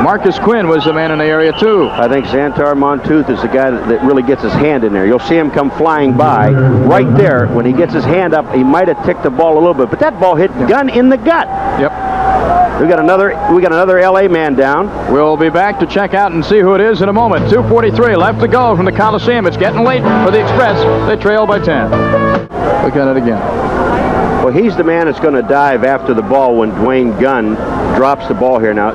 Marcus Quinn was the man in the area, too. I think Xantar Montoute is the guy that really gets his hand in there. You'll see him come flying by right there. When he gets his hand up, he might have ticked the ball a little bit, but that ball hit Gunn in the gut. Yep. We got another LA man down. We'll be back to check out and see who it is in a moment. 2:43 left to go from the Coliseum. It's getting late for the Express. They trail by 10. Look at it again. Well, he's the man that's going to dive after the ball when Dwayne Gunn drops the ball here. Now,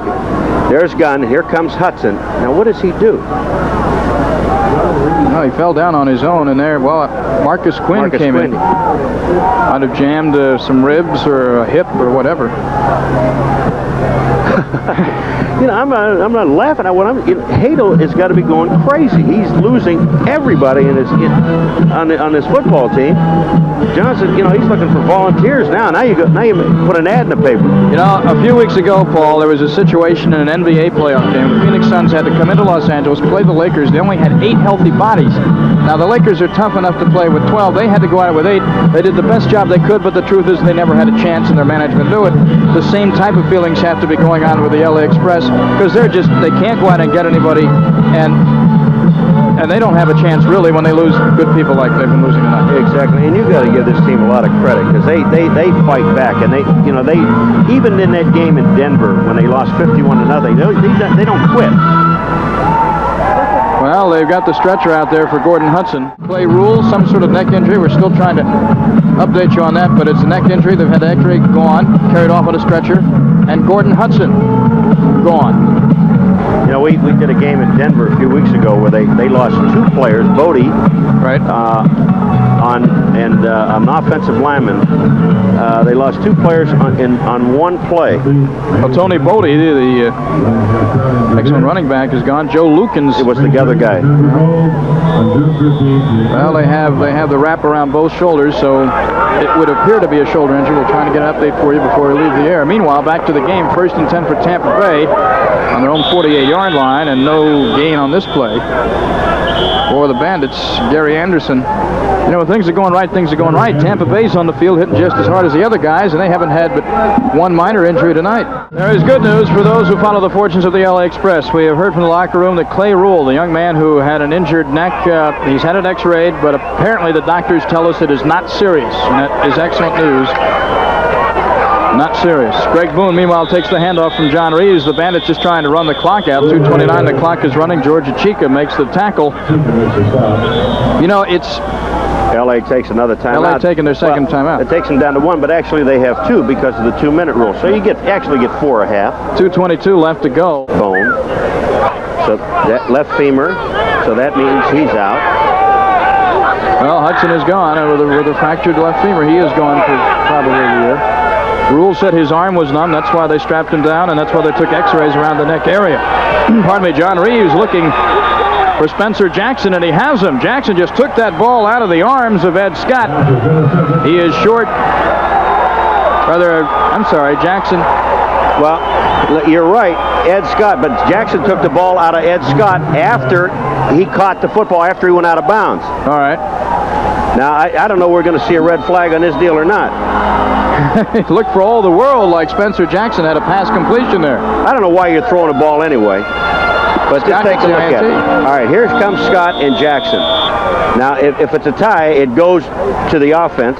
there's Gunn. Here comes Hudson. Now, what does he do? No, he fell down on his own, and there, well, Marcus Quinn came in. Might have jammed some ribs or a hip or whatever. I'm not laughing at what Hadl has got to be going crazy. He's losing everybody on his football team. Johnson, he's looking for volunteers now. Now you put an ad in the paper. A few weeks ago, Paul, there was a situation in an NBA playoff game. The Phoenix Suns had to come into Los Angeles, play the Lakers. They only had 8 healthy bodies. Now, the Lakers are tough enough to play with 12. They had to go out with 8. They did the best job they could, but the truth is they never had a chance, and their management knew it. The same type of feelings have to be going on with the LA Express, because they can't go out and get anybody, and they don't have a chance really when they lose good people like they've been losing tonight. Exactly, and you've got to give this team a lot of credit, because they fight back, and they even in that game in Denver when they lost 51-0, they don't quit. Well, they've got the stretcher out there for Gordon Hudson. Clay Rule, some sort of neck injury. We're still trying to update you on that, but it's a neck injury. They've had the x-ray gone, carried off on a stretcher, and Gordon Hudson gone. We did a game in Denver a few weeks ago where they lost 2 players, Bodie, right, and an offensive lineman. They lost 2 players on 1 play. Well, Tony Bodie, the excellent running back, is gone. Joe Lukens. It was the other guy. Well, they have the wrap around both shoulders, so it would appear to be a shoulder injury. We'll try to get an update for you before we leave the air. Meanwhile, back to the game. 1st and 10 for Tampa Bay. on their own 48-yard line, and no gain on this play for the Bandits. Gary Anderson. You know, when things are going right, things are going right. Tampa Bay's on the field hitting just as hard as the other guys, and they haven't had but one minor injury tonight. There is good news for those who follow the fortunes of the LA Express. We have heard from the locker room that Clay Rule, the young man who had an injured neck, he's had it x-rayed, but apparently the doctors tell us it is not serious, and that is excellent news. Not serious. Greg Boone, meanwhile, takes the handoff from John Reaves. The Bandits just trying to run the clock out. 2:29, the clock is running. Georgia Chica makes the tackle. You know, it's... LA takes another timeout. LA taking their second timeout. It takes them down to 1, but actually they have 2 because of the 2-minute rule. So you actually get 4 a half. 2:22 left to go. Bone. So that left femur. So that means he's out. Well, Hudson is gone with a fractured left femur. He is gone for probably a year. Rule said his arm was numb. That's why they strapped him down, and that's why they took x-rays around the neck area. Pardon me, John Reaves looking for Spencer Jackson, and he has him. Jackson just took that ball out of the arms of Ed Scott. He is short. I'm sorry, Jackson. Well, you're right, Ed Scott, but Jackson took the ball out of Ed Scott after he caught the football, after he went out of bounds. All right. Now, I don't know if we're going to see a red flag on this deal or not. It looked for all the world like Spencer Jackson had a pass completion there. I don't know why you're throwing a ball anyway. But just take a look at it. All right, here comes Scott and Jackson. Now, if it's a tie, it goes to the offense.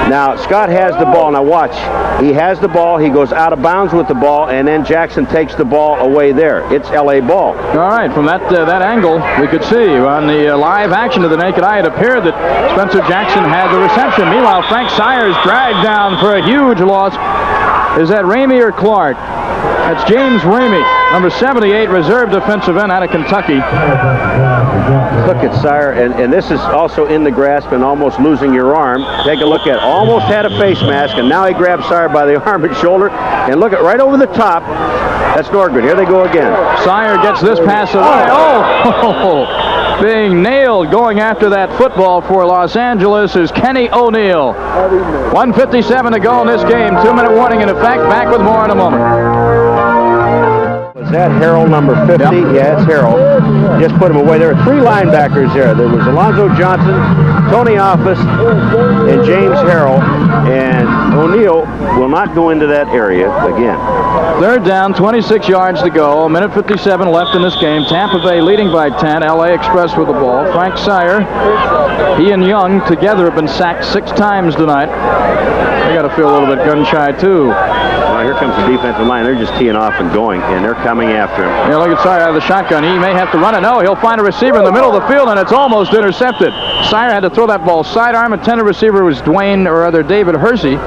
Now, Scott has the ball. Now, watch. He has the ball. He goes out of bounds with the ball, and then Jackson takes the ball away there. It's L.A. ball. All right, from that angle, we could see on the live action of the naked eye, it appeared that Spencer Jackson had the reception. Meanwhile, Frank Seurer is dragged down for a huge loss. Is that Ramey or Clark? That's James Ramey, number 78, reserve defensive end out of Kentucky. Look at Seurer, and this is also in the grasp and almost losing your arm. Take a look at it. Almost had a face mask, and now he grabs Seurer by the arm and shoulder. And look at right over the top. That's Norgren. Here they go again. Seurer gets this pass away. Oh! Being nailed going after that football for Los Angeles is Kenny O'Neill. 1:57 to go in this game. 2-minute warning in effect. Back with more in a moment. Is that Harold, number 50? Yep. Yeah, it's Harold. Just put him away. There were 3 linebackers there. There was Alonzo Johnson, Tony Office, and James Harold. And O'Neill will not go into that area again. Third down, 26 yards to go. 1:57 left in this game. Tampa Bay leading by 10. LA Express with the ball. Frank Seurer, he and Young together have been sacked 6 times tonight. They got to feel a little bit gun-shy, too. Well, here comes the defensive line. They're just teeing off and going, and they're coming after him. Yeah, look at Seurer out of the shotgun. He may have to run it. No, he'll find a receiver in the middle of the field, and it's almost intercepted. Seurer had to throw that ball sidearm. Intended receiver was David Hersey.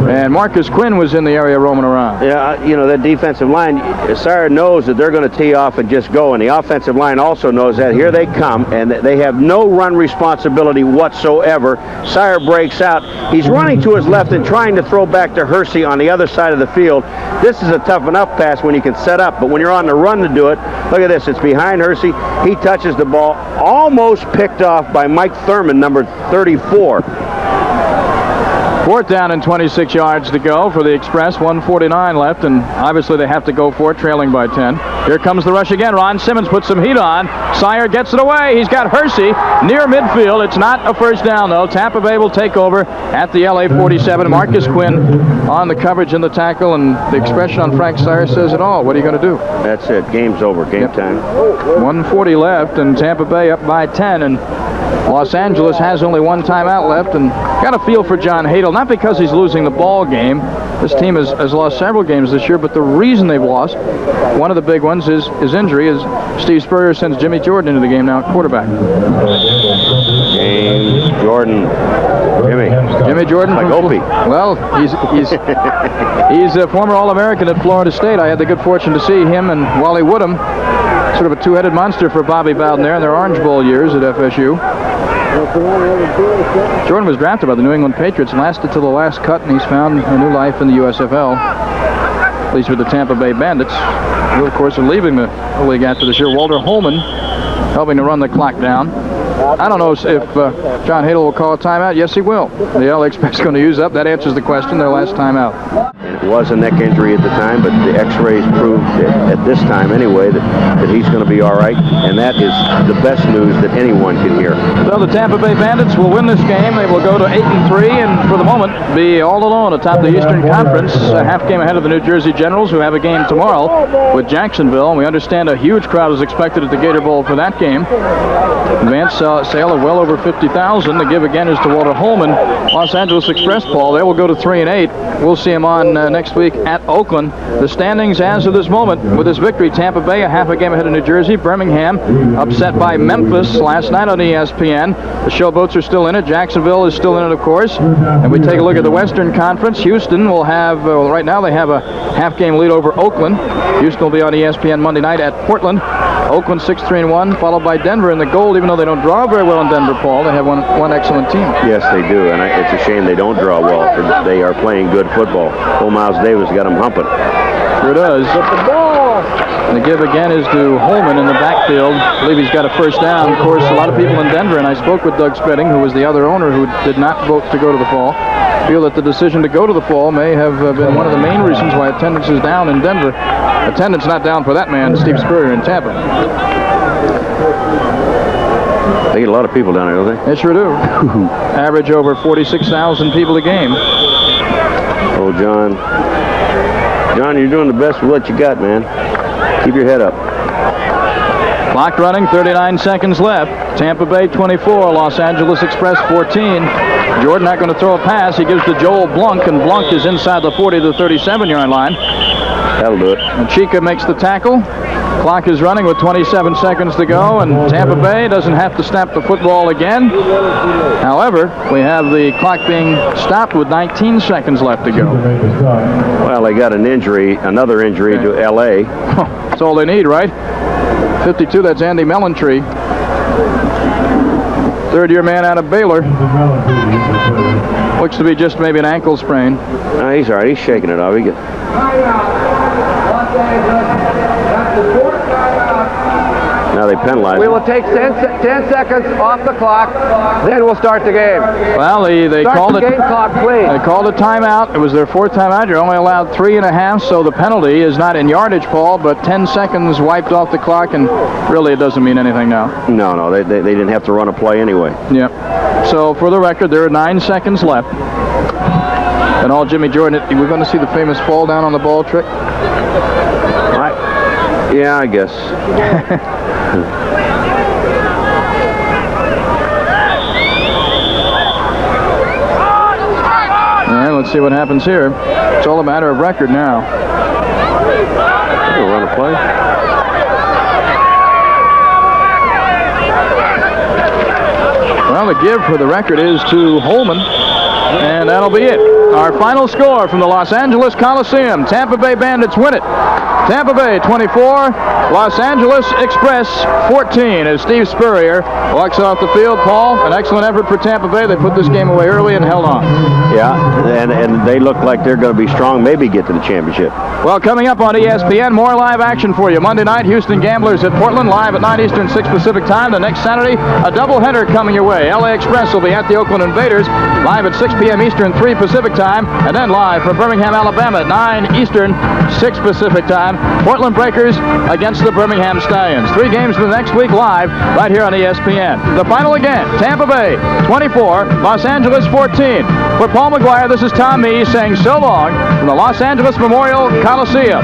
And Marcus Quinn was in the area roaming around. Yeah, you know, that defensive line, Seurer knows that they're going to tee off and just go, and the offensive line also knows that. Here they come, and they have no run responsibility whatsoever. Seurer breaks out. He's running to his left and trying to throw back to Hersey on the other side of the field. This is a tough enough pass when you can set up, but when you're on the run to do it, look at this. It's behind Hersey. He touches the ball, almost picked off by Mike Thurman, number 34. 4th down and 26 yards to go for the Express. 1:49 left, and obviously they have to go for it, trailing by 10. Here comes the rush again. Ron Simmons puts some heat on. Seurer gets it away. He's got Hersey near midfield. It's not a first down, though. Tampa Bay will take over at the LA 47. Marcus Quinn on the coverage and the tackle, and the expression on Frank Seurer says it all. What are you going to do? That's it. Game's over. Game time. 1:40 left, and Tampa Bay up by 10, and Los Angeles has only 1 timeout left, and got a feel for John Hadl, not because he's losing the ball game. This team has lost several games this year, but the reason they've lost, one of the big ones is injury, is Steve Spurrier sends Jimmy Jordan into the game now at quarterback. James Jordan. Jimmy Jordan. Like Opie. Well, he's a former All-American at Florida State. I had the good fortune to see him and Wally Woodham. Sort of a 2-headed monster for Bobby Bowden there in their Orange Bowl years at FSU. Jordan was drafted by the New England Patriots and lasted till the last cut, and he's found a new life in the USFL, at least with the Tampa Bay Bandits, who, of course, are leaving the league after this year. Walter Holman helping to run the clock down. I don't know if John Hadl will call a timeout. Yes, he will. The LA Express is going to use up. That answers the question, their last timeout. And was a neck injury at the time, but the x-rays proved at this time anyway that he's going to be all right, and that is the best news that anyone can hear. So the Tampa Bay Bandits will win this game. They will go to 8-3, and for the moment be all alone atop the Eastern Conference, a half game ahead of the New Jersey Generals, who have a game tomorrow with Jacksonville. And we understand a huge crowd is expected at the Gator Bowl for that game. Advance sale of well over 50,000. The give again is to Walter Holman. Los Angeles Express, Paul, they will go to 3-8. We'll see him on next week at Oakland. The standings as of this moment, with this victory, Tampa Bay a half a game ahead of New Jersey. Birmingham upset by Memphis last night on ESPN. The Showboats are still in it. Jacksonville is still in it, of course. And we take a look at the Western Conference. Houston will have, right now they have a half game lead over Oakland. Houston will be on ESPN Monday night at Portland. Oakland 6-3-1, followed by Denver in the gold, even though they don't draw very well in Denver, Paul. They have one excellent team. Yes, they do, and it's a shame they don't draw well, because they are playing good football. Old Miles Davis got them humping. Sure does. Get the ball. And the give again is to Holman in the backfield. I believe he's got a first down. Of course, a lot of people in Denver, and I spoke with Doug Spedding, who was the other owner who did not vote to go to the fall, feel that the decision to go to the fall may have been one of the main reasons why attendance is down in Denver. Attendance not down for that man, Steve Spurrier in Tampa. They get a lot of people down there, don't they? They sure do. Average over 46,000 people a game. Oh, John. John, you're doing the best with what you got, man. Keep your head up. Clock running, 39 seconds left. Tampa Bay 24, Los Angeles Express 14. Jordan not going to throw a pass. He gives to Joel Blunk, and Blunk is inside the 40 to the 37-yard line. That'll do it. And Chica makes the tackle. Clock is running with 27 seconds to go, and Tampa Bay doesn't have to snap the football again. However, we have the clock being stopped with 19 seconds left to go. Well, they got another injury to L.A. That's all they need, right? 52, that's Andy Mellentree. Third-year man out of Baylor. Looks to be just maybe an ankle sprain. No, he's all right. He's shaking it off. Now they penalize. We will take 10 seconds off the clock, then we'll start the game. Well, they called the game clock, please. They called a timeout. It was their fourth timeout. You're only allowed 3.5, so the penalty is not in yardage, Paul, but 10 seconds wiped off the clock, and really it doesn't mean anything now. No, they didn't have to run a play anyway. Yeah. So for the record, there are 9 seconds left. And all Jimmy Jordan, we're going to see the famous fall down on the ball trick. Yeah, I guess. All right, let's see what happens here. It's all a matter of record now. We'll run a play. Well, the give for the record is to Holman, and that'll be it. Our final score from the Los Angeles Coliseum. Tampa Bay Bandits win it. Tampa Bay 24, Los Angeles Express 14 as Steve Spurrier walks off the field. Paul, an excellent effort for Tampa Bay. They put this game away early and held on. Yeah, and they look like they're going to be strong, maybe get to the championship. Well, coming up on ESPN, more live action for you. Monday night, Houston Gamblers at Portland, live at 9 Eastern, 6 Pacific time. The next Saturday, a doubleheader coming your way. LA Express will be at the Oakland Invaders, live at 6 p.m. Eastern, 3 Pacific time, and then live from Birmingham, Alabama at 9 Eastern, 6 Pacific time. Portland Breakers against the Birmingham Stallions. 3 games for the next week live right here on ESPN. The final again, Tampa Bay 24, Los Angeles 14. For Paul McGuire, this is Tom Mee saying so long from the Los Angeles Memorial Coliseum.